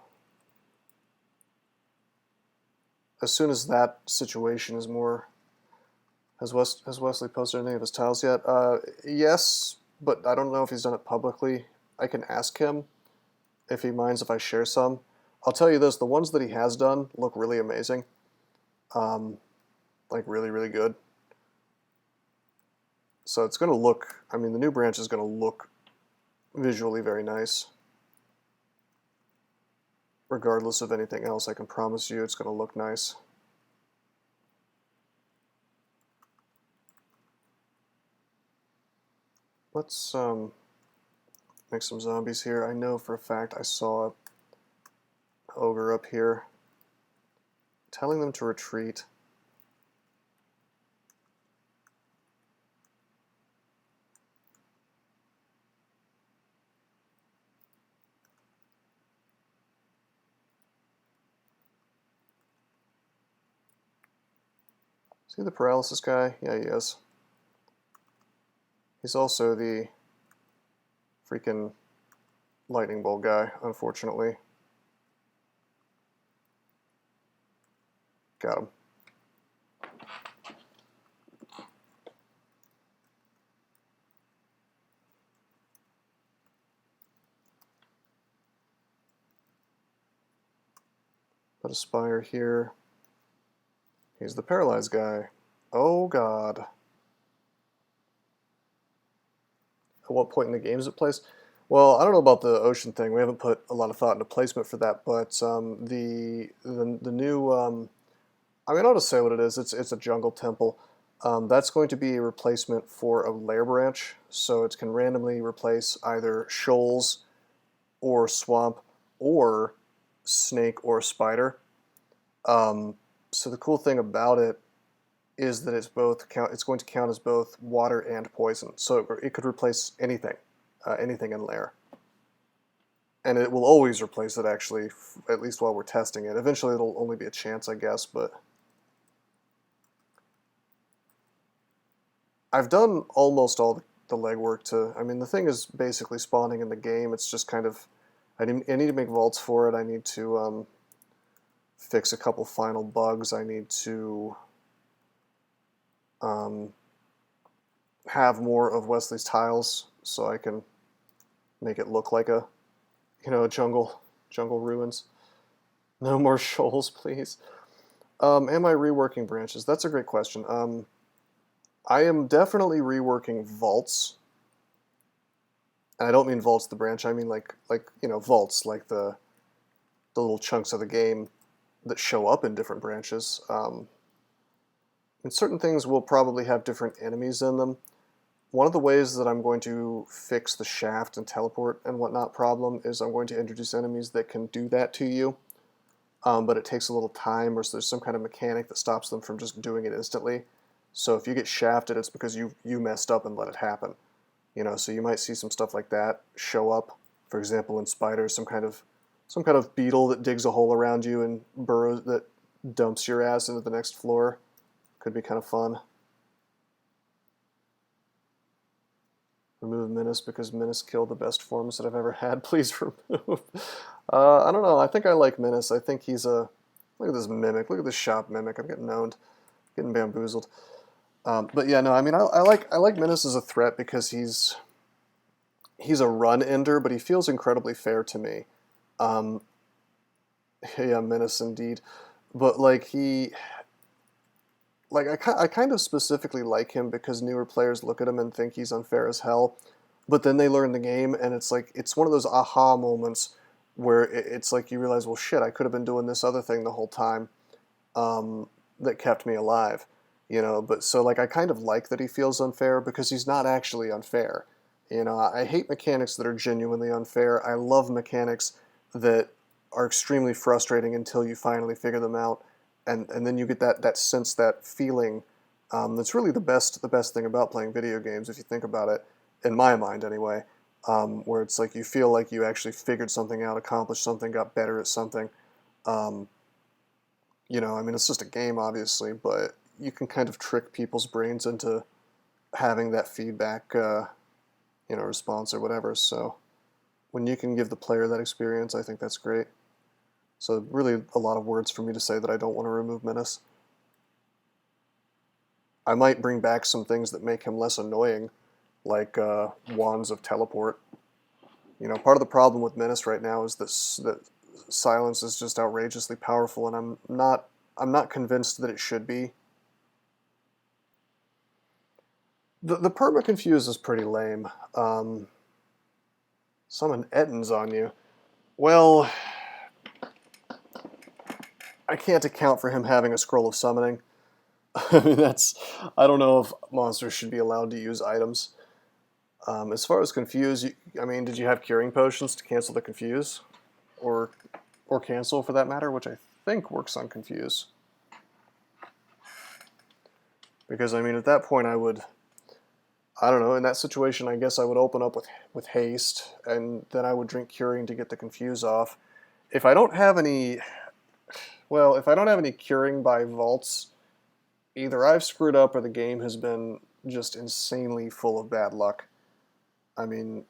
As soon as that situation is more... Has Wesley posted any of his tiles yet? Yes, but I don't know if he's done it publicly. I can ask him if he minds if I share some. I'll tell you this, the ones that he has done look really amazing. Like really, really good. So it's going to look... I mean, the new branch is going to look visually very nice. Regardless of anything else, I can promise you it's going to look nice. Let's make some zombies here. I know for a fact I saw an ogre up here telling them to retreat. Is he the paralysis guy? Yeah, he is. He's also the freaking lightning bolt guy, unfortunately. Got him. Put a spire here. He's the paralyzed guy. Oh god. At what point in the game is it placed? Well, I don't know about the ocean thing. We haven't put a lot of thought into placement for that, but the new I mean, I'll just say what it is. It's a jungle temple. That's going to be a replacement for a layer branch, so it can randomly replace either shoals or swamp or snake or spider. So the cool thing about it is that it's going to count as both water and poison. So it could replace anything, anything in layer. And it will always replace it, actually, at least while we're testing it. Eventually it'll only be a chance, I guess, but I've done almost all the legwork to, I mean, the thing is basically spawning in the game. It's just kind of, I need to make vaults for it. I need to fix a couple final bugs. I need to have more of Wesley's tiles so I can make it look like a, a jungle ruins. No more shoals, please. Am I reworking branches? That's a great question. I am definitely reworking vaults. And I don't mean vaults the branch, I mean like vaults, like the little chunks of the game that show up in different branches. And certain things will probably have different enemies in them. One of the ways that I'm going to fix the shaft and teleport and whatnot problem is I'm going to introduce enemies that can do that to you, but it takes a little time, or so there's some kind of mechanic that stops them from just doing it instantly. So if you get shafted, it's because you messed up and let it happen. So you might see some stuff like that show up. For example, in spiders, some kind of beetle that digs a hole around you and burrows that dumps your ass into the next floor. Could be kind of fun. Remove Menace because Menace killed the best forms that I've ever had. Please remove. I don't know. I think I like Menace. I think he's a... Look at this mimic. Look at this shop mimic. I'm getting owned. Getting bamboozled. But yeah, no, I mean, I like Menace as a threat because he's a run ender, but he feels incredibly fair to me. Yeah, Menace indeed. But like I kind of specifically like him because newer players look at him and think he's unfair as hell, but then they learn the game and it's like, it's one of those aha moments where it's like you realize, well shit, I could have been doing this other thing the whole time that kept me alive, but so like I kind of like that he feels unfair because he's not actually unfair. I hate mechanics that are genuinely unfair. I love mechanics that are extremely frustrating until you finally figure them out. And then you get that sense, that feeling, that's really the best thing about playing video games, if you think about it, in my mind anyway, where it's like you feel like you actually figured something out, accomplished something, got better at something. I mean, it's just a game, obviously, but you can kind of trick people's brains into having that feedback, response or whatever. So when you can give the player that experience, I think that's great. So really a lot of words for me to say that I don't want to remove Menace. I might bring back some things that make him less annoying, like wands of teleport. Part of the problem with Menace right now is that silence is just outrageously powerful, and I'm not convinced that it should be. The perma confuse is pretty lame. Summon Ettins on you. Well, I can't account for him having a scroll of summoning. I mean, I don't know if monsters should be allowed to use items. As far as confuse, I mean, did you have curing potions to cancel the confuse? Or cancel, for that matter, which I think works on confuse. Because, I mean, at that point I don't know, in that situation I guess I would open up with haste, and then I would drink curing to get the confuse off. If I don't have any curing by vaults, either I've screwed up or the game has been just insanely full of bad luck. I mean,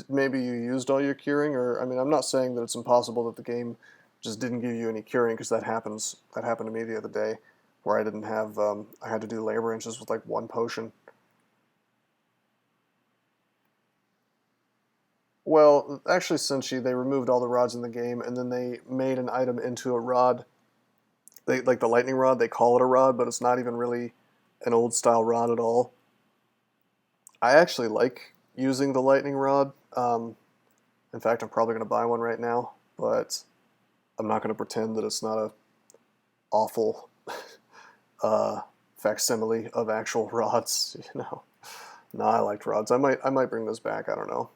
maybe you used all your curing, or, I mean, I'm not saying that it's impossible that the game just didn't give you any curing, because that happened to me the other day, where I didn't have, I had to do layer branches with like one potion. Well, actually, CeCj, they removed all the rods in the game, and then they made an item into a rod. They, like the lightning rod, they call it a rod, but it's not even really an old style rod at all. I actually like using the lightning rod. In fact, I'm probably going to buy one right now, but I'm not going to pretend that it's not a awful facsimile of actual rods. You know, no, I liked rods. I might bring this back. I don't know.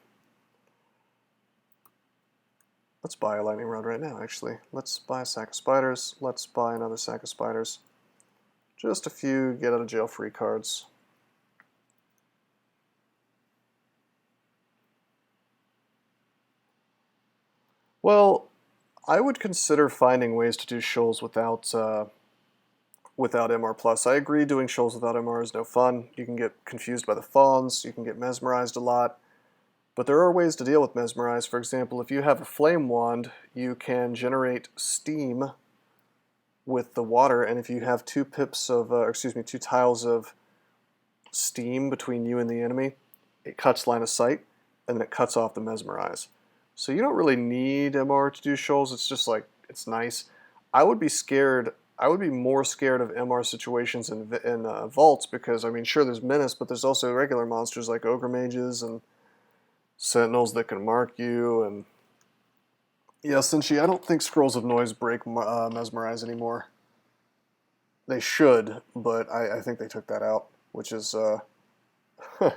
Let's buy a lightning rod right now. Actually, let's buy a sack of spiders. Let's buy another sack of spiders. Just a few get out of jail free cards. Well, I would consider finding ways to do shoals without MR+. I agree doing shoals without MR is no fun. You can get confused by the fawns, you can get mesmerized a lot, but there are ways to deal with mesmerize. For example, if you have a flame wand, you can generate steam with the water, and if you have 2 tiles of steam between you and the enemy, it cuts line of sight, and then it cuts off the mesmerize. So you don't really need MR to do shoals. It's just like, it's nice. I would be more scared of MR situations in vaults because, I mean, sure, there's menace, but there's also regular monsters like ogre mages and sentinels that can mark you. And yeah, CeCj, I don't think scrolls of noise break mesmerize anymore. They should, but I think they took that out, which is that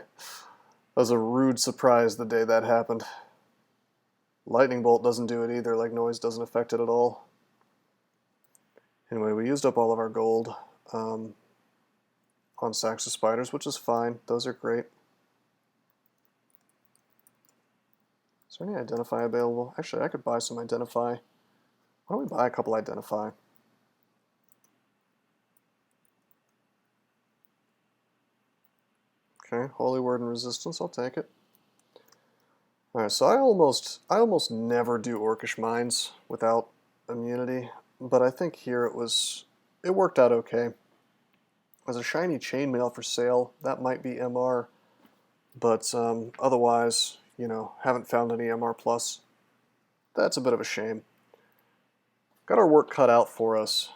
was a rude surprise the day that happened. Lightning bolt doesn't do it either, like noise doesn't affect it at all. Anyway, we used up all of our gold on sacks of spiders, which is fine. Those are great. Is there any Identify available? Actually, I could buy some Identify. Why don't we buy a couple Identify? Okay, Holy Word and Resistance, I'll take it. Alright, so I almost never do Orcish Mines without immunity, but I think here it worked out okay. There's a shiny chainmail for sale, that might be MR, but otherwise, you know, haven't found any MR+. That's a bit of a shame. Got our work cut out for us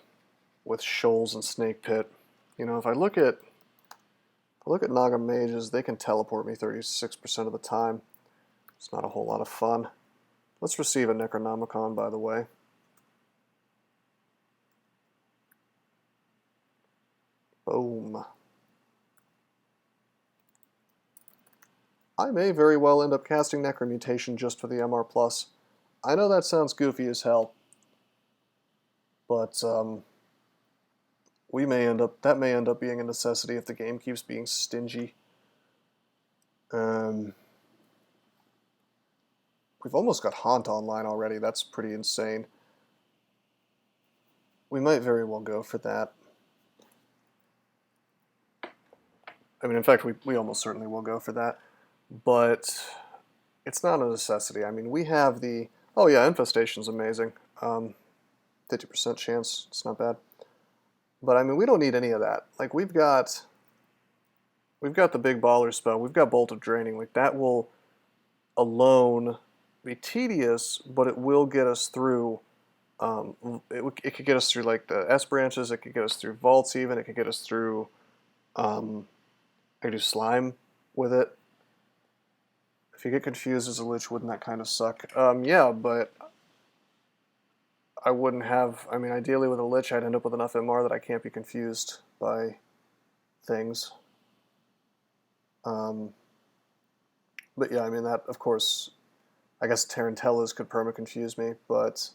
with shoals and snake pit. You know, if I look at Naga mages, they can teleport me 36% of the time. It's not a whole lot of fun. Let's receive a Necronomicon, by the way. Boom. I may very well end up casting Necromutation just for the MR+. I know that sounds goofy as hell, but that may end up being a necessity if the game keeps being stingy. We've almost got Haunt online already. That's pretty insane. We might very well go for that. I mean, in fact, we almost certainly will go for that. But it's not a necessity. I mean, we have the... Oh yeah, Infestation's amazing. 50% chance. It's not bad. But I mean, we don't need any of that. Like, we've got the big baller spell. We've got Bolt of Draining. Like, that will alone be tedious, but it will get us through. It could get us through like the S branches. It could get us through vaults. Even it could get us through. I could do slime with it. If you get confused as a lich, wouldn't that kind of suck? Yeah, but I wouldn't have. I mean, ideally with a lich, I'd end up with enough MR that I can't be confused by things. But yeah, I mean that. Of course, I guess Tarantellas could perma-confuse me, but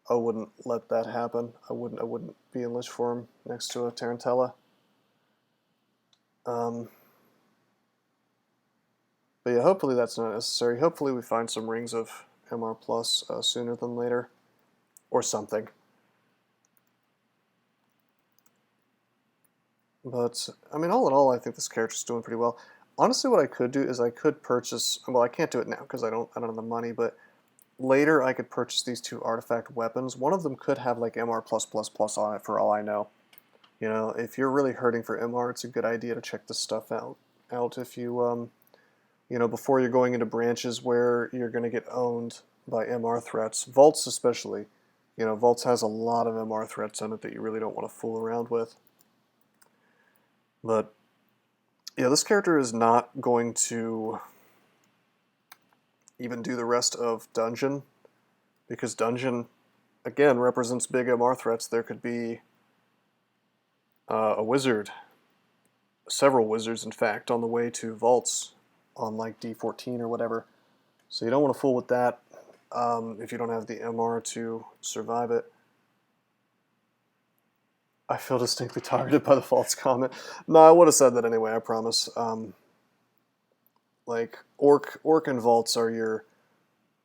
I wouldn't let that happen. I wouldn't be in lich form next to a Tarantella. But yeah, hopefully that's not necessary. Hopefully we find some rings of MR plus sooner than later, or something. But I mean, all in all, I think this character's doing pretty well. Honestly, what I could do is I could purchase. Well, I can't do it now because I don't have the money. But later, I could purchase these 2 artifact weapons. One of them could have like MR on it, for all I know. You know, if you're really hurting for MR, it's a good idea to check this stuff out. If you you know, before you're going into branches where you're going to get owned by MR threats. Vaults especially. You know, Vaults has a lot of MR threats in it that you really don't want to fool around with. But, yeah, this character is not going to even do the rest of Dungeon, because Dungeon, again, represents big MR threats. There could be a wizard, several wizards, in fact, on the way to Vaults on, like, D14 or whatever. So you don't want to fool with that if you don't have the MR to survive it. I feel distinctly targeted by the false comment. No, I would have said that anyway, I promise. Like, Orc and Vaults are your,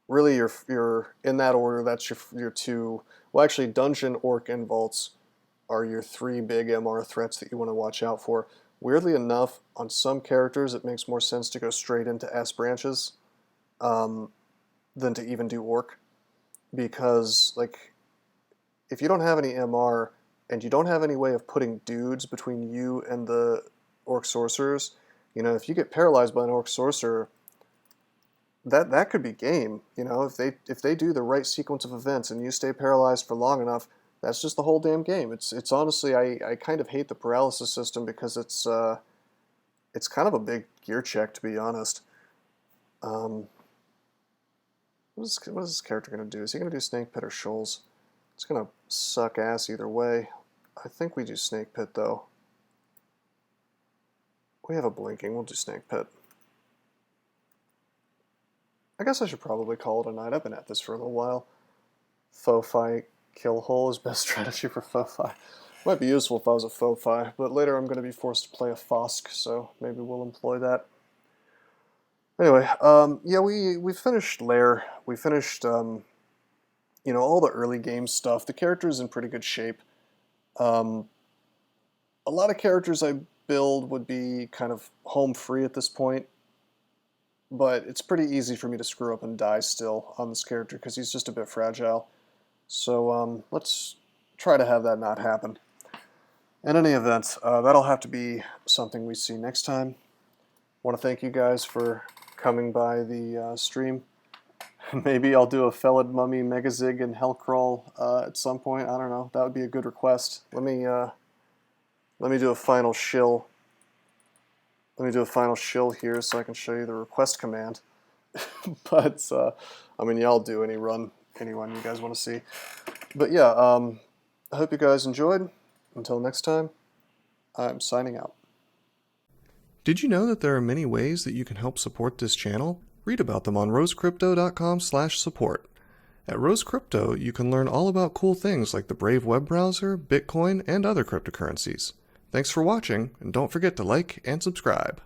really your in that order, that's your two, well actually Dungeon, Orc, and Vaults are your three big MR threats that you want to watch out for. Weirdly enough, on some characters it makes more sense to go straight into S branches than to even do Orc, because, like, if you don't have any MR, and you don't have any way of putting dudes between you and the Orc Sorcerers, you know, if you get paralyzed by an Orc Sorcerer, that could be game. You know, if they do the right sequence of events and you stay paralyzed for long enough, that's just the whole damn game. It's honestly, I kind of hate the paralysis system because it's kind of a big gear check, to be honest. What is this character going to do? Is he going to do Snake Pit or Shoals? It's going to suck ass either way. I think we do Snake Pit, though. We have a blinking. We'll do Snake Pit. I guess I should probably call it a night. I've been at this for a little while. FoFi kill hole is best strategy for FoFi. Might be useful if I was a FoFi, but later I'm going to be forced to play a FoSk, so maybe we'll employ that. Anyway, yeah, we finished Lair. We finished... you know, all the early game stuff. The character is in pretty good shape. A lot of characters I build would be kind of home free at this point, but it's pretty easy for me to screw up and die still on this character because he's just a bit fragile. So let's try to have that not happen. In any event, that'll have to be something we see next time. I want to thank you guys for coming by the stream. Maybe I'll do a Felid Mummy Megazig and Hellcrawl at some point. I don't know. That would be a good request. Let me do a final shill. Let me do a final shill here so I can show you the request command. But I mean, yeah, I'll do any run, anyone you guys want to see. But yeah, I hope you guys enjoyed. Until next time, I'm signing out. Did you know that there are many ways that you can help support this channel? Read about them on rosecrypto.com/support. At Rose Crypto, you can learn all about cool things like the Brave web browser, Bitcoin, and other cryptocurrencies. Thanks for watching, and don't forget to like and subscribe.